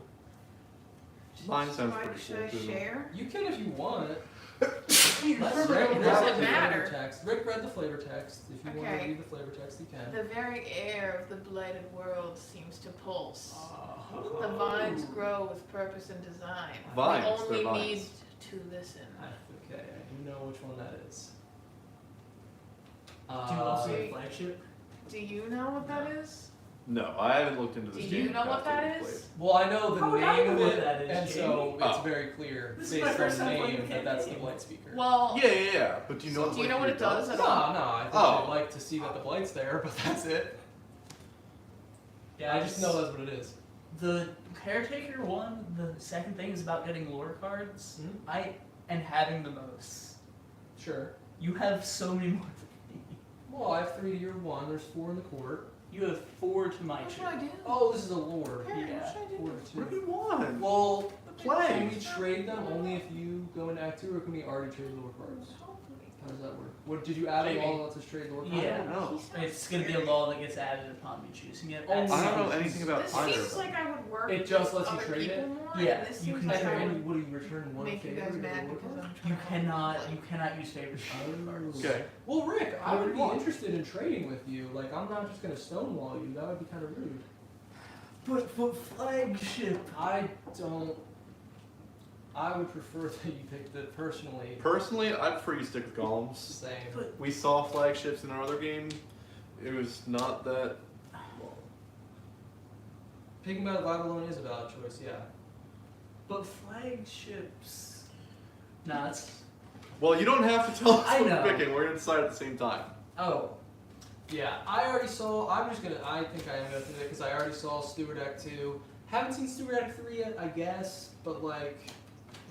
mine sounds Should I- pretty should cool, I too. share? do? You can if you want. Let's Rick Does read it the matter? flavor text. Rick read the flavor text. If you want to Okay. read the flavor text, you can. The very air of the blighted world seems to pulse. Oh. The vines grow with purpose and design. Vines, We they're only vines. need to listen. Okay, I do know which one that is. Do you also see- have flagship? Do you know what that is? No, I haven't looked into Do this you game know what after that we is? played. Well, I know the How would I name know of what it, that is, and so Jamie? it's Oh. very clear This is my based first on the time playing name the that that's the campaign. Blight speaker. Well, Yeah. But do you know So what do you know what it does at no, all? I think Oh. I'd like to see that the Blight's there, but that's it. Yeah, I just know that's what it is. The Caretaker one, the second thing is about getting lore cards. Mhm. And having the most. Sure. You have so many more than me. Well, I have 3 to your 1. There's 4 in the court. You have 4 to my what should 2. I do? Oh, this is a lord. Perry, yeah, what should I do? 4 to What do 2. you want? Well, Play. can we trade them only if you go into Act 2, or can we already trade lore cards? How does that work? What did you add a Maybe. law that says trade lore cards? Yeah. I don't know. He sounds It's going to be a scary. law that gets added upon me choosing it. Oh, at I don't some- know anything about This either seems of them. like I would work It with just lets you other trade it? people more, Yeah, and this you seems can like trade I it. would What do you return one make you favor guys to get a mad lore because card? I'm You trying to cannot use favorites for lore cards. Okay. Well, Rick, I What would do be you want? interested in trading with you. Like, I'm not just gonna stonewall you. That would be kind of rude. But flagship. I don't. I would prefer that you picked it personally. Personally, I'd prefer you stick with golems. Same. But We saw flagships in our other game. It was not that. Picking by the Bible alone is a valid choice. Yeah. flagships. Nah, it's. Well, you don't have to tell us I what know. we're picking. We're gonna decide at the same time. Oh. Yeah, I already saw. I think I am gonna do it because I already saw Steward Act 2. Haven't seen Steward Act 3 yet, I guess, but like,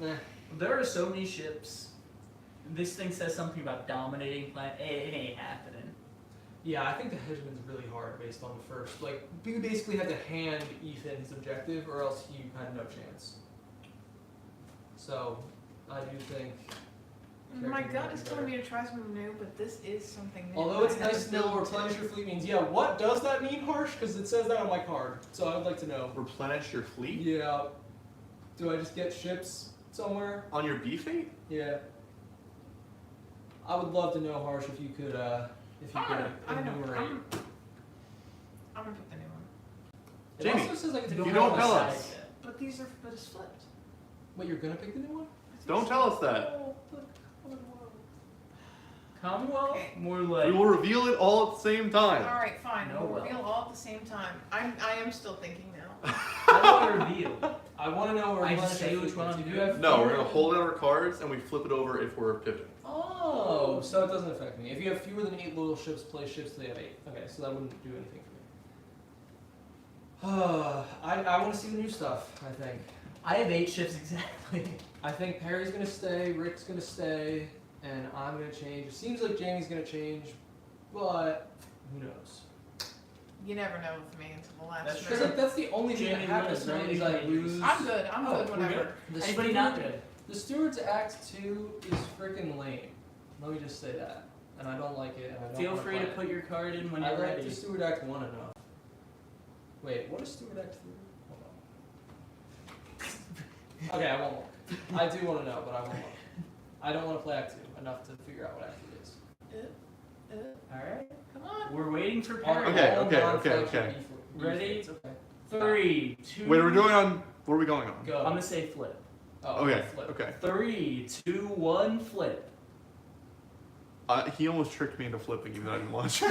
eh. There are so many ships. This thing says something about dominating planet. It ain't happening. Yeah, I think the hegemon's really hard based on the first. Like, you basically have to hand Ethan his objective, or else you had no chance. So, I do think. My Caretaker gut might is be telling better. me to try something new, but this is something new. Although that it's I haven't nice to know built replenish yet. your fleet means, yeah, what does that mean, Harsh? Because it says that on my card. So I'd like to know. Replenish your fleet Yeah. Do I just get ships somewhere? on your B fate? Yeah. I would love to know, Harsh, if you could enumerate. I'm gonna pick the new one. It Jamie, also says I get to you go don't on tell the us. side. But it's flipped. Wait, you're gonna pick the new one? Don't tell us that. Oh, look, whoa. Commonwealth? Okay. More We like. will reveal it all at the same time. All right, fine. No, We'll well. reveal all at the same time. I am still thinking now. How do I reveal? I want to know where I just replenish say your which fleet one means. I'm If you have No, we're fewer- gonna hold out our cards and we flip it over if we're pivoting. Oh, so it doesn't affect me. If you have fewer than 8 little ships, play ships till they have 8. Okay, so that wouldn't do anything for me. I want to see the new stuff, I think. I have 8 ships exactly. I think Perry's gonna stay, Rick's gonna stay, and I'm gonna change. It seems like Jamie's gonna change, but who knows? You never know with me until the last That's Because minute. like that's the only thing that Jamie happens wins, to me right? is I lose. I'm good. I'm Oh, good we're whenever. The Anybody Steward- not good? The Steward's Act 2 is freaking lame. Let me just say that. And I don't like it, and I don't Feel wanna free to play it. put your card in when I you're like ready. the Steward Act 1 enough. Wait, what is Steward Act 3? Hold on. Okay, I won't look. I do want to know, but I won't look. I don't want to play Act 2 enough to figure out what Act 3 is. Alright. Come on. We're waiting for All- Perry. Okay, all okay, non-flagship okay. Ready? E-fates, okay. 3, 2. Wait, we're doing on. What are we going on? Go. I'm gonna say flip. Oh, Okay, flip. okay. 3, 2, 1, flip. He almost tricked me into flipping even though I didn't want to.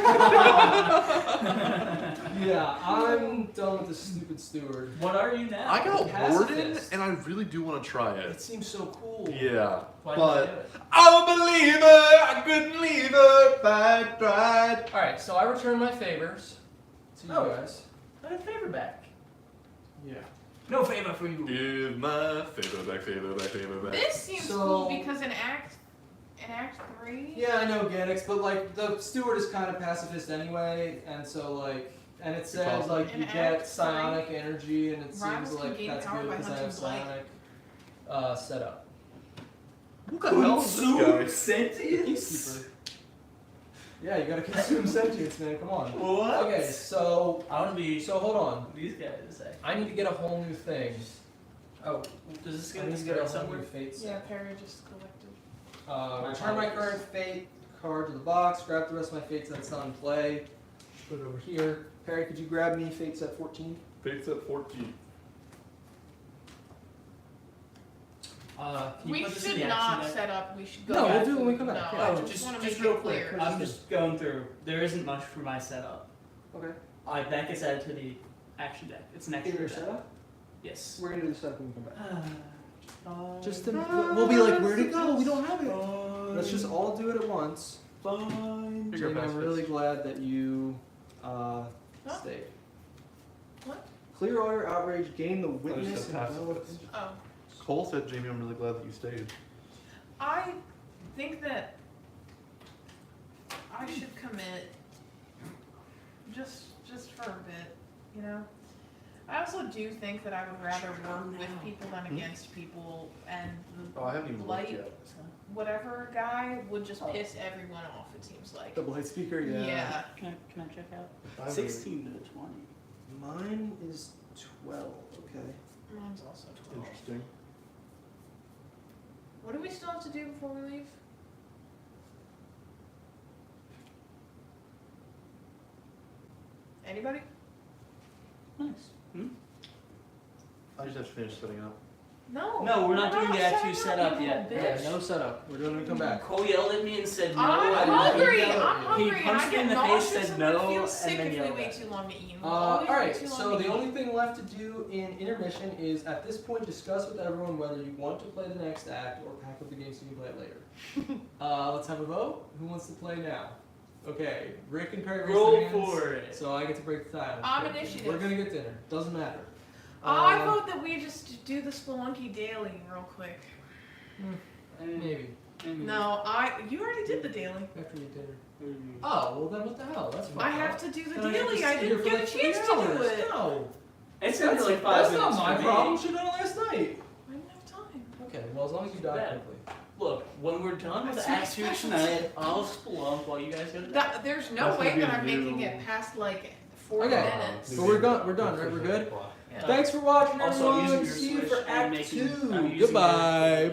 Yeah, I'm done with this stupid Steward. What are you now? I got Pacifist. Warden and I really do want to try It it. seems so cool. Yeah. Why but- did you do it? I'm a believer, I couldn't leave her, bad tried. Alright, so I return my favors to you Oh. guys. I got a favor back. Yeah. No favor for you. Give my favor back, favor back, favor back. This seems So- cool because in Act 3. Yeah, I know Gannix, but like the Steward is kind of pacifist anyway, and so like, and it says Because- like you In get Act psionic 3, energy, and it rivals seems can like gain that's power good by because I have hunting blight. psionic setup. What the hell is this guy? Sentience? Peacekeeper. Yeah, you gotta consume sentience, man. Come on. What? Okay, so I want to be hold on. these guys to say. I need to get a whole new thing. Oh, does this I get need this to get a card whole somewhere? new fate set. Yeah, Perry just collected. Return my current fate card to the box. Grab the rest of my fate sets on play. Put it over here. Perry, could you grab me fate set 14? Fate's at 14. Can you We put this in should the not action deck? set up. We should go. No, we'll back do it to- when we come back. No, Yeah, I Oh, just just want to just make real it quick. clear. I'm just going through. There isn't much for my setup. Okay. That gets added to the action deck. It's an extra deck. setup? Yes. We're gonna do the setup when we come back. Just to, Fine. we'll be like, where'd it go? We don't have it. Let's just all do it at once. Fine. Here you Jamie, go, I'm pacifist. really glad that you stayed. What? Clear all your outrage, gain the just witness, said and battle of pacifist. Oh, Cole said, Jamie, I'm really glad that you stayed. I think that I should commit just for a bit, you know. I also do think that I would rather work with people than against people, and the Oh, I haven't even looked Blight, yet. whatever guy would just piss everyone off. It seems like. the Blight speaker. Yeah. Can I check out? I haven't 16 to 20. Mine is 12. Okay. Mine's also 12. Interesting. What do we still have to do before we leave? Anybody? Nice. I just have to finish setting up. No. No, we're not doing the Act 2 setting up, setup you yet. little bitch. Yeah, no setup. We're doing it when we come back. Cole yelled at me and said no. I'm and hungry. he- I'm he hungry. punched and I me get in the face, nauseous said and no, I feel and sick then if we yelled wait at too long to eat. Alright, so the only thing left to do in intermission is at this point discuss with everyone whether you want to play the next act or pack up the game so you can play it later. Let's have a vote. Who wants to play now? Okay, Rick and Perry raise Roll their hands, for it. so I get to break the tie. I'm Okay, initiative. We're gonna get dinner. Doesn't matter. I vote that we just do the Spelunky daily real quick. Maybe. Maybe. No, you already did the daily. After you dinner. Oh, well then what the hell? That's fine. I have to do the Then I have to daily. I sit here didn't for get a like 3 chance to do hours. it. No. It's gonna be like 5 That's minutes. not my for me. problem. Should have done it last night. I didn't have time. Okay, well as long as you die Yeah. quickly. Look, when we're done with That's Act my 2 specialty. tonight, I'll spelunk while you guys go to bed. There's no That's way gonna be that a I'm new- making it past like 40 Okay. minutes. But we're done, right? We're good? Yeah. Thanks for watching, Also, I'm everyone. using your See you Switch for and Act making- 2. I'm using Goodbye. your-